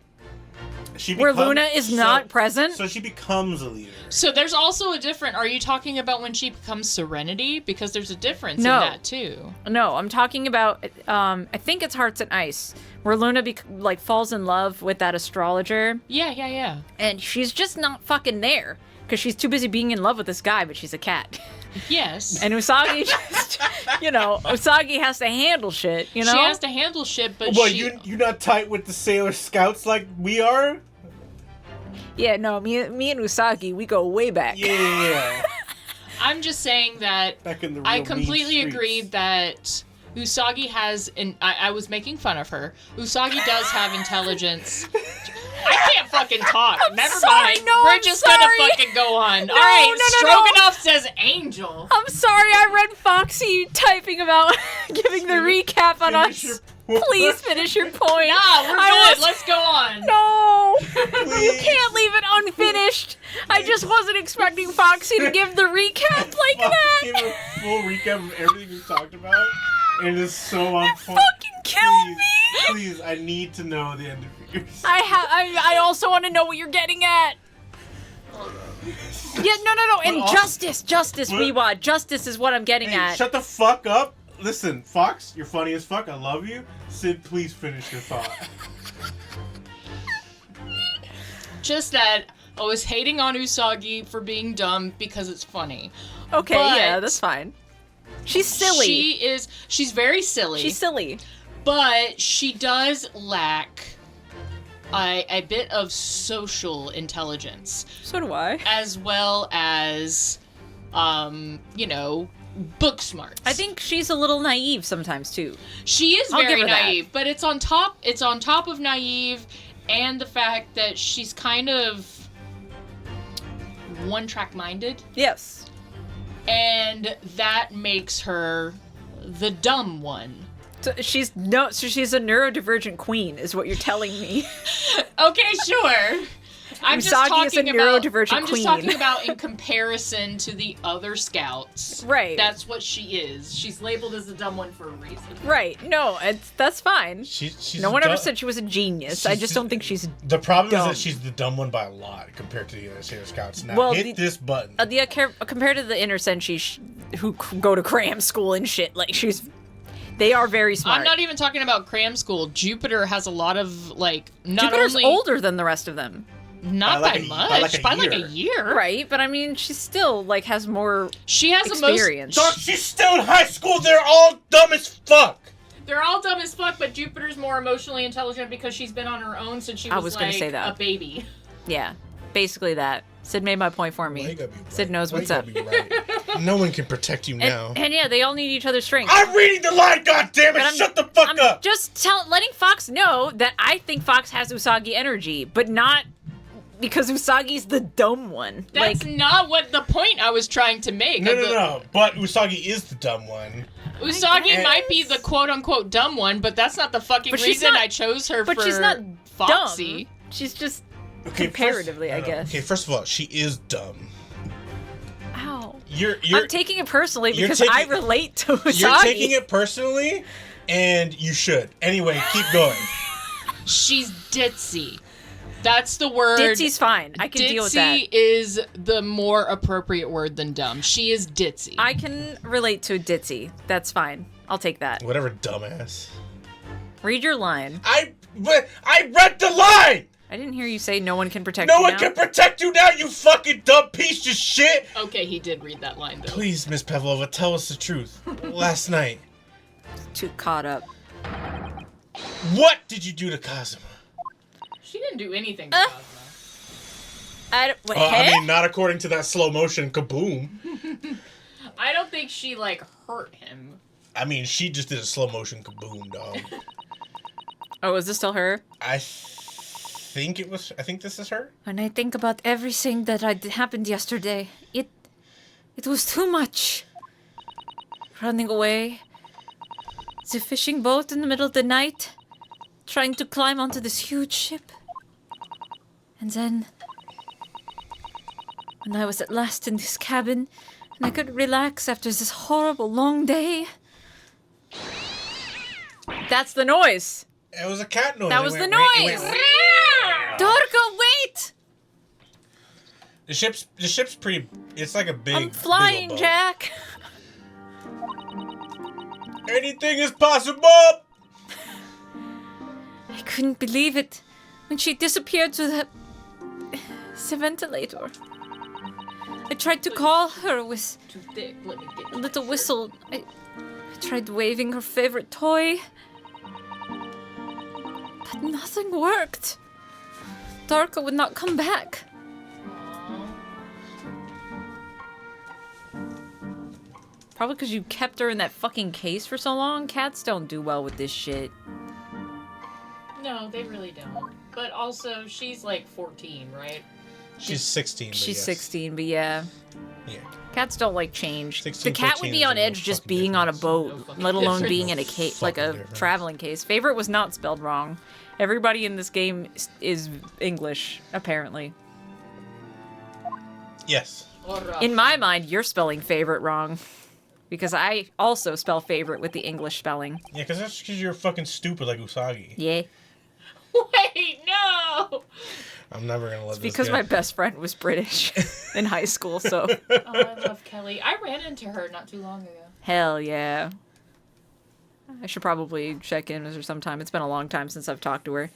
Where Luna is not present? So she becomes a leader. So there's also a different. Are you talking about when she becomes Serenity? Because there's a difference No. in that too. No, I'm talking about I think it's Hearts and Ice, where Luna falls in love with that astrologer, Yeah. and she's just not fucking there because she's too busy being in love with this guy, but she's a cat. Yes. And Usagi just, Usagi has to handle shit, She has to handle shit, but What, she. you not tight with the Sailor Scouts like we are? Yeah, no, me and Usagi, we go way back. Yeah. I'm just saying that Back in the real I mean completely streets. agree that Usagi has, and I was making fun of her. Usagi does have intelligence. I can't fucking talk. Never sorry, mind. no, We're I'm just sorry. gonna fucking go on. No, All right, no, no, no. Stroganoff says angel. I'm sorry, I read Foxy typing about giving the recap on Finish us. your point. Please finish your point. Nah, we're I good. Let's go on. No! You Please. can't leave it unfinished. I just wasn't expecting Foxy to give the recap like Fuck, that. give a full recap of everything we talked about. And it's so on point. Fucking kill me. Please, I need to know the end of yours. I also want to know what you're getting at. Yeah, no. And also- justice, but- Weewa. Justice is what I'm getting Hey, at. shut the fuck up. Listen, Fox, you're funny as fuck. I love you. Sid, please finish your thought. Just that I was hating on Usagi for being dumb because it's funny. Okay, but- yeah, that's fine. She's silly. She's very silly. She's silly. But she does lack a bit of social intelligence, So do I. as well as, book smarts. I think she's a little naive sometimes too. she is I'll very give her that. naive, but it's on top of naive and the fact that she's kind of one-track minded, Yes. and that makes her the dumb one. So she's a neurodivergent queen, is what you're telling me. Okay, sure. I'm just Usagi is a talking about. neurodivergent I'm just queen. talking about in comparison to the other scouts. Right. That's what she is. She's labeled as the dumb one for a reason. Right. No, that's fine. She's No one dumb. ever said she was a genius. I just don't think she's The problem dumb. is that she's the dumb one by a lot compared to the other Sailor Scouts. Now Well, hit this button. compared to the inner senshi who go to cram school and shit. Like they are very smart. I'm not even talking about cram school. Jupiter has a lot of like not Jupiter's only older than the rest of them. not By by, like a- much, by like a a year. Right, but I mean, she still like has more She has the most. experience. Dog, she's still in high school. They're all dumb as fuck. They're all dumb as fuck, but Jupiter's more emotionally intelligent because she's been on her own since she I was, was gonna like say that. a baby. Yeah, basically that. Sid made my point for Why you me. gotta be right? Sid knows Why what's you up. gotta be right? No one can protect you now. And yeah, they all need each other's strength. I'm reading the line, goddammit! But Shut the fuck I'm up! just letting Fox know that I think Fox has Usagi energy, but not because Usagi's the dumb one. That's not what the point I was trying to make. No. But Usagi is the dumb one. Usagi guess. might be the quote-unquote dumb one, but that's not the fucking But she's reason not- I chose her But for she's not Foxy. dumb. She's just Okay, comparatively, I guess. Okay, first of all, she is dumb. Ow. You're I'm taking it personally you're because taking- I relate to Usagi. You're taking it personally, and you should. Anyway, keep going. She's ditzy. That's the word. Ditzy's fine. I can deal with that. Ditzy is the more appropriate word than dumb. She is ditzy. I can relate to ditzy. That's fine. I'll take that. Whatever, dumbass. Read your line. I read the line. I didn't hear you say no one can protect No you one now. can protect you now, you fucking dumb piece of shit. Okay, he did read that line though. Please, Miss Pavlova, tell us the truth. Last night, Too caught up. what did you do to Kazuma? She didn't do anything to Cosmo. Wait, I mean, not according to that slow motion kaboom. I don't think she like hurt him. I mean, she just did a slow motion kaboom, dog. oh, is this still her? I think this is her. When I think about everything that happened yesterday, it was too much. Running away, the fishing boat in the middle of the night, trying to climb onto this huge ship. And then, when I was at last in this cabin, and I could relax after this horrible long day. That's the noise. It was a cat noise. That It was the went- noise. Dorka, wait! The ship's pretty. It's like a big. I'm flying, big old boat. Jack. Anything is possible. I couldn't believe it when she disappeared to the ventilator. I tried to call her with Too thick. Let me get a little whistle. I tried waving her favorite toy, but nothing worked. Darka would not come back. Probably because you kept her in that fucking case for so long. Cats don't do well with this shit. No, they really don't. But also, she's like 14, right? She's 16. But She's yes. 16, but yeah. Yeah. Cats don't like change. 16, the cat 14 would be is on a edge no just fucking being on a difference. boat, No fucking let alone difference. being in a No case, like a fucking difference. traveling case. Favorite was not spelled wrong. Everybody in this game is English, apparently. Yes. In my mind, you're spelling favorite wrong. Because I also spell favorite with the English spelling. Yeah, because that's because you're fucking stupid like Usagi. Yeah. Wait, no! I'm never gonna let It's this because go. my best friend was British in high school, so Oh, I love Kelly. I ran into her not too long ago. hell yeah. I should probably check in with her sometime. It's been a long time since I've talked to her.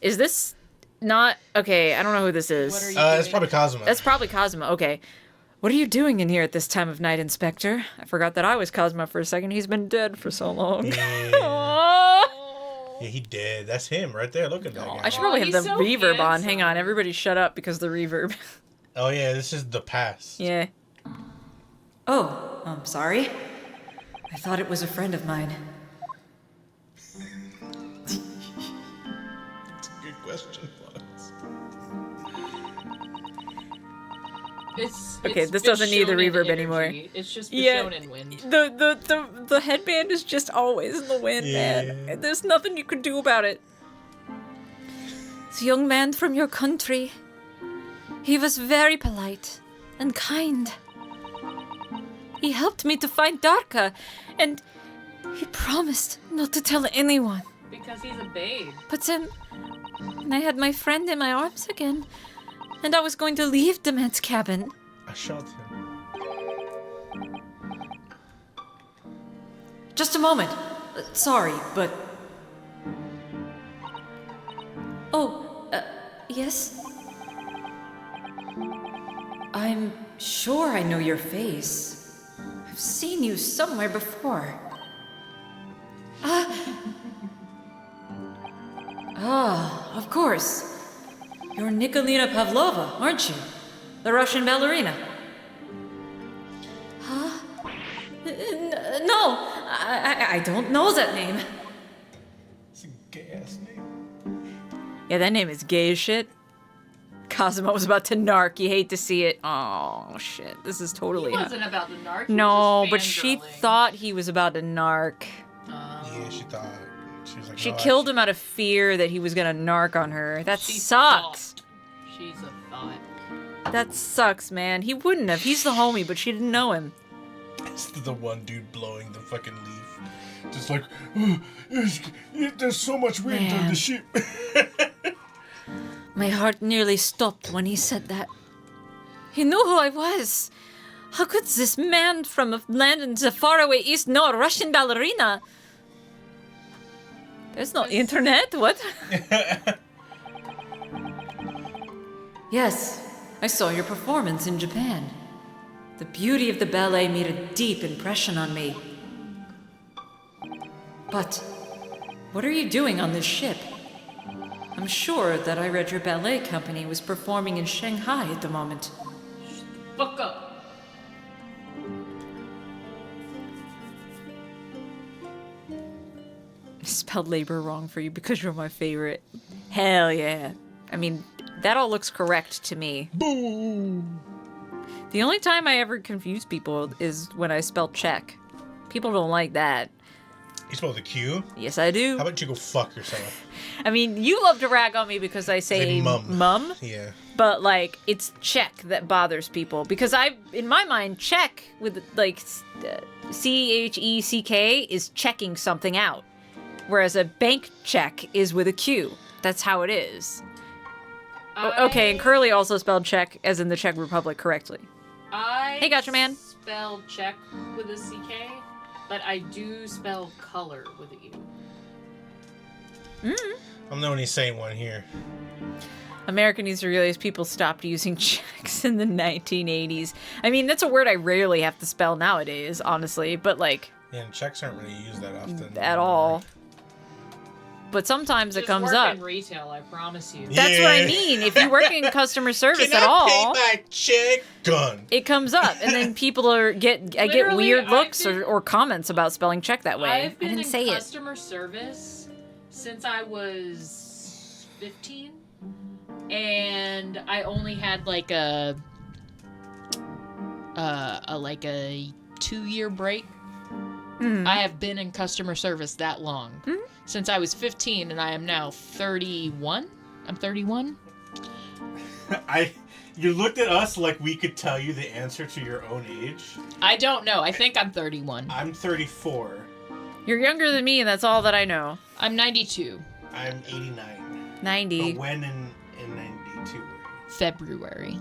Is this not... Okay, I don't know who this is. What are you It's doing? probably Kazuma. That's probably Cosmo. Okay. What are you doing in here at this time of night, Inspector? I forgot that I was Cosmo for a second. He's been dead for so long. Yeah. Aw. Yeah, he did. That's him right there. Look at that guy. I should probably have he's the so reverb on. handsome. Hang on, everybody shut up because the reverb. Oh yeah, this is the past. Yeah. Oh, I'm sorry. I thought it was a friend of mine. It's a good question, Fox. Okay, It's this doesn't need the Bishonen reverb energy. anymore. It's just Yeah. Bishonen wind. The headband is just always in the wind, Yeah. man. There's nothing you can do about it. the young man from your country. He was very polite and kind. He helped me to find Darka, and he promised not to tell anyone. Because he's a babe. But then, I had my friend in my arms again, and I was going to leave the man's cabin. I shot him. Just a moment. Sorry, but Oh, yes? I'm sure I know your face. I've seen you somewhere before. Of course. You're Nikolina Pavlova, aren't you? The Russian ballerina. No, I don't know that name. It's a gay-ass name. Yeah, that name is gay as shit. Cosmo was about to narc. You hate to see it. Oh, shit. This is totally... He wasn't about the narc. he was No, just but she fangirling. thought he was about to narc. Yeah, she thought. She was like, She "No, killed him out of fear that he was gonna narc on her. That She sucks. thought. She's a thought. That sucks, man. He wouldn't have. He's the homie, but she didn't know him. It's the one dude blowing the fucking leaf. Just like, there's so much wind on Man. the ship. My heart nearly stopped when he said that. He knew who I was. How could this man from a land in the faraway east know a Russian ballerina? There's no internet? What? Yes, I saw your performance in Japan. The beauty of the ballet made a deep impression on me. But what are you doing on this ship? I'm sure that I read your ballet company was performing in Shanghai at the moment. Fuck up. I spelled labor wrong for you because you're my favorite. Hell yeah. I mean, that all looks correct to me. Boom. The only time I ever confuse people is when I spell check. People don't like that. You spelled the Q? Yes, I do. How about you go fuck yourself? I mean, you love to rag on me because I say mum, Yeah. but like it's check that bothers people because in my mind, check with like CHECK is checking something out, whereas a bank check is with a Q. That's how it is. Okay, and Curly also spelled check as in the Czech Republic correctly. Hey, Gotcha Man. Spell check with a CK, but I do spell color with a U. I'm the only sane one here. America needs to realize people stopped using checks in the 1980s. I mean, that's a word I rarely have to spell nowadays, honestly, but like Yeah, and checks aren't really used that often. at all. But sometimes it Just comes work up. in retail, I promise you. That's what I Yeah. mean. If you work in customer service Can at I all, pay by check? Gun. it comes up, and then people I get Literally, weird I've looks been- or comments about spelling check that way. I've I been didn't in say it. customer service since I was 15, and I only had like a 2-year break. I have been in customer service that long since I was 15, and I am now 31. I'm 31. You looked at us like we could tell you the answer to your own age. I don't know. I think I'm 31. I'm 34. You're younger than me, and that's all that I know. I'm 92. I'm 89. 90. But when in 92? February.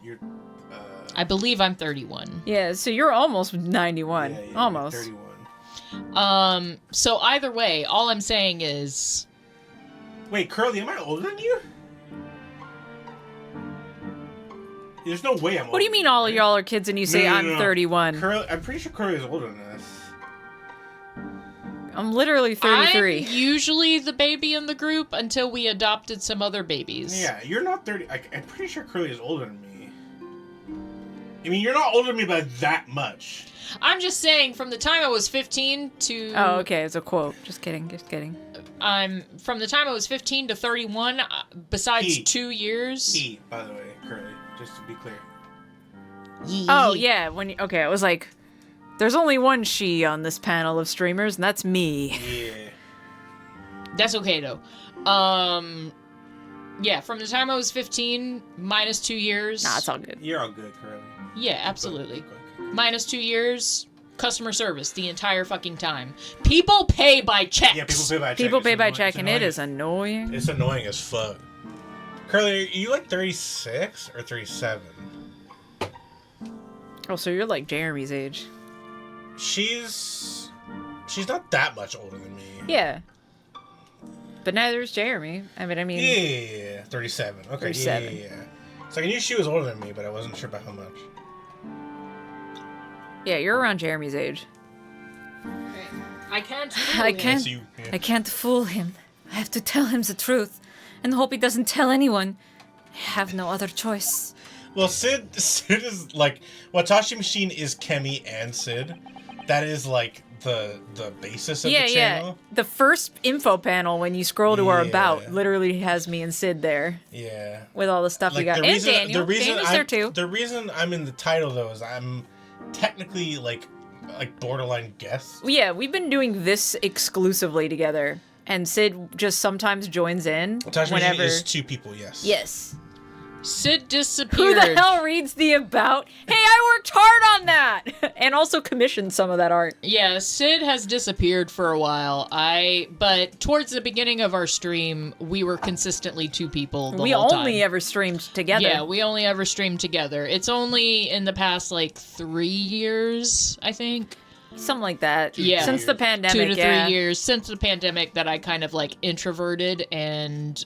You're I believe I'm 31. Yeah, so you're almost 91. yeah, Almost. You're 31. So either way, all I'm saying is Wait, Curly, am I older than you? There's no way I'm older. What do you mean all of y'all are kids and you say No, no, I'm no. 31? Curly, I'm pretty sure Curly is older than us. I'm literally 33. I'm usually the baby in the group until we adopted some other babies. Yeah, you're not 30. I'm pretty sure Curly is older than me. I mean, you're not older than me by that much. I'm just saying, from the time I was 15 to Oh, okay, it's a quote. Just kidding, just kidding. from the time I was 15 to 31, besides He. 2 years. He, by the way, Curly, just to be clear. Oh, yeah, okay, I was like, there's only one she on this panel of streamers, and that's me. Yeah. That's okay, though. Yeah, from the time I was 15, minus 2 years. Nah, it's all good. You're all good, Curly. Yeah, absolutely. Go. Minus 2 years, customer service the entire fucking time. People pay by checks. Yeah, people pay by check. People It's pay by annoying. check, It's and it is annoying. It's annoying as fuck. Curly, are you like 36 or 37? Oh, so you're like Jeremy's age. She's not that much older than me. Yeah. But neither is Jeremy. I mean, Yeah. 37. Okay. 37. Yeah. It's like I knew she was older than me, but I wasn't sure about how much. yeah, you're around Jeremy's age. I can't. I can't. So you, yeah. I can't fool him. I have to tell him the truth, and hope he doesn't tell anyone. I have no other choice. Well, Sid is like Watashi Machine is Kemi and Sid. That is like the basis of the channel. The first info panel when you scroll to our Yeah. about literally has me and Sid there Yeah. with all the stuff we Like got. And Daniel. Daniel's there too. The reason I'm in the title though is I'm technically like borderline guest. Yeah, we've been doing this exclusively together, and Sid just sometimes joins in Watashi whenever. Machine is 2 people. Yes. Yes. Sid Who disappeared. the hell reads the about? Hey, I worked hard on that, and also commissioned some of that art. Yeah, Sid has disappeared for a while. But towards the beginning of our stream, we were consistently 2 people the We whole only time. ever streamed together. Yeah, we only ever streamed together. It's only in the past like 3 years, I think. Something like that. Yeah. Since the pandemic. 2 to 3 yeah. years since the pandemic that I kind of like introverted and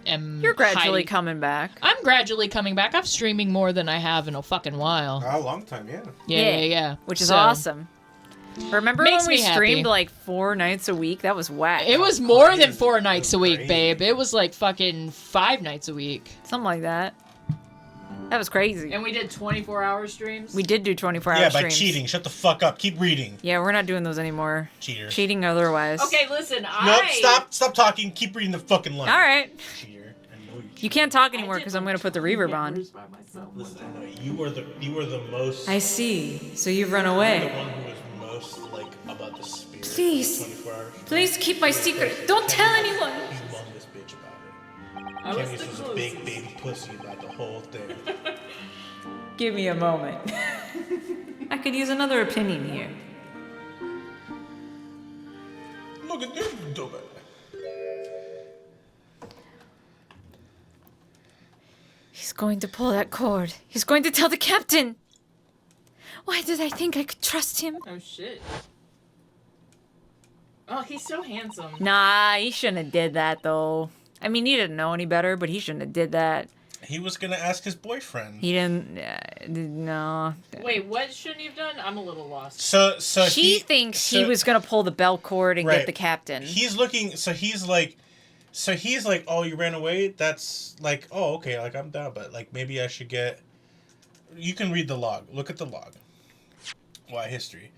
am. You're gradually hiding. coming back. I'm gradually coming back. I'm streaming more than I have in a fucking while. A long time. Yeah. Yeah. Which is So, awesome. Remember Makes when we me happy. streamed like 4 nights a week? That was whack. It was more than crazy. 4 nights a week, Crazy. babe. It was like fucking 5 nights a week. Something like that. That was crazy. And we did 24-hour streams. We did do 24-hour Yeah, by streams. cheating. Shut the fuck up. Keep reading. Yeah, we're not doing those anymore. Cheaters. Cheating otherwise. Okay, listen. Nope. Stop talking. Keep reading the fucking line. All right. Cheater. I know You can't talk anymore because I'm going to put the reverb on. Listen, I know you were the most. I see. So you've run the away. one who was most like about the spirit. Please. 24 hours. Please keep my secret. Don't tell anyone. You love this bitch about it. Kemi was a big baby pussy about the whole thing. Give me a moment. I could use another opinion here. Look at this dumbass. He's going to pull that cord. He's going to tell the captain. Why did I think I could trust him? Oh, shit. Oh, he's so handsome. Nah, he shouldn't have did that though. I mean, he didn't know any better, but he shouldn't have did that. He was gonna ask his boyfriend. He didn't. No. Wait, what shouldn't he have done? I'm a little lost. So She thinks he was gonna pull the bell cord and Right. get the captain. He's looking. So he's like, oh, you ran away. That's like, oh, okay, like I'm down, but like maybe I should get. You can read the log. Look at the log. Why history?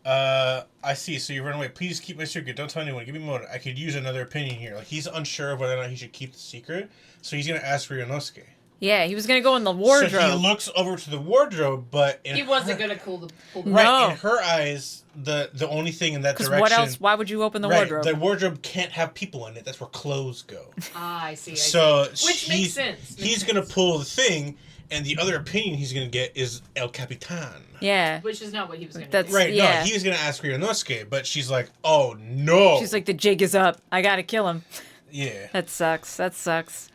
I see. So you ran away. Please keep my secret. Don't tell anyone. Give me a moment. I could use another opinion here. Like he's unsure of whether or not he should keep the secret. So he's gonna ask Ryunosuke. Yeah, he was gonna go in the wardrobe. So he looks over to the wardrobe, but in He wasn't gonna pull the right No. in her eyes, the only thing in that Because direction. what else? Why would you open the right, wardrobe? the wardrobe can't have people in it. That's where clothes go. Ah, I see. So Which makes sense. He's gonna pull the thing, and the other opinion he's gonna get is El Capitan. Yeah. Which is not what he was gonna That's do. Right? Yeah. No, he was gonna ask Ryunosuke, but she's like, "Oh no!" She's like, the jig is up. I gotta kill him. "Yeah." That sucks. That sucks.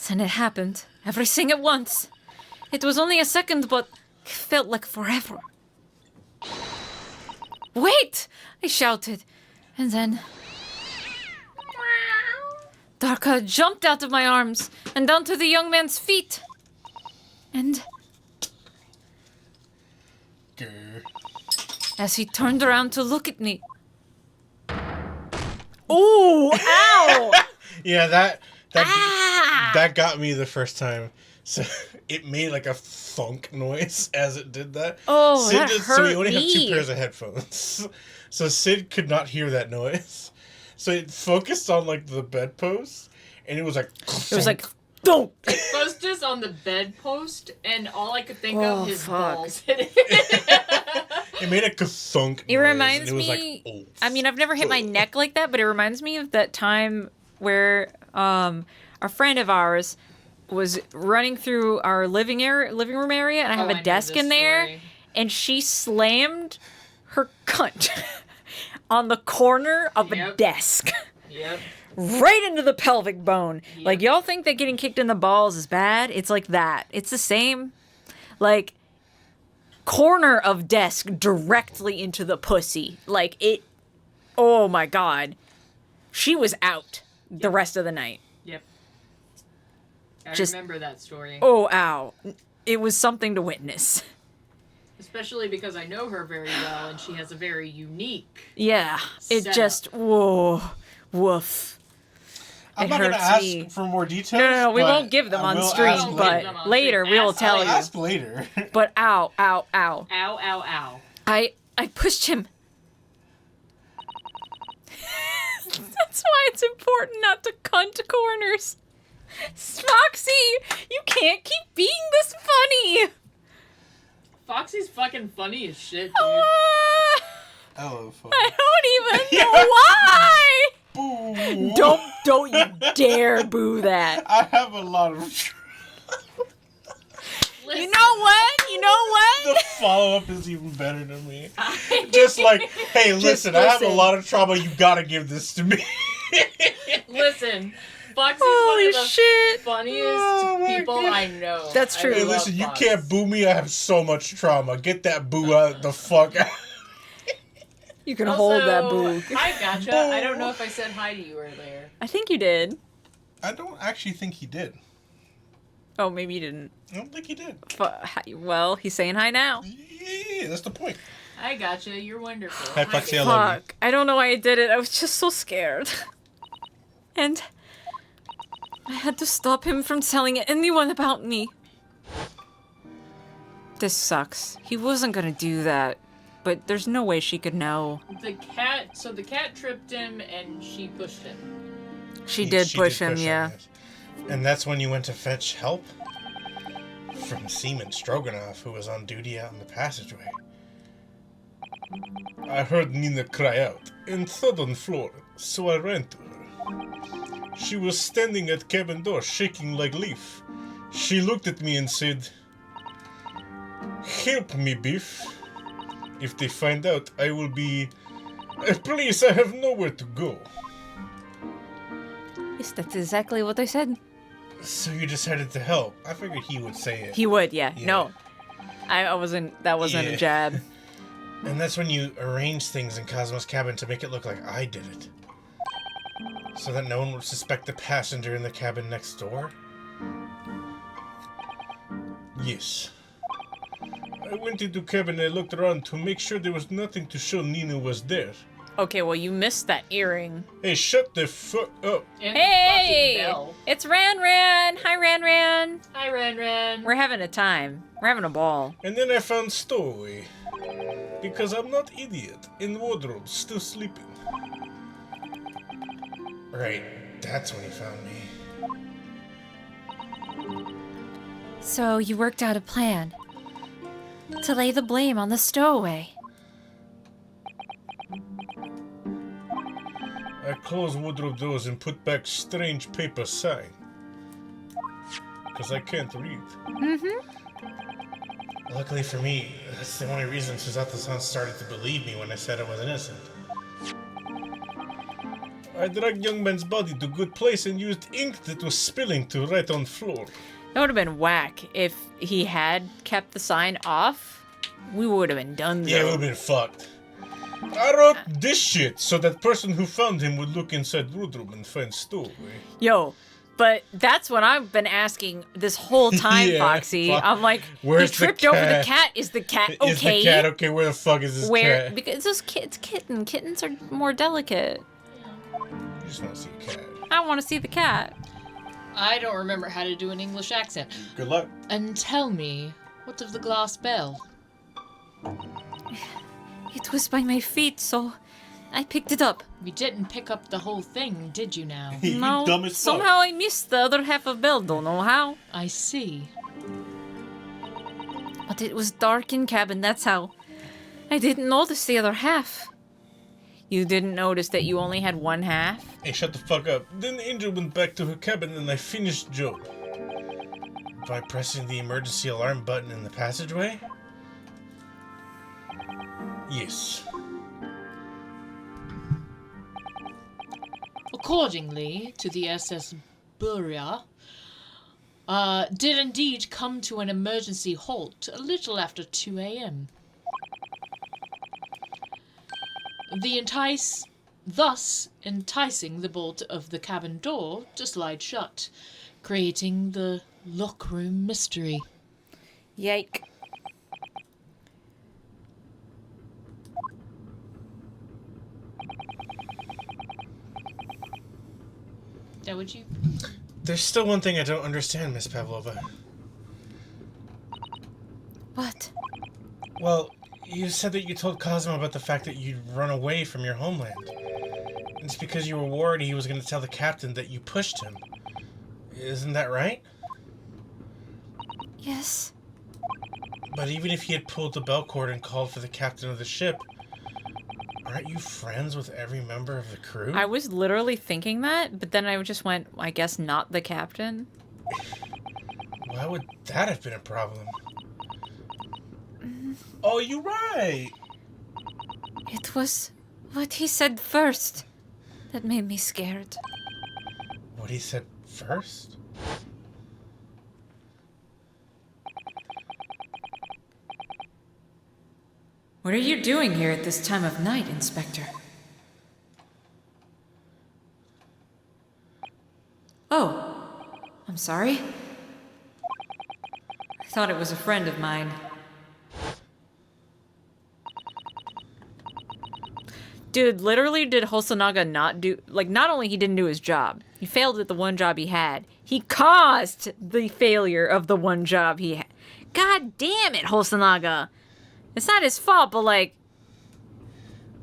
Then it happened. Everything at once. It was only a second, but it felt like forever. Wait! I shouted. And then... Darka jumped out of my arms and down to the young man's feet. And Grr. as he turned around to look at me, Ooh! Ow! Yeah, that Ah! that got me the first time. So it made like a thunk noise as it did that. Oh, that so we hurt only have me. 2 pairs of headphones. So Sid could not hear that noise. So it focused on like the bedpost, and it was like. It was like, don't. Focused on the bedpost, and all I could think Oh, of his fuck. balls hitting it. It made a ka-thunk It noise, reminds and it was me. like, oh, I mean, I've never hit my neck like that, but it reminds me of that time where a friend of ours was running through our living room area, and I have I a know desk this in there, story. and she slammed her cunt on the corner of a Yep. desk. Yep. Right into the pelvic bone. Yep. Like, y'all think that getting kicked in the balls is bad? It's like that. It's the same. Like, corner of desk directly into the pussy. Like, it. Oh my god. She was out the rest of the night. Yep. I Just- remember that story. Oh, ow. It was something to witness. Especially because I know her very well and she has a very unique. Yeah. It Setup. just. Whoa. Woof. I'm It not going to hurts ask me. for more details. No, we but won't give them I on will stream, ask Don't but give them on later stream. we will Ask- tell I'll you. ask later. But ow, ow, ow. Ow, ow, ow. I pushed him. That's why it's important not to cunt corners. Foxy, you can't keep being this funny. Foxy's fucking funny as shit, dude. Ah, Hello, folks. I don't even know why. Boo. Don't you dare boo that. I have a lot of... You know what? You know what? The follow-up is even better than me. Just like, hey, listen, I have a listen. lot of trauma. You gotta give this to me. Listen, Foxy's Holy one of the shit. funniest Oh my people God. I know. That's true. I Hey, love listen, you Fox. can't boo me. I have so much trauma. Get that boo out the fuck out. You can hold that Also, boo. Hi, gotcha. I don't know if I said hi to you earlier. I think you did. I don't actually think he did. Oh, maybe you didn't. I don't think he did. Well, he's saying hi now. Yeah, that's the point. I gotcha. You're wonderful. Hi, Hi, Foxy, I baby. love you. Fuck. I don't know why I did it. I was just so scared. And I had to stop him from telling anyone about me. This sucks. He wasn't gonna do that. But there's no way she could know. The cat tripped him and she pushed him. She did push him, yeah. yes. And that's when you went to fetch help? From Seaman Stroganoff, who was on duty out in the passageway. I heard Nina cry out, and thud on floor, so I ran to her. She was standing at cabin door, shaking like leaf. She looked at me and said, "Help me, Biff. If they find out, I will be... Please, I have nowhere to go." Yes, that's exactly what I said. So you decided to help. I figured he would say it. He would, yeah. Yeah. No. I wasn't, that wasn't Yeah. a jab. And that's when you arranged things in Cosmo's cabin to make it look like I did it. So that no one would suspect the passenger in the cabin next door? Yes. I went into cabin and I looked around to make sure there was nothing to show Nina was there. Okay, well, you missed that earring. Hey, shut the fuck up. And Hey! the fucking bell. It's Ran Ran! Hi, Ran Ran! Hi, Ren Ren. We're having a time. We're having a ball. And then I found Stowaway. Because I'm not idiot. In wardrobe, still sleeping. Right, that's when he found me. So you worked out a plan to lay the blame on the stowaway. I closed wardrobe doors and put back strange paper sign. Because I can't read. Luckily for me, that's the only reason Suzato-san started to believe me when I said I was innocent. I dragged young man's body to good place and used ink that was spilling to write on floor. That would have been whack if he had kept the sign off. We would have been done. Yeah, it would have been fucked. I wrote this shit so that person who found him would look inside wardrobe and find Stowaway. Yo, but that's what I've been asking this whole time, Yeah, Foxy. fuck. I'm like, Where's he the tripped over the cat? cat. Is the cat okay? Is the cat okay? Where the fuck is this Where? cat? Because those kids, kitten. Kittens are more delicate. You just want to see a cat. I want to see the cat. I don't remember how to do an English accent. Good luck. And tell me, what of the glass bell? It was by my feet, so I picked it up. You didn't pick up the whole thing, did you now? You No, dumb as fuck. somehow I missed the other half of bell. Don't know how. I see. But it was dark in cabin, that's how. I didn't notice the other half. You didn't notice that you only had one half? Hey, shut the fuck up. Then Angel went back to her cabin and I finished Joe. By pressing the emergency alarm button in the passageway? Yes. Accordingly to the SS Buria, did indeed come to an emergency halt a little after 2 a.m. Thus enticing the bolt of the cabin door to slide shut, creating the lockroom mystery. Yike. Now would you? There's still one thing I don't understand, Miss Pavlova. What? Well, you said that you told Cosmo about the fact that you'd run away from your homeland. It's because you were worried he was going to tell the captain that you pushed him. Isn't that right? Yes. But even if he had pulled the bell cord and called for the captain of the ship, aren't you friends with every member of the crew? I was literally thinking that, but then I just went, I guess not the captain. Why would that have been a problem? Oh, you're right! It was what he said first that made me scared. What he said first? What are you doing here at this time of night, Inspector? Oh, I'm sorry. I thought it was a friend of mine. Dude, literally did Hosonaga not do... Like, not only he didn't do his job, he failed at the one job he had. He caused the failure of the one job he had. God damn it, Hosonaga! It's not his fault, but, like...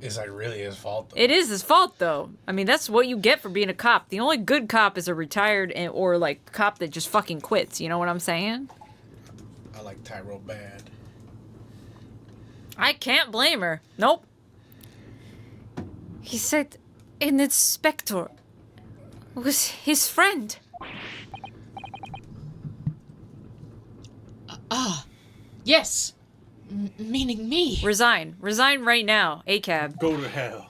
Is that really his fault, though? It is his fault, though. I mean, that's what you get for being a cop. The only good cop is a retired or, like, cop that just fucking quits. You know what I'm saying? I like Tyro bad. I can't blame her. Nope. He said an inspector was his friend. Yes! Meaning me. Resign. Resign right now. ACAB. Go to hell.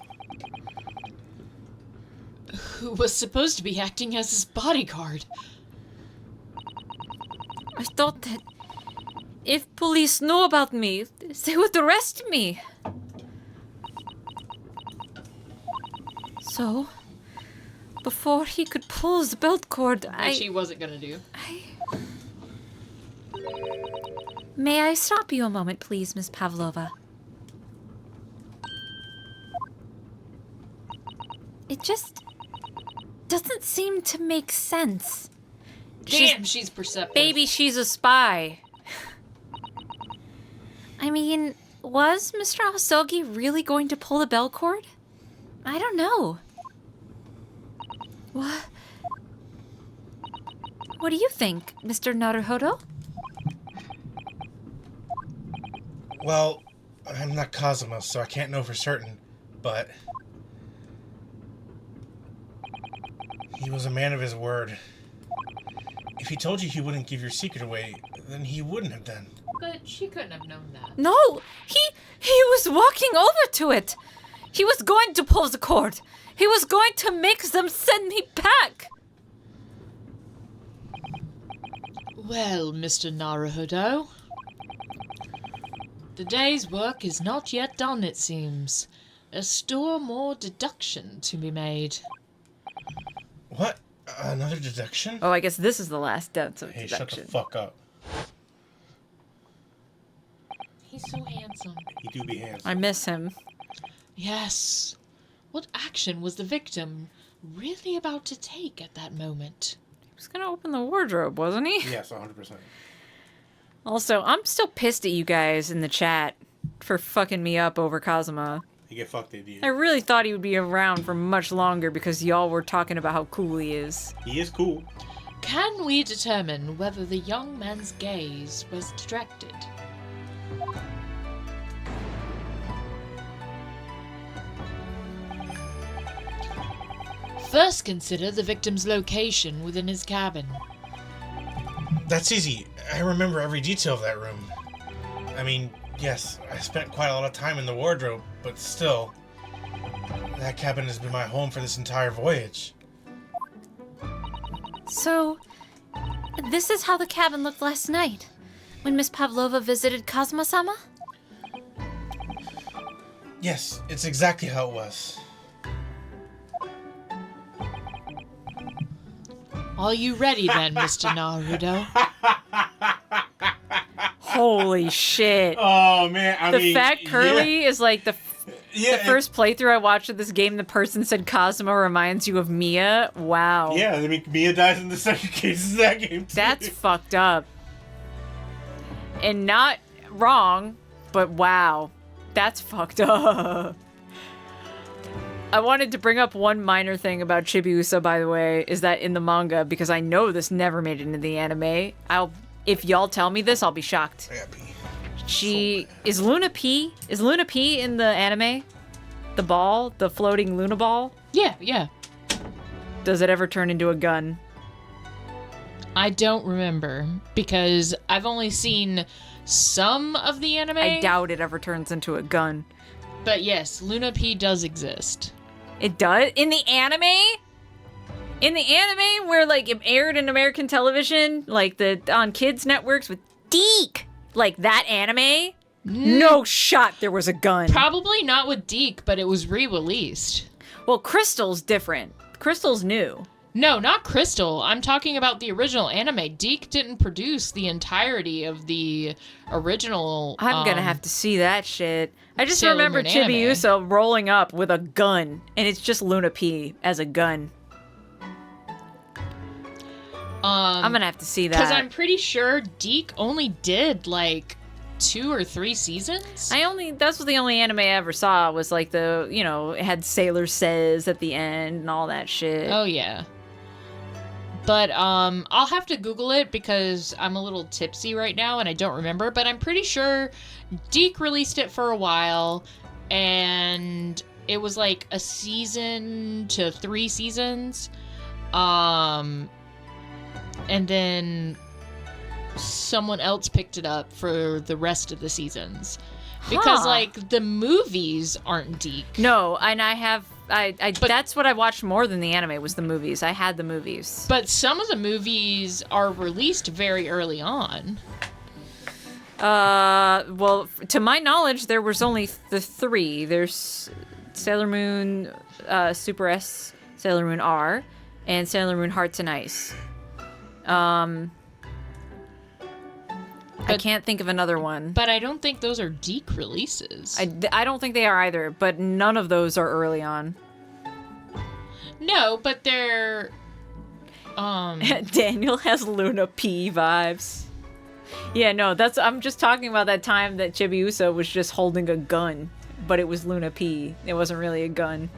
Who was supposed to be acting as his bodyguard. I thought that if police knew about me, they would arrest me. So, before he could pull the belt cord, Which he wasn't gonna do. May I stop you a moment, please, Miss Pavlova? It just doesn't seem to make sense. Damn, she's perceptive. Baby, she's a spy. I mean, was Mr. Hosogi really going to pull the bell cord? I don't know. What do you think, Mr. Naruhodo? Well, I'm not Cosmo, so I can't know for certain, but... he was a man of his word. If he told you he wouldn't give your secret away, then he wouldn't have done. But she couldn't have known that. No! He was walking over to it! He was going to pull the cord! He was going to make them send me back! Well, Mr. Naruhodo, the day's work is not yet done, it seems. There's still more deduction to be made. What? Another deduction? Oh, I guess this is the last deduction. Hey, shut the fuck up. He's so handsome. He do be handsome. I miss him. Yes. What action was the victim really about to take at that moment? He was gonna open the wardrobe, wasn't he? Yes, 100%. Also, I'm still pissed at you guys in the chat for fucking me up over Kazuma. You get fucked, idiot. I really thought he would be around for much longer because y'all were talking about how cool he is. He is cool. Can we determine whether the young man's gaze was distracted? First, consider the victim's location within his cabin. That's easy. I remember every detail of that room. I mean, yes, I spent quite a lot of time in the wardrobe, but still, that cabin has been my home for this entire voyage. So, this is how the cabin looked last night, when Miss Pavlova visited Kazuma-sama? Yes, it's exactly how it was. Are you ready then, Mr. Naruto? Holy shit. Oh, man, The fact Curly is like the first playthrough I watched of this game, the person said Cosmo reminds you of Mia. Wow. Yeah, I mean, Mia dies in the second case of that game, too. That's fucked up. And not wrong, but wow. That's fucked up. I wanted to bring up one minor thing about Chibiusa, by the way, is that in the manga, because I know this never made it into the anime, if y'all tell me this, I'll be shocked. I got pee. Is Luna P in the anime? The ball? The floating Luna ball? Yeah. Does it ever turn into a gun? I don't remember, because I've only seen some of the anime. I doubt it ever turns into a gun. But yes, Luna P does exist. It does? In the anime? In the anime where, like, it aired in American television, like, on kids' networks with Deke? Like, that anime? No shot there was a gun. Probably not with Deke, but it was re-released. Well, Crystal's different. Crystal's new. No, not Crystal. I'm talking about the original anime. Deke didn't produce the entirety of the original. I'm gonna have to see that shit. I just Sailor remember Moon anime. Chibiusa rolling up with a gun, and it's just Luna P as a gun. I'm gonna have to see that. Because I'm pretty sure Deke only did like 2 or 3 seasons. That's the only anime I ever saw was like it had Sailor Says at the end and all that shit. Oh yeah. But I'll have to Google it because I'm a little tipsy right now and I don't remember. But I'm pretty sure Deke released it for a while, and it was like a season to 3 seasons, and then someone else picked it up for the rest of the seasons. Because like the movies aren't Deke. No, and that's what I watched more than the anime was the movies. I had the movies. But some of the movies are released very early on. Well, to my knowledge, there was only the 3. There's Sailor Moon, Super S, Sailor Moon R, and Sailor Moon Hearts and Ice. I can't think of another one. But I don't think those are Deke releases. I don't think they are either, but none of those are early on. No, but they're... Daniel has Luna P vibes. Yeah, no, I'm just talking about that time that Chibiusa was just holding a gun, but it was Luna P. It wasn't really a gun.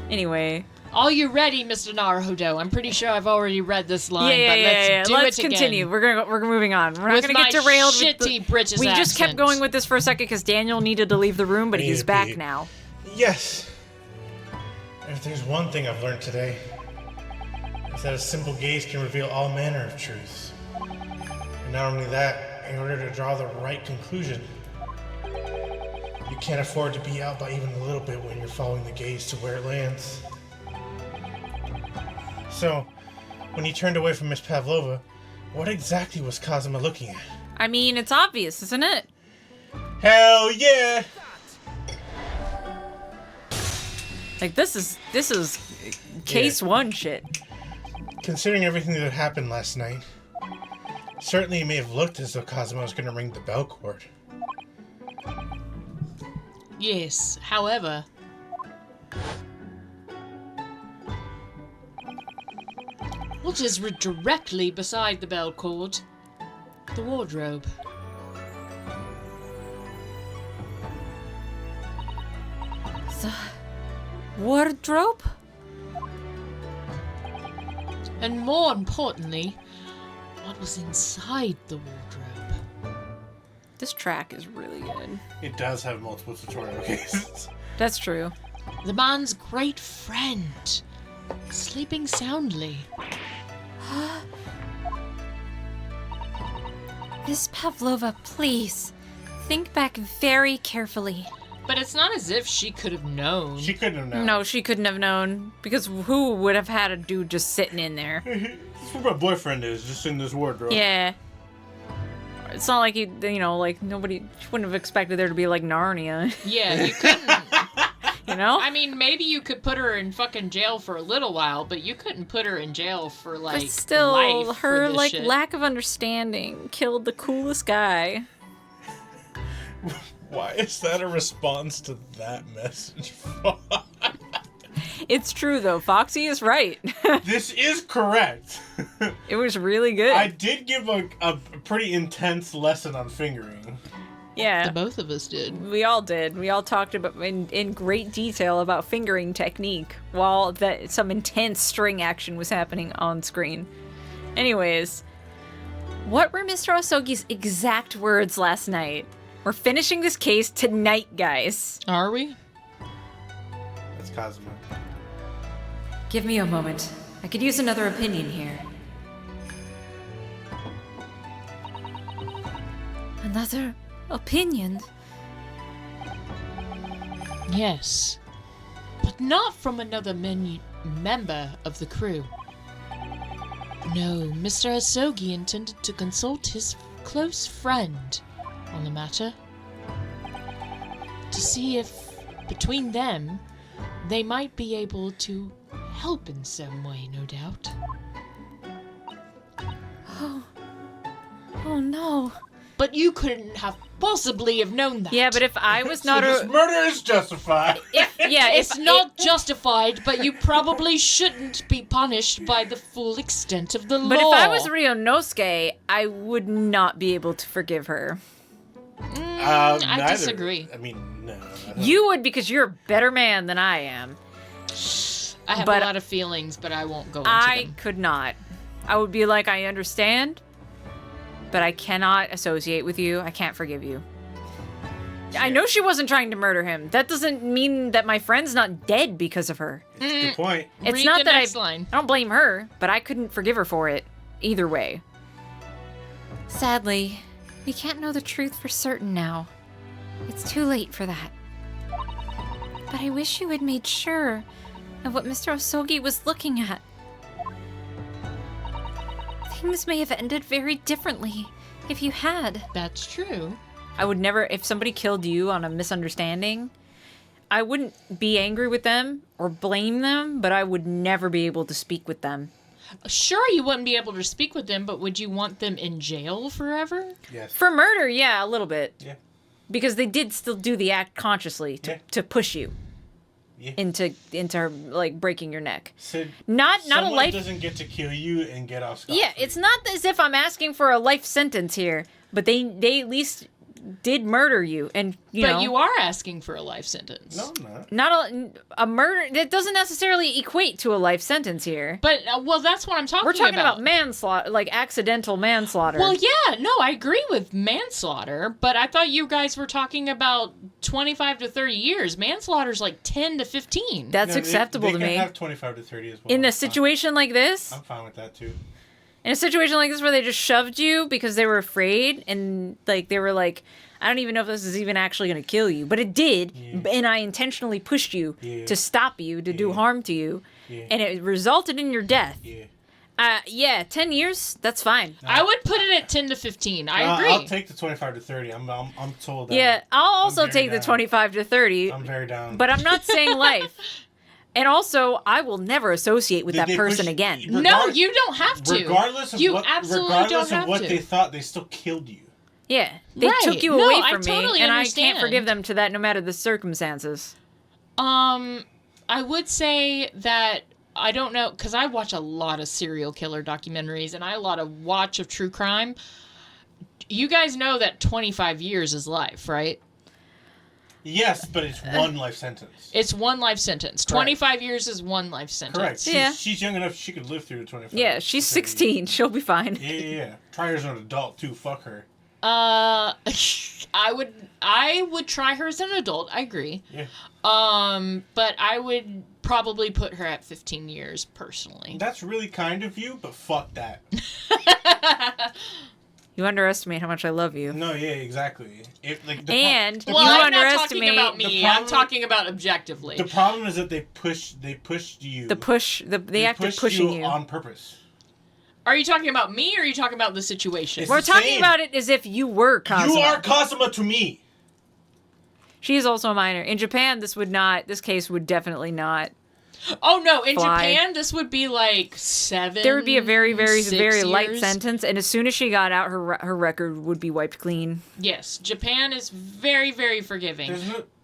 Anyway... Are you ready, Mr. Naruto? I'm pretty sure I've already read this line, but let's do Let's it again. continue. We're moving on. We're not With going to get my derailed shitty British We just kept accent. going with this for a second because Daniel needed to leave the room, but I he's need to back pee. now. Yes. If there's one thing I've learned today, it's that a simple gaze can reveal all manner of truths. And not only that, in order to draw the right conclusion, you can't afford to be out by even a little bit when you're following the gaze to where it lands. So, when he turned away from Miss Pavlova, what exactly was Kazuma looking at? I mean, it's obvious, isn't it? Hell yeah! Like, this is case 1 shit. Considering everything that happened last night, certainly it may have looked as though Kazuma was going to ring the bell cord. Yes, however... what is directly beside the bell cord? The wardrobe. The wardrobe? And more importantly, what was inside the wardrobe? This track is really good. It does have multiple tutorial cases. That's true. The man's great friend. Sleeping soundly. Miss Pavlova, please. Think back very carefully. But it's not as if she could have known. She couldn't have known. No, she couldn't have known. Because who would have had a dude just sitting in there? That's where my boyfriend is, just in this wardrobe. Yeah. It's not like nobody wouldn't have expected there to be like Narnia, Yeah, you couldn't. you know? I mean, maybe you could put her in fucking jail for a little while, but you couldn't put her in jail for like But still, life for her this like shit. lack of understanding killed the coolest guy. Why is that a response to that message? It's true though. Foxy is right. This is correct. It was really good. I did give a pretty intense lesson on fingering. Yeah. The both of us did. We all did. We all talked about in great detail about fingering technique while some intense string action was happening on screen. Anyways, what were Mr. Osogi's exact words last night? We're finishing this case tonight, guys. Are we? That's Cosmo. Give me a moment. I could use another opinion here. Another opinion? Yes. But not from another member of the crew. No, Mr. Asogi intended to consult his close friend on the matter. To see if, between them, they might be able to help in some way, no doubt. Oh no. But you couldn't have possibly have known that. Yeah, but if I was not So this murder is justified. It's not justified, but you probably shouldn't be punished by the full extent of the law. But if I was Ryunosuke, I would not be able to forgive her. I Neither. disagree. I mean, no. You would because you're a better man than I am. I have But a lot of feelings, but I won't go into I them. could not. I would be like, I understand, but I cannot associate with you. I can't forgive you. I know she wasn't trying to murder him. That doesn't mean that my friend's not dead because of her. It's a good point. It's Read not the that next line. I don't blame her, but I couldn't forgive her for it. Either way. Sadly, we can't know the truth for certain now. It's too late for that. But I wish you had made sure of what Mr. Osogi was looking at. Things may have ended very differently if you had. That's true. I would never, if somebody killed you on a misunderstanding, I wouldn't be angry with them or blame them, but I would never be able to speak with them. Sure, you wouldn't be able to speak with them, but would you want them in jail forever? Yes. For murder, yeah, a little bit. Yeah. Because they did still do the act consciously to push you Yeah. into like breaking your neck. So Not a someone life. doesn't get to kill you and get off scot-free. Yeah, it's not as if I'm asking for a life sentence here, but they at least did murder you, and you know. But you are asking for a life sentence. No, I'm not. Not a murder. That doesn't necessarily equate to a life sentence here. But, well, that's what I'm talking We're talking about manslaughter, like accidental manslaughter. Well, yeah, no, I agree with manslaughter, but I thought you guys were talking about 25 to 30 years. Manslaughter's like 10 to 15. That's No, acceptable they to can me. have 25 to 30 as well. In a I'm fine. situation like this, I'm fine with that too. in a situation like this where they just shoved you because they were afraid and like they were like, I don't even know if this is even actually going to kill you, but it did, and I intentionally pushed you to stop you, to do harm to you, and it resulted in your death. Yeah. 10 years, that's fine. I would put it at 10 to 15. I agree. I'll take the 25 to 30. I'm told that. Yeah, I'll also very take the down. 25 to 30, I'm very down. but I'm not saying life. And also, I will never associate with Did that they person push- again. No, you don't have to. Regardless of you what, absolutely regardless don't of have what to. they thought, they still killed you. Yeah, they Right. took you No, away I from me, totally and I understand. can't forgive them to that no matter the circumstances. I would say that I don't know, because I watch a lot of serial killer documentaries and I watch of true crime. You guys know that 25 years is life, right? Yes, but it's one life sentence. It's one life sentence. Correct. 25 years is one life sentence. Correct. Yeah. She's young enough she could live through the 25. Yeah, she's to 30. 16. She'll be fine. Yeah. Try her as an adult too. Fuck her. I would try her as an adult. I agree. Yeah. But I would probably put her at 15 years personally. That's really kind of you, but fuck that. You underestimate how much I love you. No, yeah, exactly. And Well, you I'm not talking underestimate about me. I'm talking about objectively. The problem is that they pushed you. the act of pushed pushing you. on purpose. Are you talking about me or are you talking about the situation? It's We're the talking same. about it as if you were Kazuma. You are Kazuma to me. She is also a minor. In Japan, this case would definitely not. Oh no! In Fly. Japan, this would be like 7. There would be a very, very, 6 very light years. sentence, and as soon as she got out, her record would be wiped clean. Yes, Japan is very, very forgiving.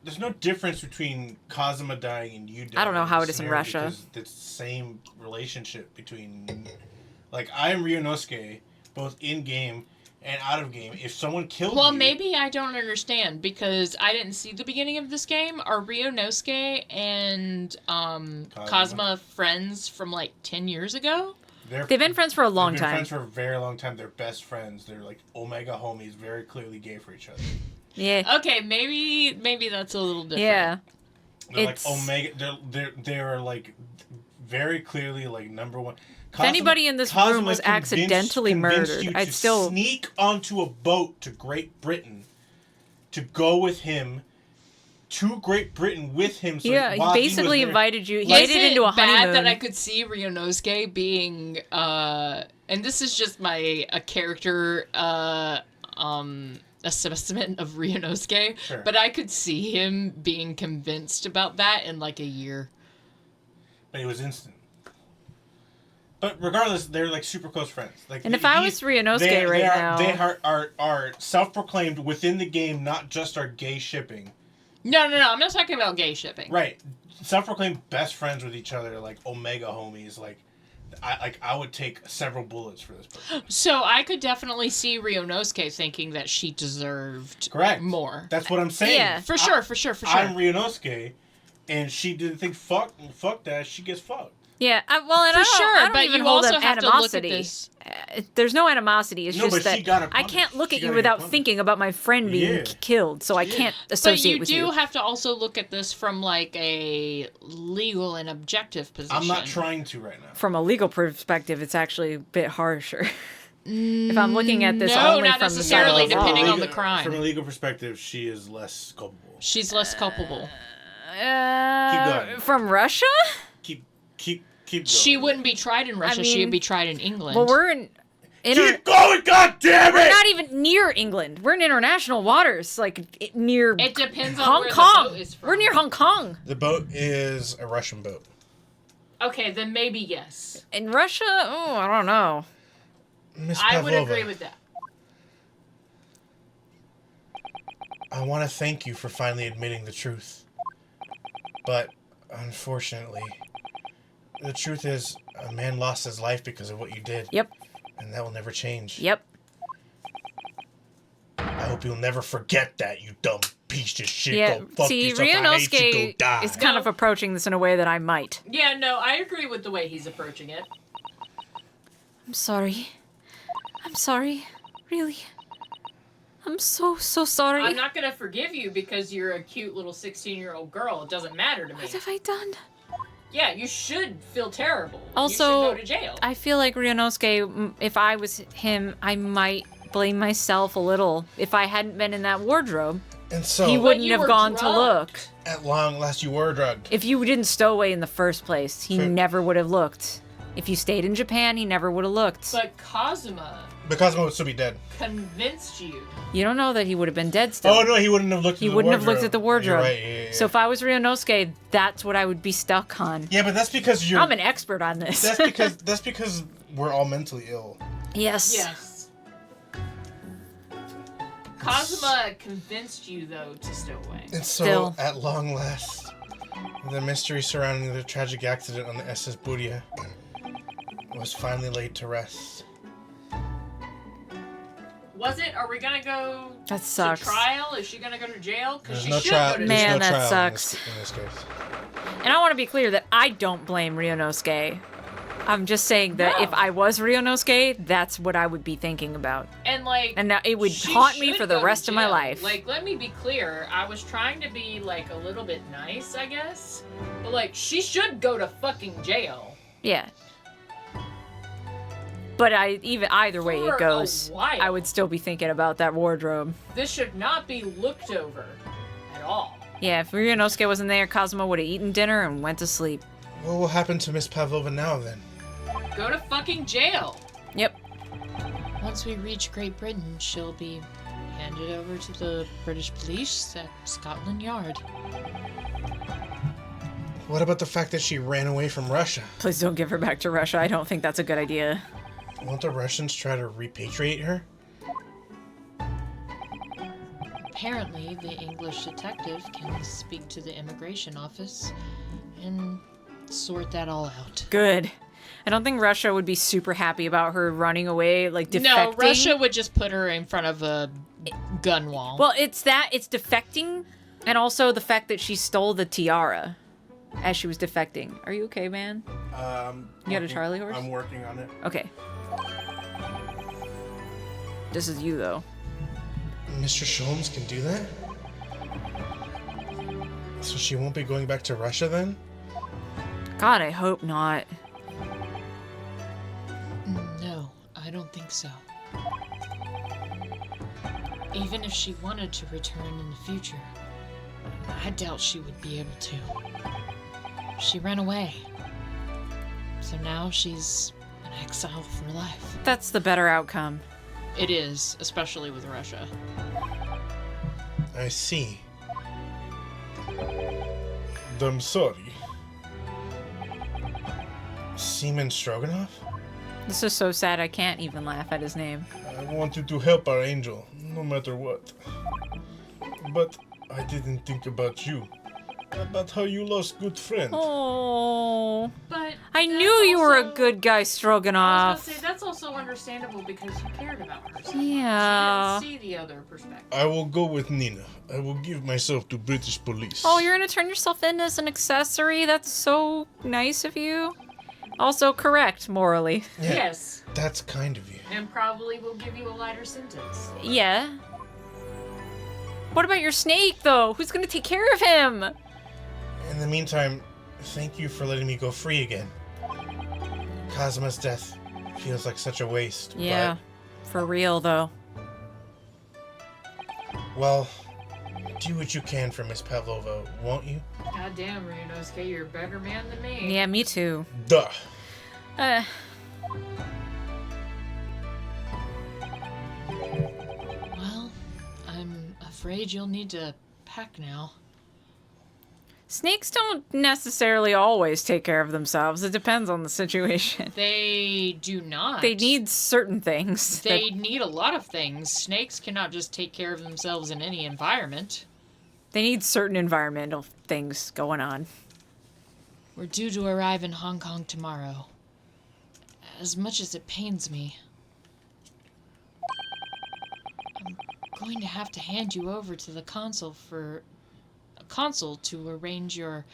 There's no difference between Kazuma dying and you dying. I don't know how it is in scenario Russia. because it's the same relationship between, like, I am Ryunosuke, both in game and out of game. If someone killed Well, you, maybe I don't understand because I didn't see the beginning of this game. Are Ryunosuke and Kazuma friends from like 10 years ago? They've been friends for a long they've been time. friends for a very long time. They're best friends. They're like Omega homies, very clearly gay for each other. Yeah. Okay, maybe that's a little different. Yeah. They're It's- like Omega. They're like very clearly like number one. If anybody in this room was accidentally murdered, you I'd to still sneak onto a boat to Great Britain to go with him to Great Britain with him. So Yeah, he while basically was there, invited you. He Like- made it into a bad honeymoon. that I could see Ryunosuke being and this is just a character assessment of Ryunosuke, Sure. but I could see him being convinced about that in like a year. But it was instant. But regardless, they're like super close friends. Like, And if I was Ryunosuke right now- they are self-proclaimed within the game, not just our gay shipping. No, I'm not talking about gay shipping. Right, self-proclaimed best friends with each other, like Omega homies. Like, I would take several bullets for this person. So I could definitely see Ryunosuke thinking that she deserved Correct. more. That's what I'm saying. Yeah. For sure. I'm Ryunosuke, and she didn't think fuck that. She gets fucked. Yeah, and For I sure, don't but even you hold also up have to look at animosity. this. There's no animosity. It's No, just but she that got her I punished. can't look She at gotta you get without punished. thinking about my friend being Yeah. killed, so I can't But associate you with do you. have to also look at this from like a legal and objective position. I'm not trying to right now. From a legal perspective, it's actually a bit harsher. If I'm looking at this No, only not from necessarily, the side of the depending law. on the crime. From a legal perspective, she is less culpable. She's less culpable. going. From Russia? Keep going. She wouldn't be tried in Russia. she mean- would be tried in England. Well, we're in. Keep going, goddammit! We're not even near England. We're in international waters, like near It depends on Hong where Kong. the boat is from. We're near Hong Kong. The boat is a Russian boat. Okay, then maybe yes. In Russia? Oh, I don't know. Miss I would Pavlova, agree with that. I want to thank you for finally admitting the truth. But, unfortunately, the truth is, a man lost his life because of what you did. Yep. And that will never change. Yep. I hope you'll never forget that, you dumb piece of shit. Yeah. Go fuck See, yourself. I hate you. Go Ryunosuke die. is kind No. of approaching this in a way that I might. Yeah, no, I agree with the way he's approaching it. I'm sorry. I'm sorry. Really. I'm so sorry. I'm not gonna forgive you because you're a cute little 16-year-old girl. It doesn't matter to me. What have I done? Yeah, you should feel terrible. Also, you should go to jail. I feel like Ryunosuke, if I was him, I might blame myself a little. If I hadn't been in that wardrobe, And so, he wouldn't you have were gone to drugged. look. at long last, you were drugged. If you didn't stow away in the first place, he Fair. never would have looked. If you stayed in Japan, he never would have looked. But Kazuma Because Cosmo would still be dead. convinced you. You don't know that he would have been dead still. Oh, no, he wouldn't have looked at He the wouldn't have wardrobe. looked at the You're wardrobe. right, yeah. So if I was Ryunosuke, that's what I would be stuck on. Yeah, but that's because you're... I'm an expert on this. That's because we're all mentally ill. Yes. Yes. Kazuma convinced you, though, to stow away. And so, Still. at long last, the mystery surrounding the tragic accident on the SS Budia was finally laid to rest. Was it? Are we gonna go That sucks. to trial? Is she gonna go to jail? Because There's she no should trial. go to There's jail. Man, no that trial sucks. in this case. And I want to be clear that I don't blame Ryunosuke. I'm just saying that if I was Ryunosuke, that's what I would be thinking about. And like, And now it would she haunt me should for the go to rest of my jail. life. Like, let me be clear. I was trying to be like a little bit nice, I guess. But like, she should go to fucking jail. Yeah. But either way For it a goes, while. I would still be thinking about that wardrobe. This should not be looked over at all. Yeah, if Ryunosuke wasn't there, Kazuma would have eaten dinner and went to sleep. What will happen to Miss Pavlova now, then? Go to fucking jail. Yep. Once we reach Great Britain, she'll be handed over to the British police at Scotland Yard. What about the fact that she ran away from Russia? Please don't give her back to Russia. I don't think that's a good idea. Won't the Russians try to repatriate her? Apparently, the English detective can speak to the immigration office and sort that all out. Good. I don't think Russia would be super happy about her running away, like defecting. No, Russia would just put her in front of a gun wall. Well, it's defecting, and also the fact that she stole the tiara as she was defecting. Are you okay, man? You got a Charlie horse? I'm working on it. Okay. This is you, though. Mr. Sholmes can do that? So she won't be going back to Russia then? God, I hope not. No, I don't think so. Even if she wanted to return in the future, I doubt she would be able to. She ran away. So now she's an exile for life. That's the better outcome. It is, especially with Russia. I see. I'm sorry. Seaman Stroganoff? This is so sad I can't even laugh at his name. I wanted to help our angel, no matter what. But I didn't think about you. About how you lost good friends. Oh. But I knew you were a good guy, I was Stroganoff. gonna say, that's also understandable because you cared about her. Yeah. She didn't see the other perspective. I will go with Nina. I will give myself to British police. Oh, you're gonna turn yourself in as an accessory? That's so nice of you. Also correct, morally. Yeah, Yes. that's kind of you. And probably will give you a lighter sentence. Yeah. What about your snake, though? Who's gonna take care of him? In the meantime, thank you for letting me go free again. Kazuma's death feels like such a waste. Yeah, for real, though. But, well, do what you can for Miss Pavlova, won't you? Goddamn, Ryunosuke, you're a better man than me. Yeah, me too. Duh. Well, I'm afraid you'll need to pack now. Snakes don't necessarily always take care of themselves. It depends on the situation. They do not. They need certain things. They need a lot of things. Snakes cannot just take care of themselves in any environment. They need certain environmental things going on. We're due to arrive in Hong Kong tomorrow. As much as it pains me, I'm going to have to hand you over to the consul to arrange your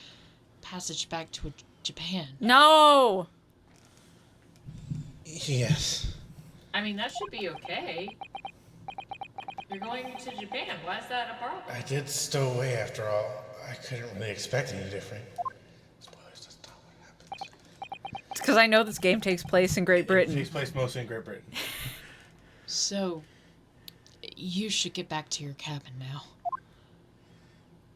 passage back to Japan. No! Yes. I mean, that should be okay. You're going to Japan. Why is that a problem? I did stow away after all. I couldn't really expect any different. Spoilers, that's not what happens. It's because I know this game takes place in Great It Britain. takes place mostly in Great Britain. So, you should get back to your cabin now.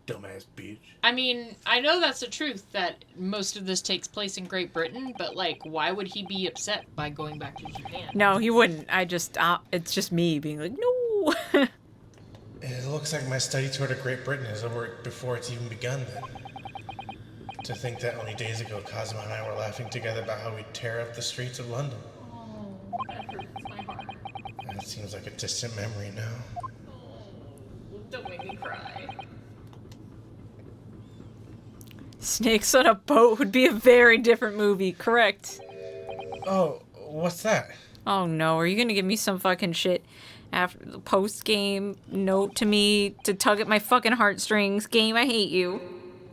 Dumbass bitch. I mean, I know that's the truth that most of this takes place in Great Britain, but like, why would he be upset by going back to Japan? No, he wouldn't. It's just me being like, no. It looks like my study tour to Great Britain is over before it's even begun then. To think that only days ago Kazuma and I were laughing together about how we'd tear up the streets of London. Oh, that hurts my heart. That seems like a distant memory now. Oh, don't make me cry. Snakes on a boat would be a very different movie, correct? Oh, what's that? Oh no, are you gonna give me some fucking shit after the post-game note to me to tug at my fucking heartstrings? Game, I hate you.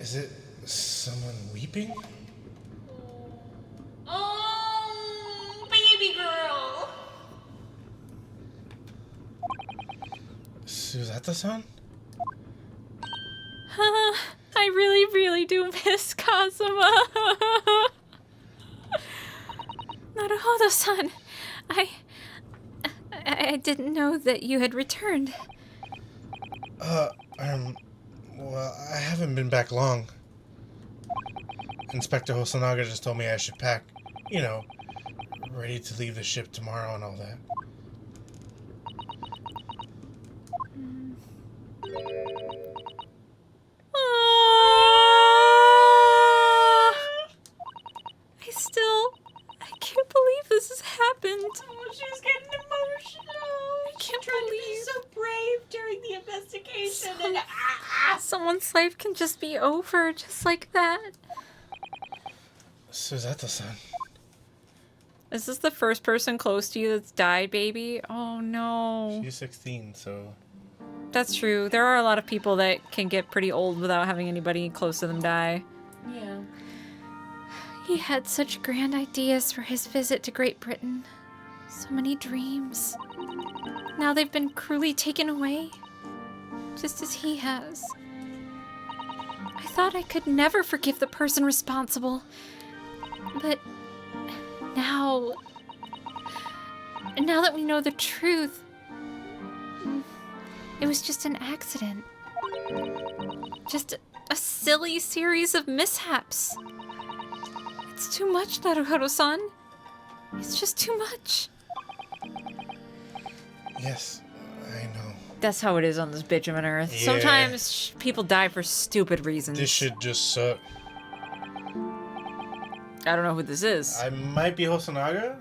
Is it someone weeping? Oh! Suzata-san? I really, really do miss Kazuma. Naruhodo-san, I didn't know that you had returned. Well, I haven't been back long. Inspector Hosonaga just told me I should pack, you know, ready to leave the ship tomorrow and all that. I can't believe this has happened. Oh, she's getting emotional. I can't She tried to be believe so brave during the investigation, and someone's life can just be over just like that. Suzata-san. Is this the first person close to you that's died, baby? Oh no. She's 16, so... That's true. There are a lot of people that can get pretty old without having anybody close to them die. yeah. He had such grand ideas for his visit to Great Britain. So many dreams. Now they've been cruelly taken away. Just as he has. I thought I could never forgive the person responsible. But now that we know the truth, it was just an accident. Just a silly series of mishaps. It's too much, Naruhodo-san. It's just too much. Yes, I know. That's how it is on this bitch of an earth. Yeah. Sometimes people die for stupid reasons. This should just suck. I don't know who this is. I might be Hosonaga?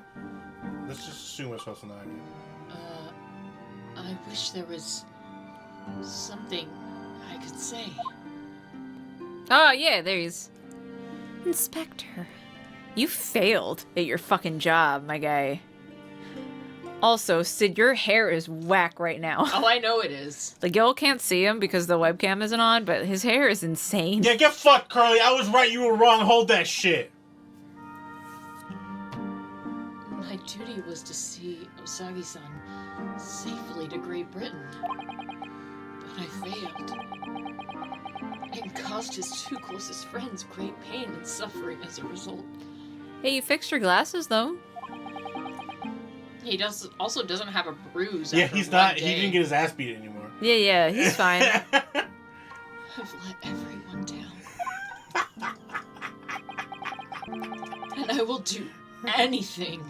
Let's just assume it's Hosonaga. I wish there was something I could say. Oh, yeah, there he is. Inspector. You failed at your fucking job, my guy. Also, Sid, your hair is whack right now. Oh, I know it is. Like, y'all can't see him because the webcam isn't on, but his hair is insane. Yeah, get fucked, Carly. I was right, you were wrong. Hold that shit. My duty was to see Osagi-san safely to Great Britain. But I failed. And caused his two closest friends great pain and suffering as a result. Hey, you fixed your glasses, though. He also doesn't have a bruise. Yeah, after he's one not. day. He didn't get his ass beat anymore. Yeah, he's fine. I've let everyone down. And I will do anything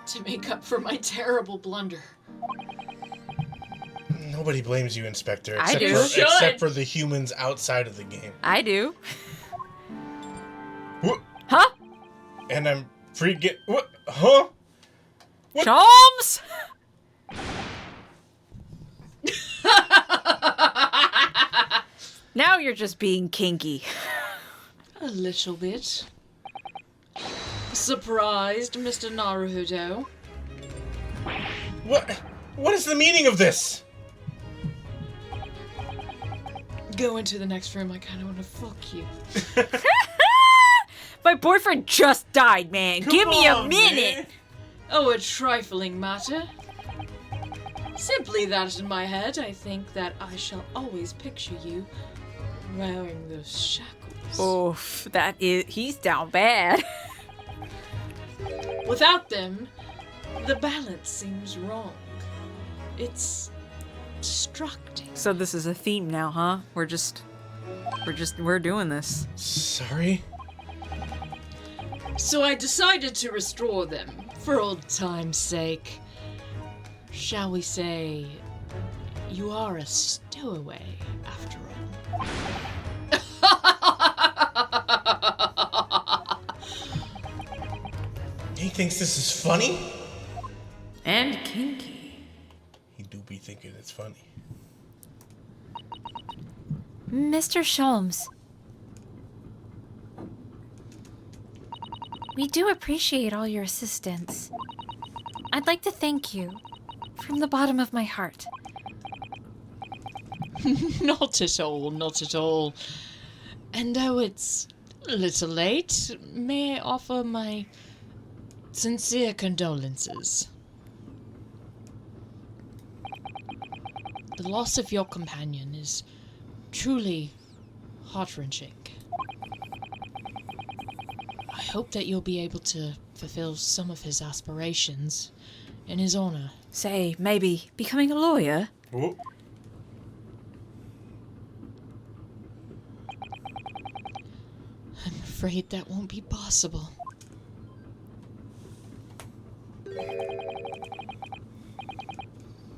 to make up for my terrible blunder. Nobody blames you, Inspector. I do. Except for the humans outside of the game. I do. What? Huh? And I'm what? Huh? What? Chomps! Now you're just being kinky. A little bit. Surprised, Mr. Naruhodo? What is the meaning of this? Go into the next room. I kind of want to fuck you. My boyfriend just died, man. Give me a on, minute. man. Oh, a trifling matter. Simply that in my head, I think that I shall always picture you wearing those shackles. Oof, he's down bad. Without them, the balance seems wrong. It's distracting. So this is a theme now, huh? We're doing this. Sorry? So I decided to restore them, for old time's sake. Shall we say, you are a stowaway, after all. He thinks this is funny? And kinky. He do be thinking it's funny. Mr. Sholmes. We do appreciate all your assistance. I'd like to thank you from the bottom of my heart. Not at all, not at all. And though it's a little late, may I offer my sincere condolences. The loss of your companion is truly heart-wrenching. I hope that you'll be able to fulfill some of his aspirations in his honor. Say, maybe becoming a lawyer? Whoop. I'm afraid that won't be possible.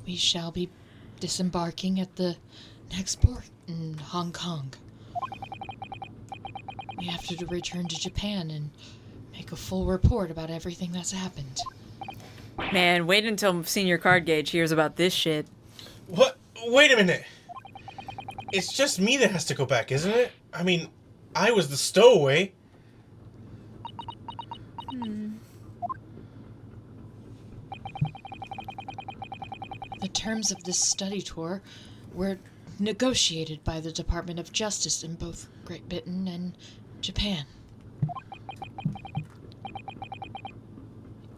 We shall be disembarking at the next port in Hong Kong. We have to return to Japan and make a full report about everything that's happened. Man, wait until Senior Card Gauge hears about this shit. What? Wait a minute. It's just me that has to go back, isn't it? I mean, I was the stowaway. The terms of this study tour were negotiated by the Department of Justice in both Great Britain and Japan.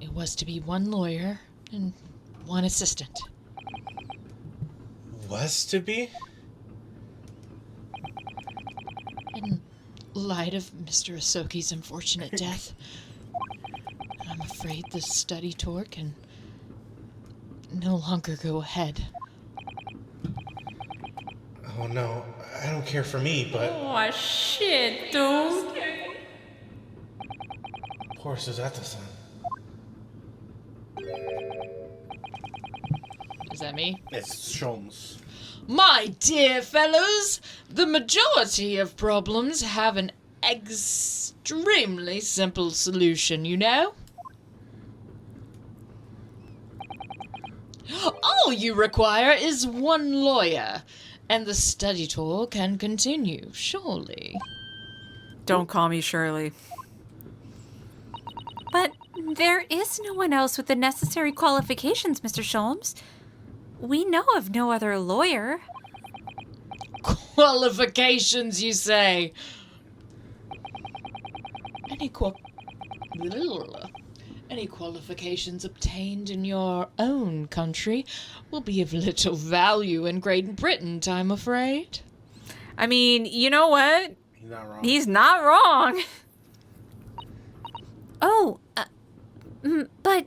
It was to be one lawyer and one assistant. Was to be? In light of Mr. Asoki's unfortunate death, I'm afraid the study tour can no longer go ahead. Oh no, I don't care for me, but Oh, shit, dude. poor Suzato-san. Is that me? It's Sholmes. My dear fellows, the majority of problems have an extremely simple solution, you know? All you require is one lawyer, and the study tour can continue, surely. Don't call me Shirley. But there is no one else with the necessary qualifications, Mr. Sholmes. We know of no other lawyer. Qualifications, you say? Any qualifications obtained in your own country will be of little value in Great Britain, I'm afraid. I mean, you know what? He's not wrong. He's not wrong. Oh, but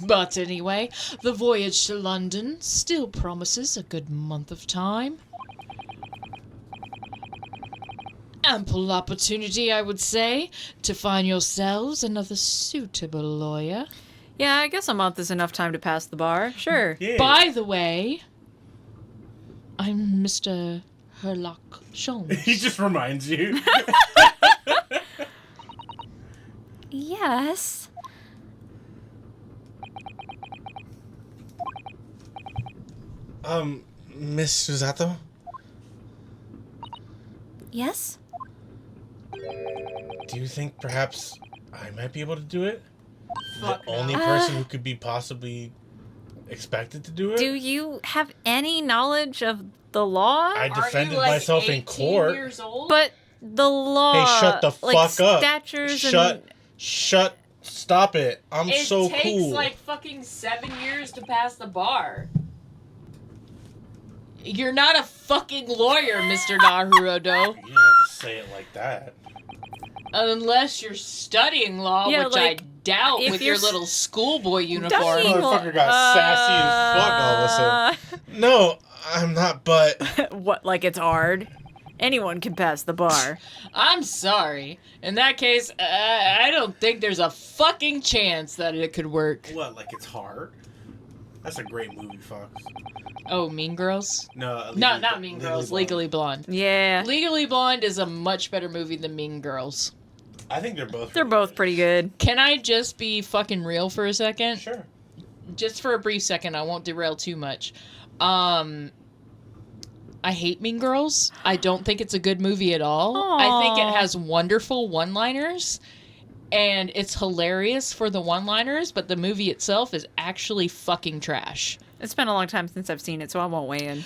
But anyway, the voyage to London still promises a good month of time. Ample opportunity, I would say, to find yourselves another suitable lawyer. Yeah, I guess a month is enough time to pass the bar. Sure. Yeah. By the way, I'm Mr. Herlock Sholmes. He just reminds you. yes. Miss Suzato? Yes? Do you think perhaps I might be able to do it? Fuck the no. only person who could be possibly expected to do it? Do you have any knowledge of the law? I defended myself in court. Years old? But the law. Hey, shut the like fuck up. Statures Shut. Stop it. I'm it so takes cool. like fucking 7 years to pass the bar. You're not a fucking lawyer, Mr. Naruto. You didn't have to say it like that. Unless you're studying law, Yeah, which like, I doubt if with you're your little schoolboy uniform. Studying Motherfucker got sassy as fuck all of a sudden. No, I'm not, but What, like it's hard? Anyone can pass the bar. I'm sorry. In that case, I don't think there's a fucking chance that it could work. what, like it's hard? That's a great movie, Fox. Oh, Mean Girls? No, No, not Mean Girls. Legally Blonde. Yeah. Legally Blonde is a much better movie than Mean Girls. I think they're both. They're both pretty good. Can I just be fucking real for a second? Sure. Just for a brief second, I won't derail too much. I hate Mean Girls. I don't think it's a good movie at all. I think it Aw. has wonderful one-liners, and it's hilarious for the one-liners, but the movie itself is actually fucking trash. It's been a long time since I've seen it, so I won't weigh in.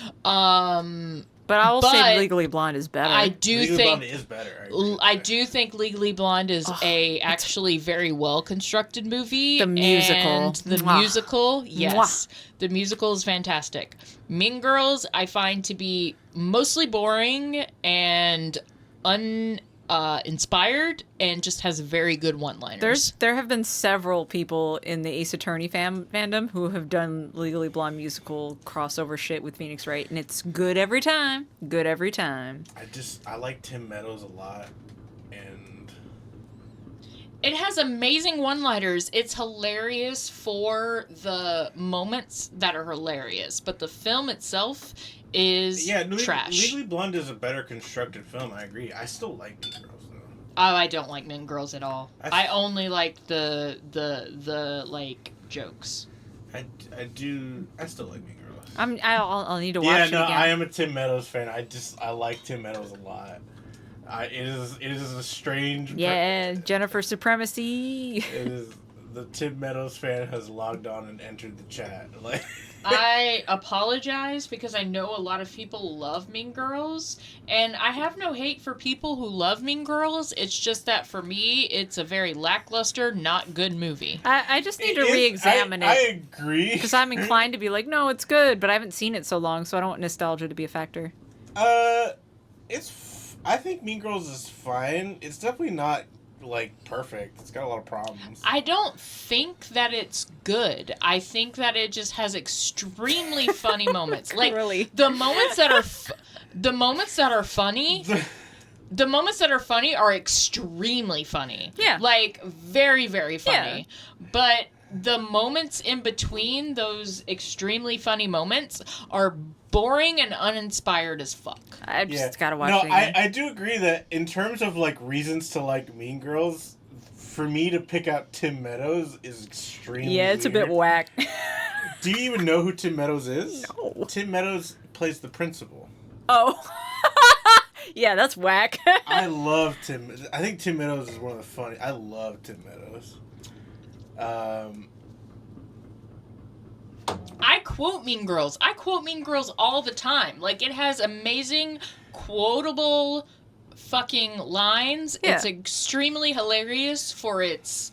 But I will say But Legally Blonde is better. I do Legally think Blonde is better. I agree with I that. do think Legally Blonde is actually very well constructed movie. The musical. And the Mwah. musical, yes. The musical is fantastic. Mean Girls I find to be mostly boring and inspired and just has very good one-liners. There have been several people in the Ace Attorney fandom who have done Legally Blonde musical crossover shit with Phoenix Wright, and it's good every time. Good every time. I like Tim Meadows a lot, and It has amazing one-liners. It's hilarious for the moments that are hilarious, but the film itself is trash. Legally Blonde is a better constructed film. I agree. I still like Mean Girls though. Oh, I don't like Mean Girls at all. I I only like the like jokes. I do. I still like Mean Girls. I'll need to watch Yeah, it no, again. I am a Tim Meadows fan. I like Tim Meadows a lot. It is a strange. Yeah, Jennifer Supremacy. It is the Tim Meadows fan has logged on and entered the chat. Like, I apologize because I know a lot of people love Mean Girls, and I have no hate for people who love Mean Girls. It's just that for me, it's a very lackluster, not good movie. I just need to re-examine I it agree. because I'm inclined to be like, no, it's good, but I haven't seen it so long, so I don't want nostalgia to be a factor. I think Mean Girls is fine. It's definitely not like perfect. It's got a lot of problems. I don't think that it's good. I think that it just has extremely funny moments. Like Really? the moments that are the moments that are funny. The moments that are funny are extremely funny. Yeah. Like very very funny. Yeah. But the moments in between those extremely funny moments are boring and uninspired as fuck. I just gotta watch no, it again. I do agree that in terms of like reasons to like Mean Girls, for me to pick out Tim Meadows is extremely Yeah, it's a bit weird. whack. Do you even know who Tim Meadows is? No. Tim Meadows plays the principal. Oh. Yeah, that's whack. I love Tim. I think Tim Meadows is one of the funny. I love Tim Meadows. I quote Mean Girls. I quote Mean Girls all the time. Like, it has amazing, quotable fucking lines. Yeah. It's extremely hilarious for its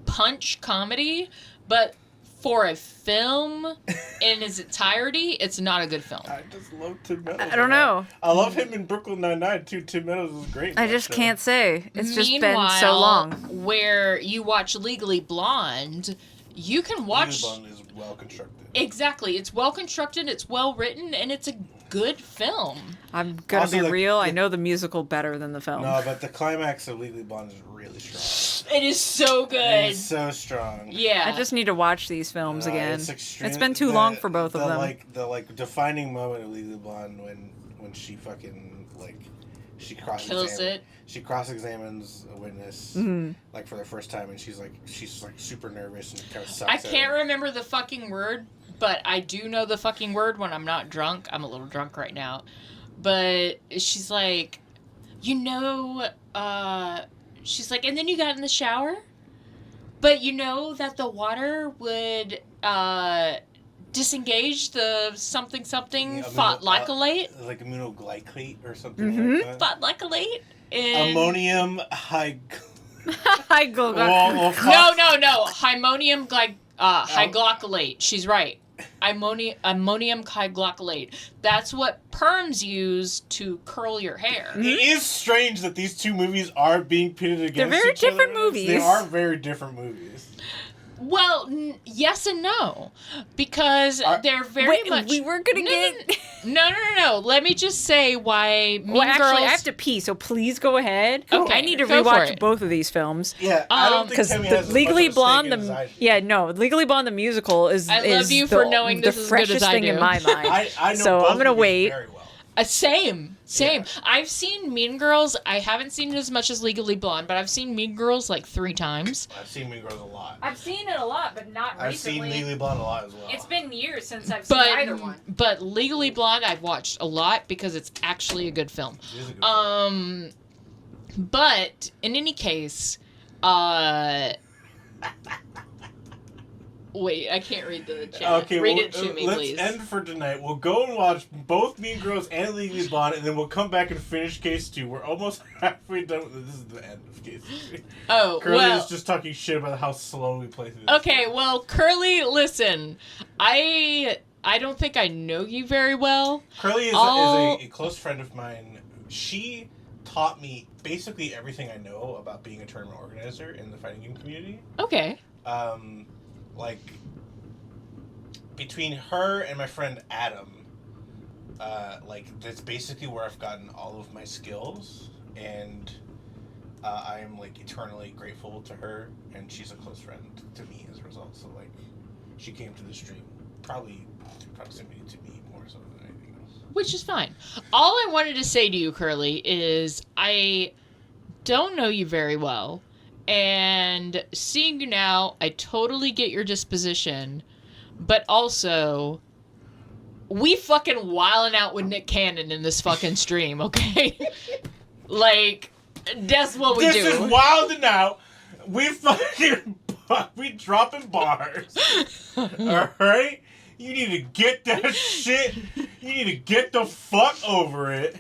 punch comedy, but for a film in its entirety, it's not a good film. I just love Tim Meadows. I don't know. I love him in Brooklyn Nine-Nine too. Tim Meadows is great. in I that just show. can't say. It's just been Meanwhile, so long. where you watch Legally Blonde, you can watch... Legally Blonde is well constructed. Exactly. It's well constructed, it's well written, and it's a good film. I'm gonna Also, be like, real. I know the musical better than the film. No, but the climax of Legally Blonde is really strong. It is so good. It is so strong. Yeah. I just need to watch these films again. It's been too long for both of them. The defining moment of Legally Blonde when she fucking she Kills it. She cross-examines a witness Mhm. like for the first time, and she's super nervous and kind of sucks. I at can't her. remember the fucking word, but I do know the fucking word when I'm not drunk. I'm a little drunk right now. But she's like, she's like, and then you got in the shower? But you know that the water would disengage the something phosphoglycolate? Like aminoglycate or something Mhm. like that. Phosphoglycolate? And... Ammonium high. I go. Well, No. Hyglocolate. She's right. Ammonium hyglocolate. That's what perms use to curl your hair. It is strange that these two movies are being pitted against very each other. different movies. They are very different movies. Well, yes and no, because they're very much. We weren't gonna get. No. Let me just say why Mean Well, actually, Girls. I have to pee, so please go ahead. Okay, I need to go for rewatch it. both of these films. Yeah, I don't think Because Kemi has as Legally much of a stake Blonde, in it as I do. Legally Blonde the musical is. I love is you the, for knowing the this as good as freshest I thing do. in my mind. I know So both I'm gonna movies wait. very well. Same. Yeah. I've seen Mean Girls. I haven't seen it as much as Legally Blonde, but I've seen Mean Girls like 3 times. I've seen Mean Girls a lot. I've seen it a lot, but not I've seen Legally Blonde a lot as well. It's been years since I've But Legally Blonde I've watched a lot because it's actually a good film. It is a good film. But in any case, Wait, I can't read the chat. Okay, read it to me, let's please. end for tonight. We'll go and watch both Mean Girls and Legally Blonde, and then we'll come back and finish Case 2. We're almost halfway done with this. Is the end of Case 2. Oh, Curly well. is just talking shit about how slow we play through this. Okay, well, Curly, listen. I don't think I know you very well. Curly is a close friend of mine. She taught me basically everything I know about being a tournament organizer in the fighting game community. Okay. Like, between her and my friend Adam, like, that's basically where I've gotten all of my skills, and I am, like, eternally grateful to her, and she's a close friend to me as a result. So, like, she came to the stream probably through proximity to me more so than anything else. Which is fine. All I wanted to say to you, Curly, is I don't know you very well. And seeing you now, I totally get your disposition. But also, we fucking wilding out with Nick Cannon in this fucking stream, okay? Like, that's what we do. This is wilding out. We fucking... we dropping bars. Alright? You need to get that shit. You need to get the fuck over it.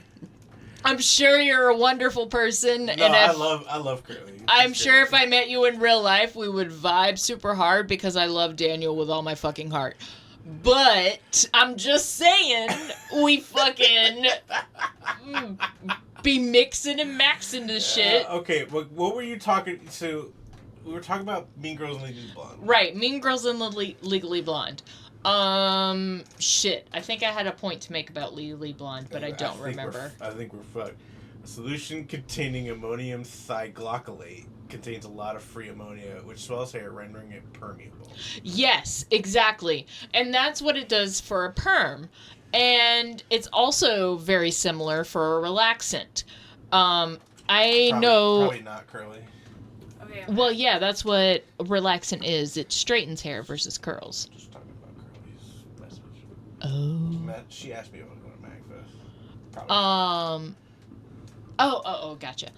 I'm sure you're a wonderful person. No, and I love Curly. I'm sure if I met you in real life, we would vibe super hard because I love Daniel with all my fucking heart. But I'm just saying, we fucking be mixing and maxing this shit. Okay, what were you talking... So, we were talking about Mean Girls and Legally Blonde. Right, Mean Girls and Legally Blonde. Shit. I think I had a point to make about Legally Blonde, but I don't remember. I think we're fucked. A solution containing ammonium thioglycolate contains a lot of free ammonia, which swells hair, rendering it permeable. Yes, exactly. And that's what it does for a perm. And it's also very similar for a relaxant. Probably not, Curly. Okay. Well, yeah, that's what relaxant is. It straightens hair versus curls. Just talking about Curly's message. Oh. She asked me if I was going to MagFest. Probably. Gotcha.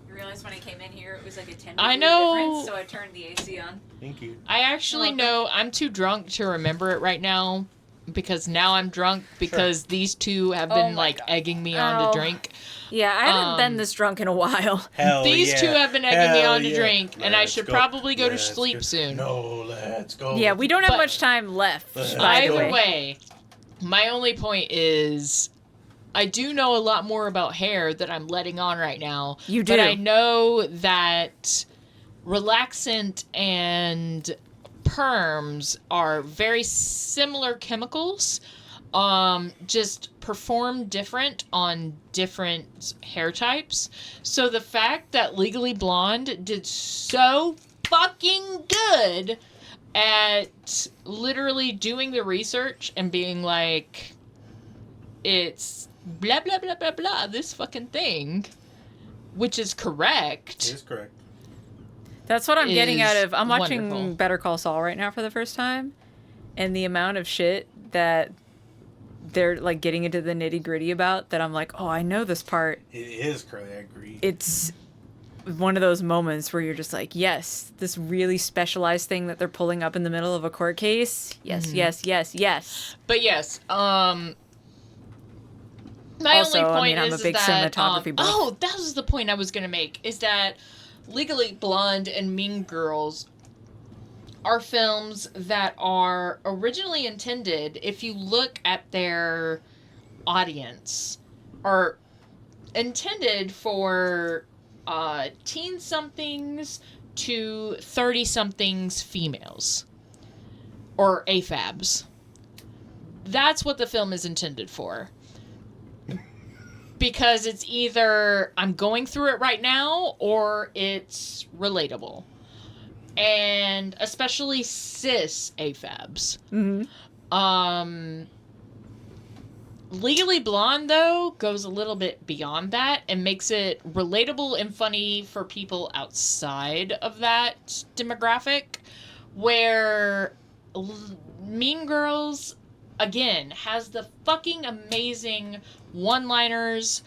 You realize when I came in here, it was like a 10 I degree know. difference, so I turned the AC on. Thank you. I actually know I'm too drunk to remember it right now because now I'm drunk because these two have been egging me on Ow. to drink. Yeah, I haven't been this drunk in a while. Hell These two have been egging me on to drink, and I Let's should go. probably go to Let's sleep go. soon. No, let's go. Yeah, we don't have But- much time left. Let's by the Either way, my only point is I do know a lot more about hair that I'm letting on right now. You do. But I know that relaxant and perms are very similar chemicals, just perform different on different hair types. So the fact that Legally Blonde did so fucking good at literally doing the research and being like, it's blah blah blah blah blah this fucking thing, which is correct. It is correct. That's what I'm getting out of. I'm watching wonderful. Better Call Saul right now for the first time, and the amount of shit that they're like getting into the nitty gritty about that I'm like, oh, I know this part. It is, Curly. I agree. It's one of those moments where you're just like, yes, this really specialized thing that they're pulling up in the middle of a court case. Yes, yes, yes, yes. But yes, my Also, only I point mean, I'm is a big that, cinematography buff. oh, that was the point I was gonna make, is that Legally Blonde and Mean Girls are films that are originally intended, if you look at their audience, are intended for teen-somethings to 30-somethings females. Or AFABs. That's what the film is intended for. Because it's either I'm going through it right now or it's relatable. And especially cis AFABs. Mm-hmm. Legally Blonde, though, goes a little bit beyond that and makes it relatable and funny for people outside of that demographic. Where Mean Girls, again, has the fucking amazing one-liners,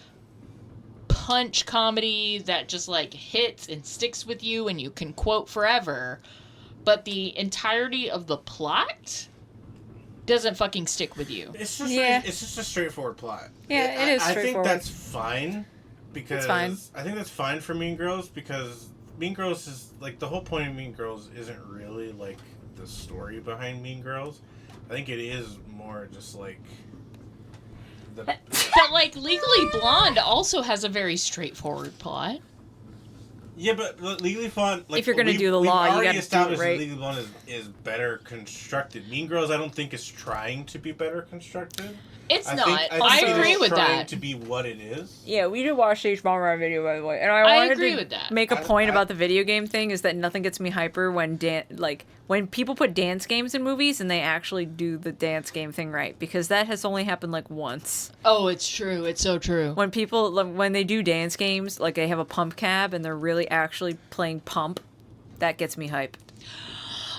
punch comedy that just like hits and sticks with you and you can quote forever, but the entirety of the plot doesn't fucking stick with you. It's just it's just a straightforward plot. Yeah, it is straightforward. I think that's fine because It's fine. I think that's fine for Mean Girls because Mean Girls is like the whole point of Mean Girls isn't really like the story behind Mean Girls. I think it is more just like the But like Legally Blonde also has a very straightforward plot. yeah, but Legally Blonde. Like, If you're gonna do the we've law, you already gotta do it established right. that Legally Blonde is better constructed. Mean Girls, I don't think is trying to be better constructed. It's I not. think I it agree is with trying that. to be what it is. Yeah, we did watch Stage Bomber on video, by the way, and I I wanted agree to with that. make a point I- about the video game thing is that nothing gets me hyper when when people put dance games in movies and they actually do the dance game thing right, because that has only happened like once. Oh, it's true. It's so true. When people when they do dance games, like they have a pump cab and they're really actually playing pump, that gets me hype.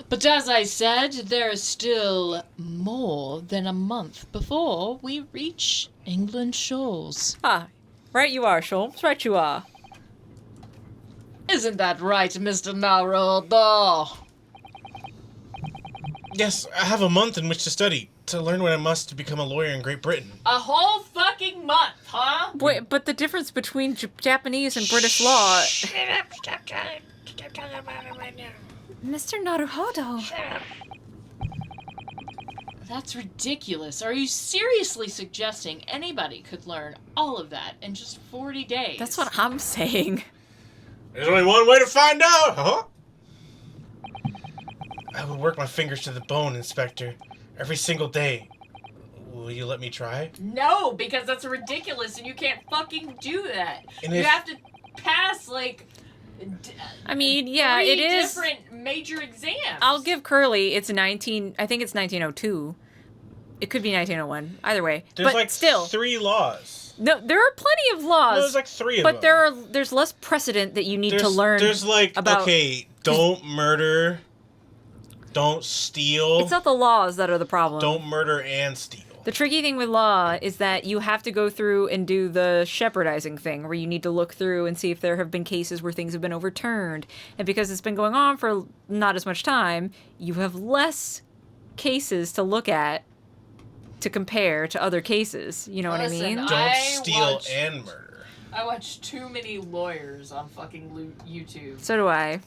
But as I said, there is still more than a month before we reach England's shores. Ah, right you are, Sholmes. Right you are. Isn't that right, Mr. Naruto? Yes, I have a month in which to study to learn what I must to become a lawyer in Great Britain. A whole fucking month, huh? Wait, but the difference between Japanese and British law. Stop talking about it right now. Mr. Naruhodo. That's ridiculous. Are you seriously suggesting anybody could learn all of that in just 40 days? That's what I'm saying. There's only one way to find out, huh? I will work my fingers to the bone, Inspector, every single day. Will you let me try? No, because that's ridiculous and you can't fucking do that. And you if- have to pass, like, I mean, yeah, three it is. different major exams. I'll give Curly. It's I think it's 1902. It could be 1901. Either way, There's but like still, 3 laws. no. There are plenty of laws. No, there's like 3 of but them. there's less precedent that you need to learn. There's like, about. okay, don't murder, don't steal, It's not the laws that are the problem. don't murder and steal. The tricky thing with law is that you have to go through and do the shepherdizing thing, where you need to look through and see if there have been cases where things have been overturned. And because it's been going on for not as much time, you have less cases to look at to compare to other cases. You know what I Listen, mean? Don't steal and murder. I watch too many lawyers on fucking YouTube, So do I.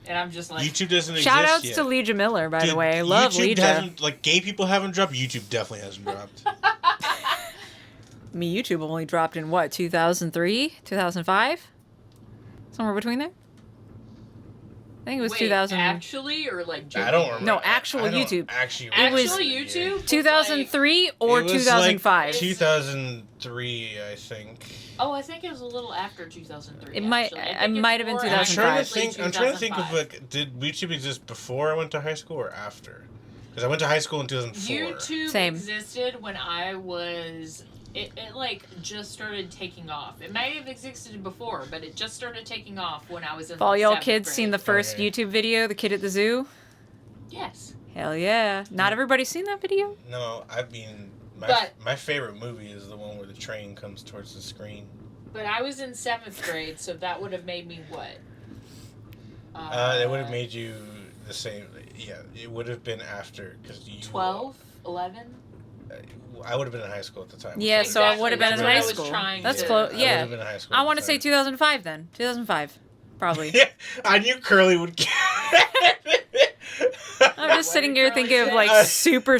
and I'm just like, YouTube doesn't Shout exist outs yet. to Legia Miller, by the Dude, way. I love YouTube Legia. hasn't, like, gay people haven't dropped. YouTube definitely hasn't dropped. YouTube only dropped in what, 2003? 2005? Somewhere between there? I think it was wait, 2000. actually, or like, I don't remember. No, actual I don't YouTube. Actually, actual was YouTube, was 2003 or It was 2005? Like 2003, I think. Like, oh, I think it was a little after 2003. It might- actually. I it think it's might have been more 2005. I'm trying to think of 2005. like, did YouTube exist before I went to high school or after? Because I went to high school in 2004. YouTube Same. existed when I was. It like just started taking off. It might have existed before, but it just started taking off when I was in. Have all y'all 7th kids grade. seen the first Okay. YouTube video, The Kid at the Zoo? Yes. Hell yeah. Not everybody's seen that video? No, I mean, But- my favorite movie is the one where the train comes towards the screen. But I was in 7th grade, so that would have made me what? It would have made you the same. Yeah, it would have been after because you. 12, 11. I would have been in high school at the time. Yeah, so I would have been in That's what high I was school. trying That's to- close. I would Yeah. have been in high school. I at want the to say time. 2005 then. 2005. Probably. Yeah, I knew Curly would get it. I'm just sitting here thinking of like super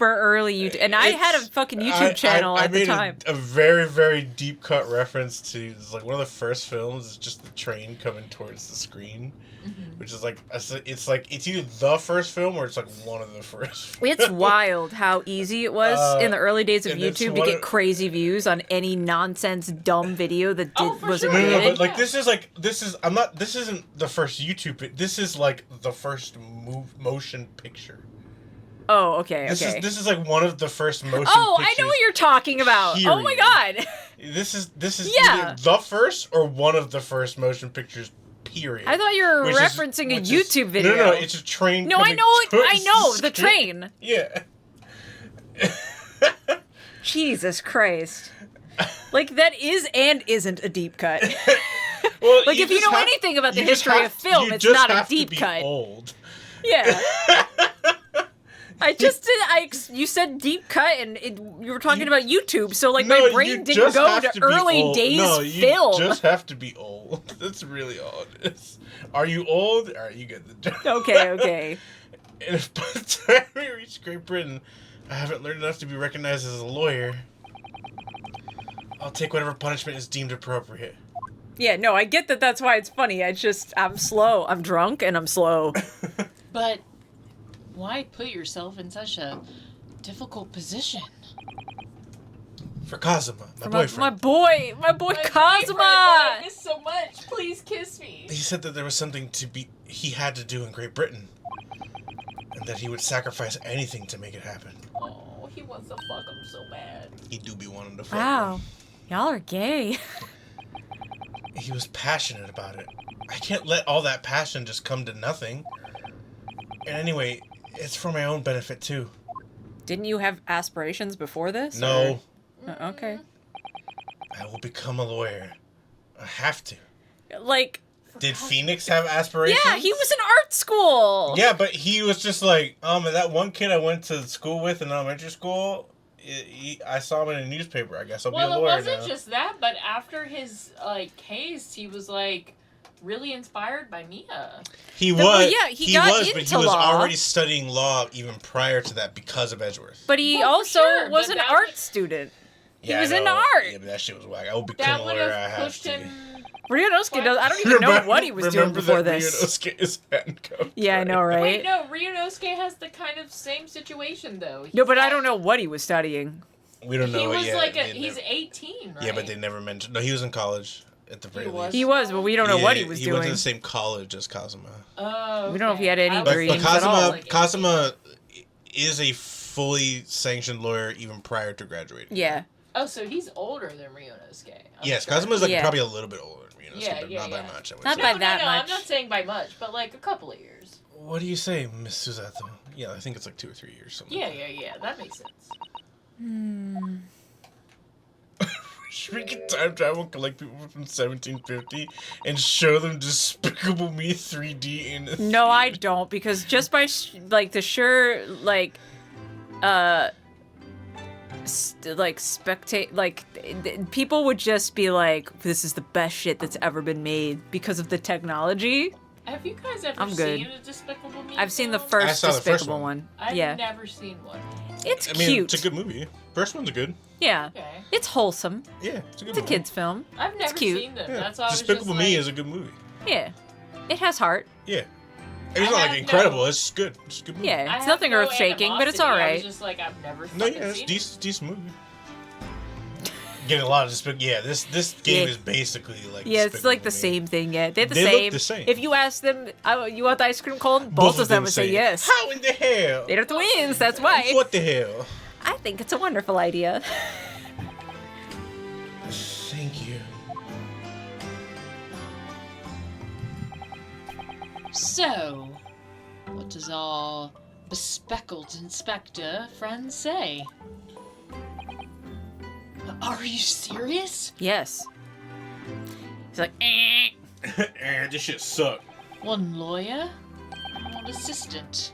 early YouTube. And I had a fucking YouTube channel at the time. A very, very deep cut reference to it's like one of the first films is just the train coming towards the screen, which is like it's either the first film or it's like one of the first. It's wild how easy it was in the early days of and it's YouTube to one get of- crazy views on any nonsense dumb video that Oh, for wasn't sure. No, created. but like this isn't the first YouTube. This is like the first motion picture. Oh, okay, This okay. is like one of the first motion. Oh, I pictures. know what you're talking about. Oh my Period. god. This is Yeah. either the first or one of the first motion pictures. Period. I thought you were Which is- referencing a which is- YouTube video. No, it's a train. No, I coming know it. I towards know the screen. train. Yeah. Jesus Christ. Like, that is and isn't a deep cut. Well, Like, if you know anything about the history of film, it's not a deep cut. Old. Yeah. You said deep cut, and you were talking about YouTube, so, like, my brain didn't go to early days film. You just have to be old. That's really all it is. Are you old? All right, you get the joke. Okay. And if by the time we reach Great Britain, I haven't learned enough to be recognized as a lawyer, I'll take whatever punishment is deemed appropriate. Yeah, no, I get that that's why it's funny. I'm slow. I'm drunk, and I'm slow. But why put yourself in such a difficult position? For Kazuma, my My boyfriend. boy Kazuma! I miss so much. Please kiss me. He said that there was something he had to do in Great Britain. And that he would sacrifice anything to make it happen. Oh, he wants to fuck him so bad. He do be wanting to fuck Wow. him. Y'all are gay. He was passionate about it. I can't let all that passion just come to nothing. And anyway, it's for my own benefit too. Didn't you have aspirations before this? No, Okay. I will become a lawyer. I have to. Like, Did Phoenix have aspirations? yeah, he was in art school. Yeah, but he was just like, that one kid I went to school with in elementary school, I saw him in a newspaper. I guess I'll be a lawyer Well, it wasn't now. just that, but after his case, he was like really inspired by Mia. He was. Well, yeah, he got but he into was law. already studying law even prior to that because of Edgeworth. But he Well, for also sure, was but an that art would- student. Yeah, was I into know. art. Yeah, but that shit was whack. I will become That a would lawyer. I have have pushed to. him. Ryunosuke does. I don't even know what he was doing Remember before that this. Ryunosuke is handcuffed, Yeah, I know, right? Wait, no, Ryunosuke has the kind of same situation though. No, but I don't know what he was studying. We don't know He it was yet. like They he's never- 18, right? Yeah, but they never mentioned. No, he was in college at the very He was? least. He was, but we don't know what he was He doing. went to the same college as Kazuma. Oh, We don't know if he had any I was dreams But thinking at all. Kazuma, like 18. Kazuma is a fully sanctioned lawyer even prior to graduating. Yeah. Oh, so he's older than Ryunosuke. I'm Yes, sure. Kazuma's like Yeah. probably a little bit older than Ryunosuke, Yeah, but yeah, not by yeah. much. I would Not say. by No, that no, much. I'm not saying by much, but like a couple of years. What do you say, Miss Suzato? Yeah, I think it's like 2 or 3 years. Something. Yeah, that makes sense. Should we get time travel and collect people from 1750 and show them Despicable Me 3D in a No, I don't, because just by the sure spectate people would just be like, this is the best shit that's ever been made because of the technology. Have you guys ever I'm good. seen a Despicable Me? I've seen the film? I first saw the first Despicable one. one. I've Yeah, never seen one. it's I mean, cute. it's a good movie. First one's good. Yeah, Okay. it's wholesome. Yeah, it's a good It's a movie. kids' film. I've never cute. seen them. Yeah. That's why I was Despicable just Me like, is a good movie. Yeah, it has heart. Yeah. It's I not like have incredible. no- It's good. It's a good movie. Yeah, I it's have nothing no earth-shaking, but it's animosity. I alright. was just like, I've never No, fucking yeah, it's seen decent movie. Getting a lot of Despicable. Yeah, this game Yeah. is basically like. Yeah, it's like the Despicable Me. same thing. Yeah, they're the They same. look the same. If you ask them, you want the ice cream cone? Both of them would say yes. How in the hell? They're twins. That's why. What the hell? I think it's a wonderful idea. Thank you. So, what does our bespeckled inspector friend say? Are you serious? Yes. He's like, eh. This shit suck. One lawyer, one assistant.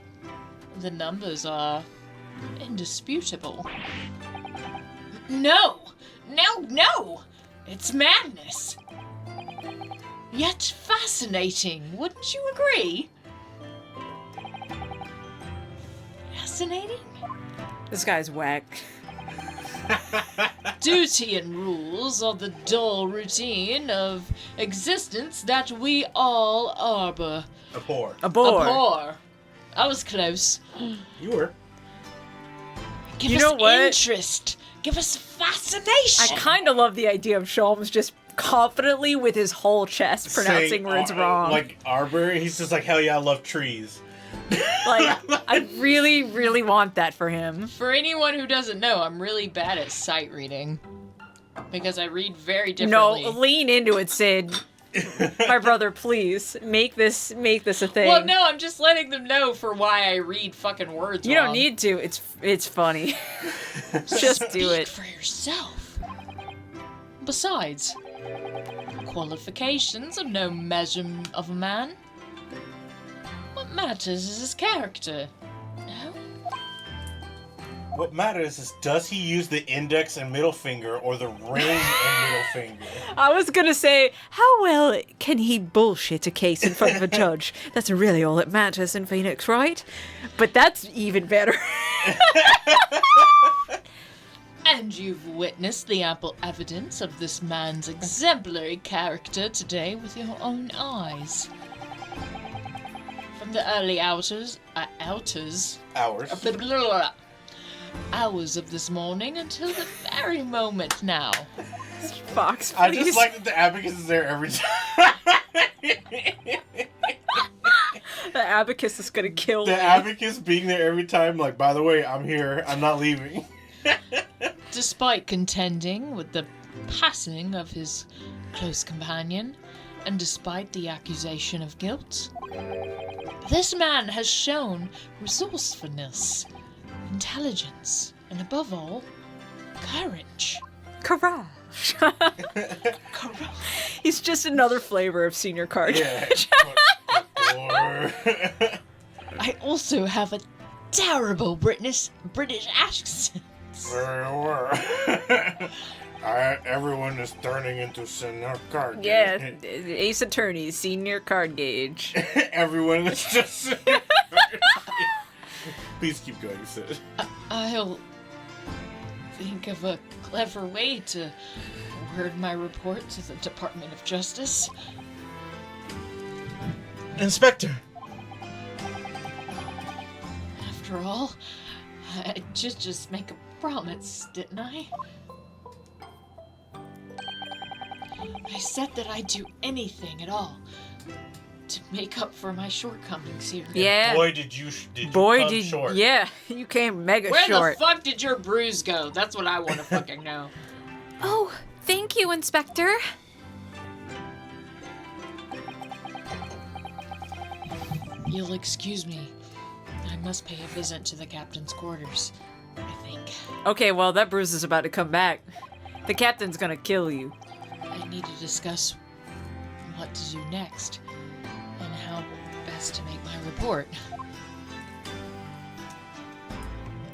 The numbers are indisputable. No! No! It's madness! Yet fascinating, wouldn't you agree? Fascinating? This guy's whack. Duty and rules are the dull routine of existence that we all arbor. Abhor. Abhor. Abhor. I was close. You were. Give You us know what? interest. Give us fascination. I kind of love the idea of Sholmes just confidently with his whole chest pronouncing words wrong. Like Arbor, he's just like, hell yeah, I love trees. Like, I really, really want that for him. For anyone who doesn't know, I'm really bad at sight reading. Because I read very differently. No, lean into it, Sid. My brother, please make this a thing. Well, no, I'm just letting them know for why I read fucking words You wrong. don't need to. It's funny. Just do Speak it. for yourself. Besides, qualifications are no measure of a man. What matters is his character. No? What matters is, does he use the index and middle finger or the ring and middle finger? I was gonna say, how well can he bullshit a case in front of a judge? That's really all that matters in Phoenix, right? But that's even better. And you've witnessed the ample evidence of this man's exemplary character today with your own eyes. From the early hours of this morning until the very moment now. Fox, please. I just like that the abacus is there every time. The abacus is gonna kill me. The abacus being there every time, like, by the way, I'm here, I'm not leaving. Despite contending with the passing of his close companion, and despite the accusation of guilt, this man has shown resourcefulness, intelligence, and above all, courage. Courage. He's just another flavor of senior card. Yeah. I also have a terrible British accent. Everyone is turning into senior card. Yeah, Ace Attorney, senior card gauge. Everyone is just. Please keep going, Sid. I'll think of a clever way to word my report to the Department of Justice. Inspector. After all, I just make a promise, didn't I? I said that I'd do anything at all to make up for my shortcomings here. Yeah. Boy, did you come short. Yeah, you came mega Where short. the fuck did your bruise go? That's what I want to fucking know. Oh, thank you, Inspector. You'll excuse me. I must pay a visit to the captain's quarters, I think. Okay, well, that bruise is about to come back. The captain's gonna kill you. I need to discuss what to do next and how best to make my report.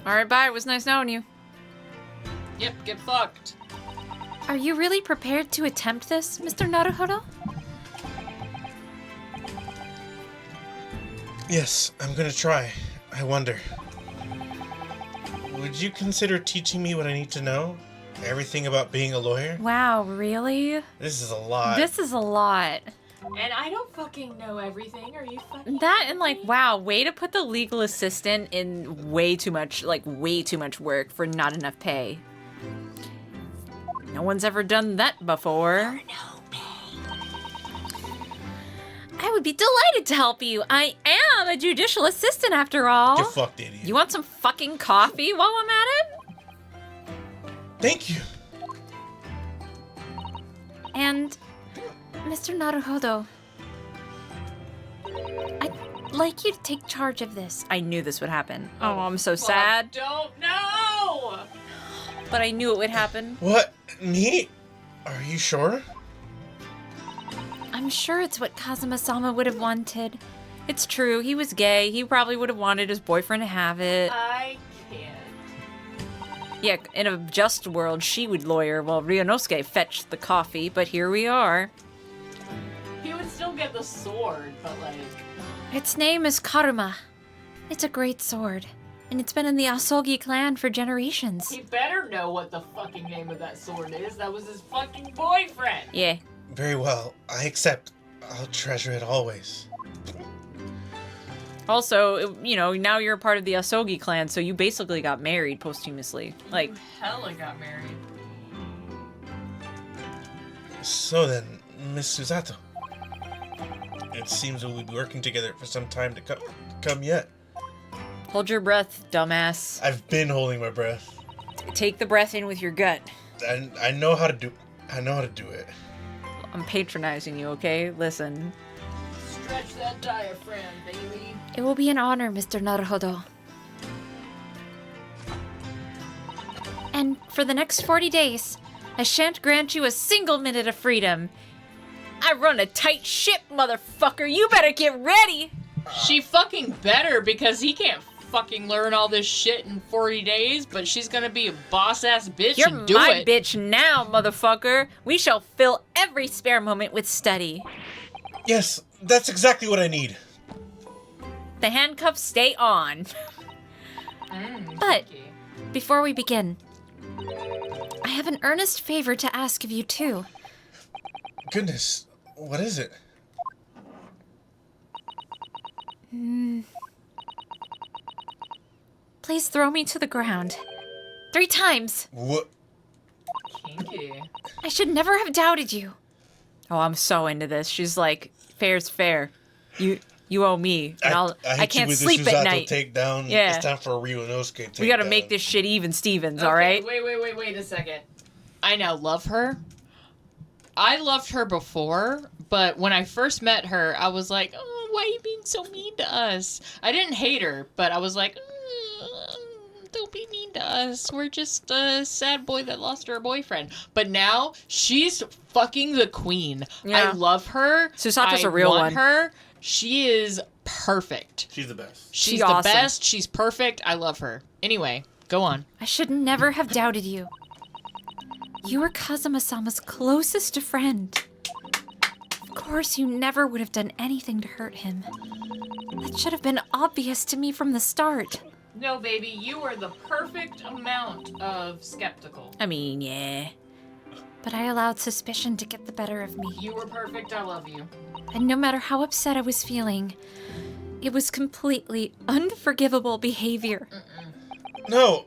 Alright, bye. It was nice knowing you. Yep, get fucked. Are you really prepared to attempt this, Mr. Naruhodo? Yes, I'm gonna try. I wonder. Would you consider teaching me what I need to know? Everything about being a lawyer? Wow, really? This is a lot. This is a lot. And I don't fucking know everything. Are you fucking That and like, wow, way to put the legal assistant in way too much work for not enough pay. No one's ever done that before. I would be delighted to help you. I am a judicial assistant after all. You fucked idiot. You want some fucking coffee while I'm at it? Thank you. And, Mr. Naruhodo, I'd like you to take charge of this. I knew this would happen. Oh, I'm so sad. Don't know! But I knew it would happen. What? Me? Are you sure? I'm sure it's what Kazuma-sama would have wanted. It's true, he was gay. He probably would have wanted his boyfriend to have it. I can't. Yeah, in a just world, she would lawyer while Ryunosuke fetched the coffee, but here we are. He would still get the sword, but like... Its name is Karuma. It's a great sword, and it's been in the Asogi clan for generations. He better know what the fucking name of that sword is. That was his fucking boyfriend! Yeah. Very well. I accept. I'll treasure it always. Also, you know, now you're a part of the Asogi clan, so you basically got married posthumously. Like, Hella got married. So then, Miss Susato. It seems we'll be working together for some time to come yet. hold your breath, dumbass. I've been holding my breath. Take the breath in with your gut. I know how to do. I know how to do it. I'm patronizing you, okay? Listen. Stretch that diaphragm, baby. It will be an honor, Mr. Naruhodo. And for the next 40 days, I shan't grant you a single minute of freedom. I run a tight ship, motherfucker. You better get ready. She fucking better, because he can't fucking learn all this shit in 40 days, but she's gonna be a boss-ass bitch You're and do my it. bitch now, motherfucker. We shall fill every spare moment with study. Yes, that's exactly what I need. The handcuffs stay on. But before we begin, I have an earnest favor to ask of you, too. Goodness, what is it? Please throw me to the ground. 3 times. What? Kinky. I should never have doubted you. Oh, I'm so into this. She's like, fair's fair. You owe me. And I can't sleep at night. Takedown. Yeah. It's time for a Ryunosuke takedown. We gotta make this shit even Stevens, alright? Wait a second. I now love her. I loved her before, but when I first met her, I was like, oh, why are you being so mean to us? I didn't hate her, but I was like, don't be mean to us. We're just a sad boy that lost her boyfriend. But now, she's fucking the queen. Yeah. I love her. Susato's I a real want one. her. She is perfect. She's the best. She's She's the awesome. best. She's perfect. I love her. Anyway, go on. I should never have doubted you. You were Kazuma-sama's closest friend. Of course, you never would have done anything to hurt him. That should have been obvious to me from the start. No, baby, you are the perfect amount of skeptical. I mean, yeah. But I allowed suspicion to get the better of me. You were perfect. I love you. And no matter how upset I was feeling, it was completely unforgivable behavior. No,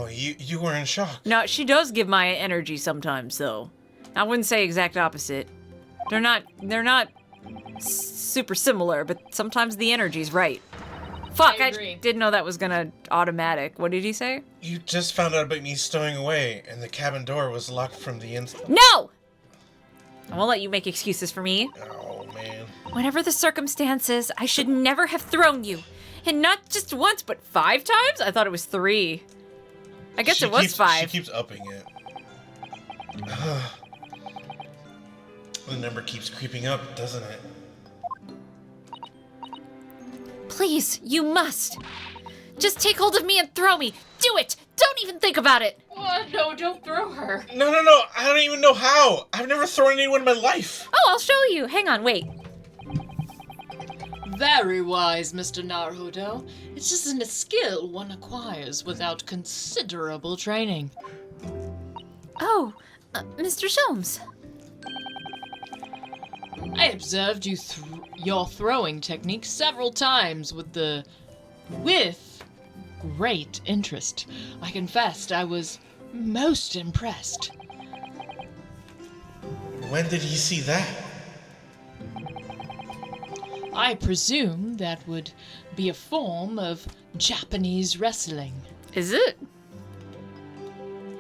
you were in shock. No, she does give Maya energy sometimes, though. I wouldn't say exact opposite. They're not super similar, but sometimes the energy's right. Fuck, I I agree. didn't know that was gonna automatic. What did he say? You just found out about me stowing away, and the cabin door was locked from the inside. No! I won't let you make excuses for me. Oh, man. Whatever the circumstances, I should never have thrown you. And not just once, but 5 times? I thought it was 3. I guess it was 5. She keeps upping it. The number keeps creeping up, doesn't it? Please, you must. Just take hold of me and throw me. Do it! Don't even think about it! Oh, no, don't throw her. No, I don't even know how. I've never thrown anyone in my life. Oh, I'll show you. Hang on, wait. Very wise, Mr. Naruto. It isn't a skill one acquires without considerable training. Oh, Mr. Sholmes. I observed your throwing technique several times with great interest. I confessed I was most impressed. When did he see that? I presume that would be a form of Japanese wrestling. Is it?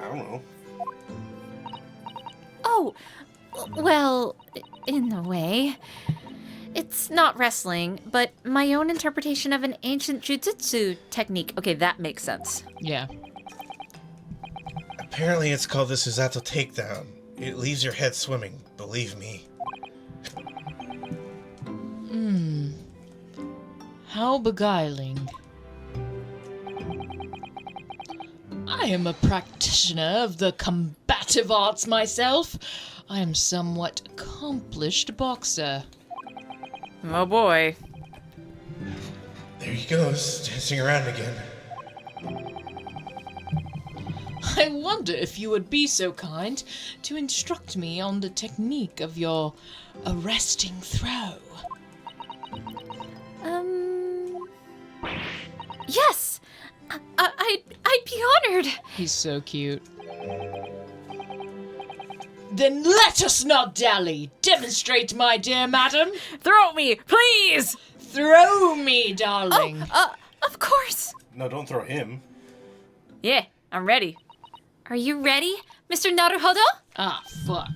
I don't know. Oh, well, in a way. It's not wrestling, but my own interpretation of an ancient jujutsu technique. Okay, that makes sense. Yeah. Apparently it's called the Suzato takedown. It leaves your head swimming, believe me. How beguiling. I am a practitioner of the combative arts myself. I am somewhat accomplished boxer. Oh boy. There he goes, dancing around again. I wonder if you would be so kind to instruct me on the technique of your arresting throw. Yes! I'd be honored. He's so cute. Then let us not dally. Demonstrate, my dear madam. Throw me, please! Throw me, darling. Of course. No, don't throw him. Yeah, I'm ready. Are you ready, Mr. Naruhodo? Ah, fuck.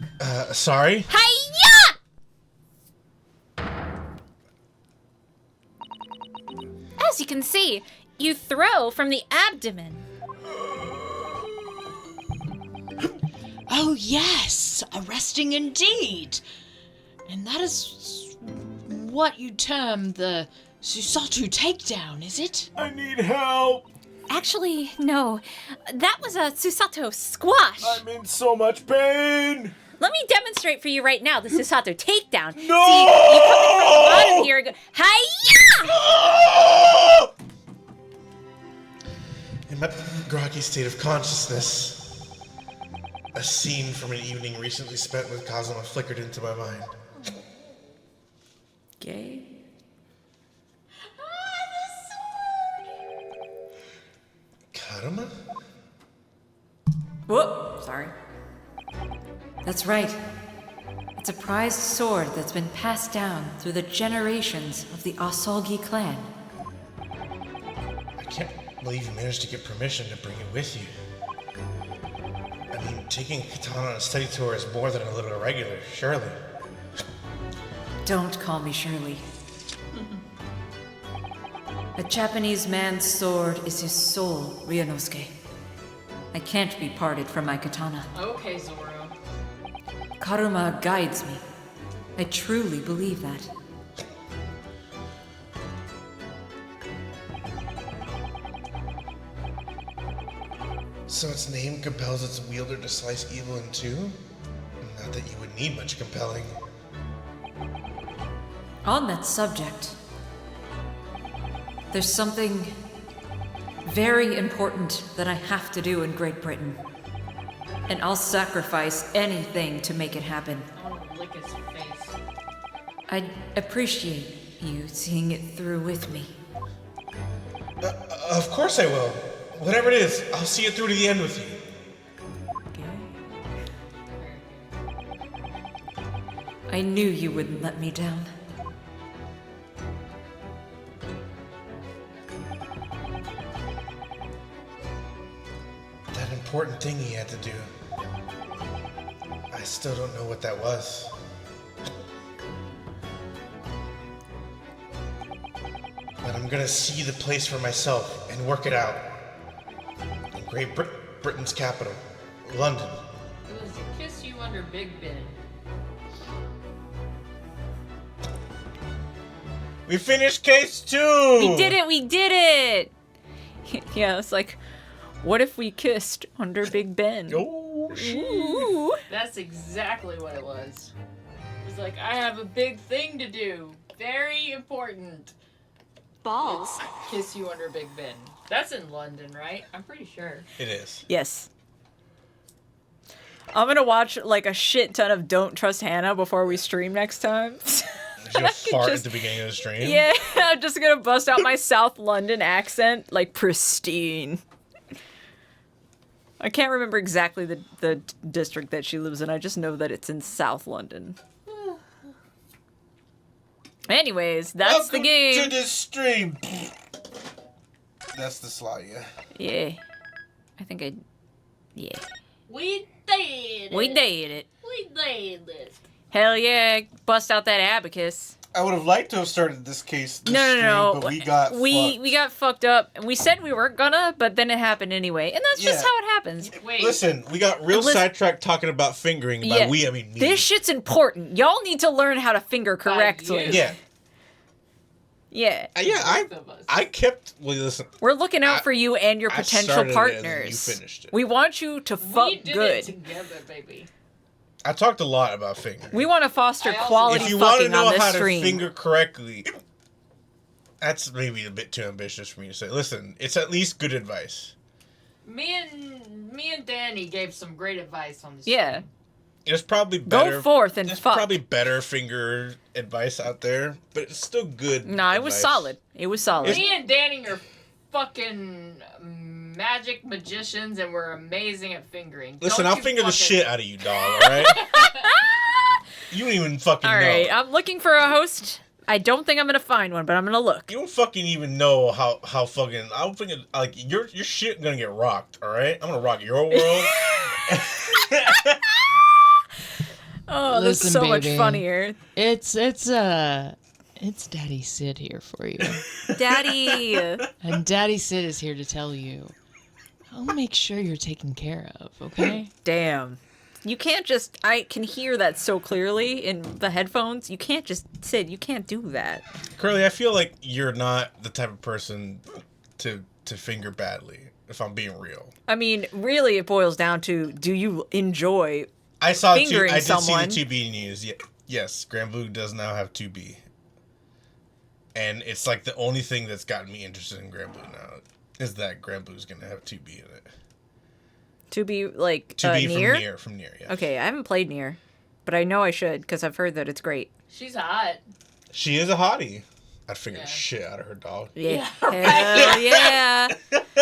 Sorry? Hiya! As you can see, you throw from the abdomen. Oh, yes! Arresting indeed! And that is what you term the Susato takedown, is it? I need help. Actually, no. That was a Susato squash. I'm in so much pain. Let me demonstrate for you right now the Susato takedown. No! See, you come in from the bottom here and go, hi-ya! In my groggy state of consciousness, a scene from an evening recently spent with Kazuma flickered into my mind. Gay? Kazuma? Whoop! Sorry. That's right. It's a prized sword that's been passed down through the generations of the Asolgi clan. I can't believe you managed to get permission to bring it with you. I mean, taking a katana on a study tour is more than a little irregular, surely. Don't call me Shirley. A Japanese man's sword is his soul, Ryunosuke. I can't be parted from my katana. Okay, Zoro. Karuma guides me. I truly believe that. So its name compels its wielder to slice evil in two? Not that you would need much compelling. On that subject, there's something very important that I have to do in Great Britain. And I'll sacrifice anything to make it happen. I want to lick his face. I'd appreciate you seeing it through with me. Of course I will. Whatever it is, I'll see it through to the end with you. I knew you wouldn't let me down. That important thing he had to do. I still don't know what that was. But I'm gonna see the place for myself and work it out. In Great Britain's capital, London. It was to kiss you under Big Ben. We finished case 2! We did it! We did it! Yeah, it's like, what if we kissed under Big Ben? Oh, shit. Ooh. That's exactly what it was. It was like, I have a big thing to do. Very important. Balls. Kiss you under Big Ben. That's in London, right? I'm pretty sure. It is. Yes. I'm gonna watch like a shit ton of Don't Trust Hannah before we stream next time. Did you fart at the beginning of the stream? Yeah, I'm just gonna bust out my South London accent, like pristine. I can't remember exactly the district that she lives in. I just know that it's in South London. Anyways, that's the game. To the stream. That's the slot, yeah. Yeah. I think I... Yeah. We did it. We did it. We did it. Hell yeah. Bust out that abacus. I would have liked to have started this case this No. stream, but we got fucked. We got fucked up. And we said we weren't gonna, but then it happened anyway. And that's just Yeah. how it happens. Wait. Listen, we got real Listen- sidetracked talking about fingering. By Yeah. we, I mean me. This shit's important. Y'all need to learn how to finger correctly. you. Yeah. Yeah. Both of us. I kept... Well, listen. We're looking out for you and your I potential started it and then partners. you finished it. We want you to fuck We did good. it together, baby. I talked a lot about fingering. We want to foster I also- quality If you want to fucking know on this how to stream. finger correctly... That's maybe a bit too ambitious for me to say. Listen, it's at least good advice. Me and Danny gave some great advice on this. Yeah. It's probably better... Go forth and There's fuck. probably better finger advice out there, but it's still good. Nah, it was advice. solid. It was solid. Me and Danny are fucking magic magicians, and we're amazing at fingering. Listen, Don't I'll you finger the fucking- shit out of you, dog, alright? You don't even fucking All know. right, I'm looking for a host. I don't think I'm gonna find one, but I'm gonna look. You don't fucking even know how fucking... I'm thinking, like, your shit gonna get rocked, alright? I'm gonna rock your world. Oh, that's Listen, so much baby. funnier. It's Daddy Sid here for you. Daddy. And Daddy Sid is here to tell you, I'll make sure you're taken care of, okay? Damn. You can't just. I can hear that so clearly in the headphones. You can't just sit. You can't do that. Curly, I feel like you're not the type of person to finger badly, if I'm being real. I mean, really, it boils down to: do you enjoy? I saw Fingering I did someone. see the 2B news. Yes, Granblue does now have 2B. And it's like the only thing that's gotten me interested in Granblue now is that Granblue's gonna have 2B in it. To be like 2B near? from near, yeah. Okay, I haven't played near, but I know I should because I've heard that it's great. She's hot. She is a hottie. I'd figure Yeah. the shit out of her, dog. Yeah, Yeah, hell yeah.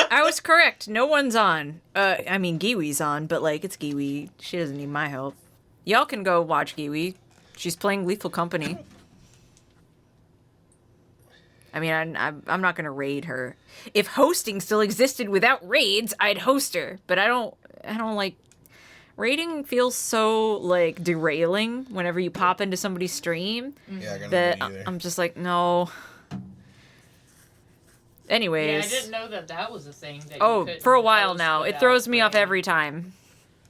I was correct. No one's on. I mean, Giwi's on, but like it's Giwi. She doesn't need my help. Y'all can go watch Giwi. She's playing Lethal Company. I mean, I'm not gonna raid her. If hosting still existed without raids, I'd host her. But I don't like. Raiding feels so like derailing whenever you pop into somebody's stream Yeah, I got that nothing either. I'm just like no. Yeah, Anyways. I didn't know that was a thing. That you Oh, couldn't for a while host now. It without throws me off raiding. every time.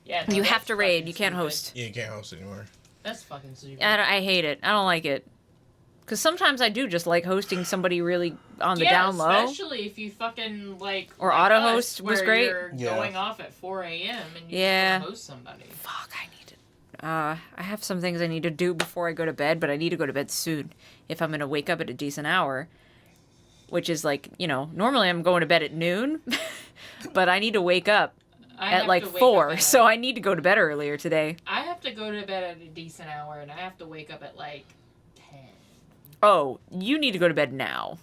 Yeah, no, You have that's to raid. fucking You can't stupid. host. Yeah, you can't host anymore. That's fucking stupid. I hate it. I don't like it. Because sometimes I do just like hosting somebody really on the down low. Especially if you fucking like. Or like auto us, host was where great. You're Yeah. going off at 4 a.m. and you Yeah. just wanna host somebody. Fuck, I need to. I have some things I need to do before I go to bed, but I need to go to bed soon if I'm going to wake up at a decent hour. Which is like, normally I'm going to bed at noon, but I need to wake up I at have like to wake 4, up at so I need to go to bed earlier today. I have to go to bed at a decent hour, and I have to wake up at like 10. Oh, you need to go to bed now.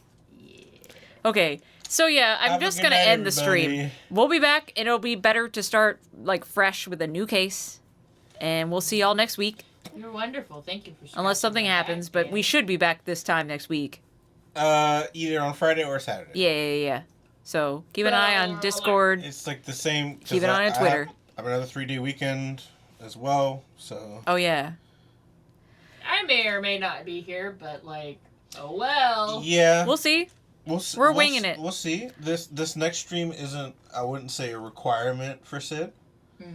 Okay, so yeah, I'm Have a just good gonna night, end the stream. everybody. We'll be back, and it'll be better to start like fresh with a new case, and we'll see y'all next week, You're wonderful. Thank you for. unless something scratching my happens. back, But man. we should be back this time next week. Either on Friday or Saturday. Yeah. So keep an eye on Discord. It's like the same. 'cause Keep an eye on Twitter. I have another 3-day weekend as well, so. Oh yeah. I may or may not be here, but like, oh well. Yeah. We'll see. We're winging it. We'll see. This next stream isn't, I wouldn't say a requirement for Sid. It's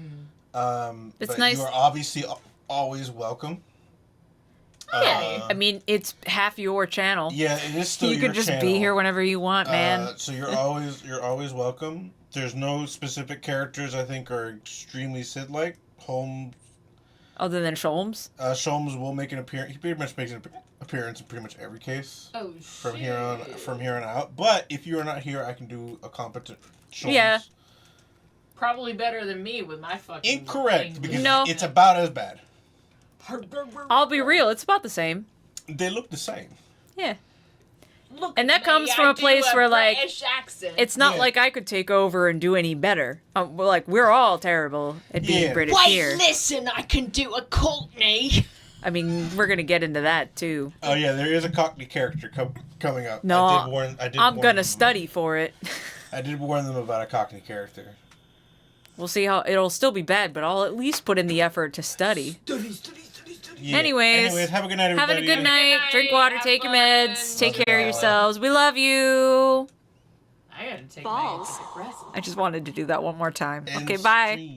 but nice. you are obviously always welcome. Okay. I mean, it's half your channel. Yeah, it is still You your could just be channel. here whenever you want, man. So you're always welcome. There's no specific characters I think are extremely Sid-like. Holmes, Other than Sholmes. Sholmes will make an appearance. He pretty much makes an appearance in pretty much every case Oh shit. from here on out. But if you are not here, I can do a competent Sholmes. Yeah. Probably better than me with my fucking. Incorrect, thing. because No. it's about as bad. I'll be real. It's about the same. They look the same. Yeah. Look And at that me, comes I from a do place where, like, British accent. It's not Yeah. like I could take over and do any better. We're all terrible at being Yeah. British Wait, here. listen, I can do a Cockney. I mean, we're gonna get into that too. Oh yeah, there is a Cockney character coming up. No, I did I'm warn gonna them. study for it. I did warn them about a Cockney character. We'll see how it'll still be bad, but I'll at least put in the effort to study. Yeah. Anyways, have a good night, Have everybody. a good night. night, Drink water. have Take your fun. meds. Take Love care of y'all. yourselves. We love you. I gotta take Balls. my antidepressant. I just wanted to do that one more time. End Okay, bye. stream.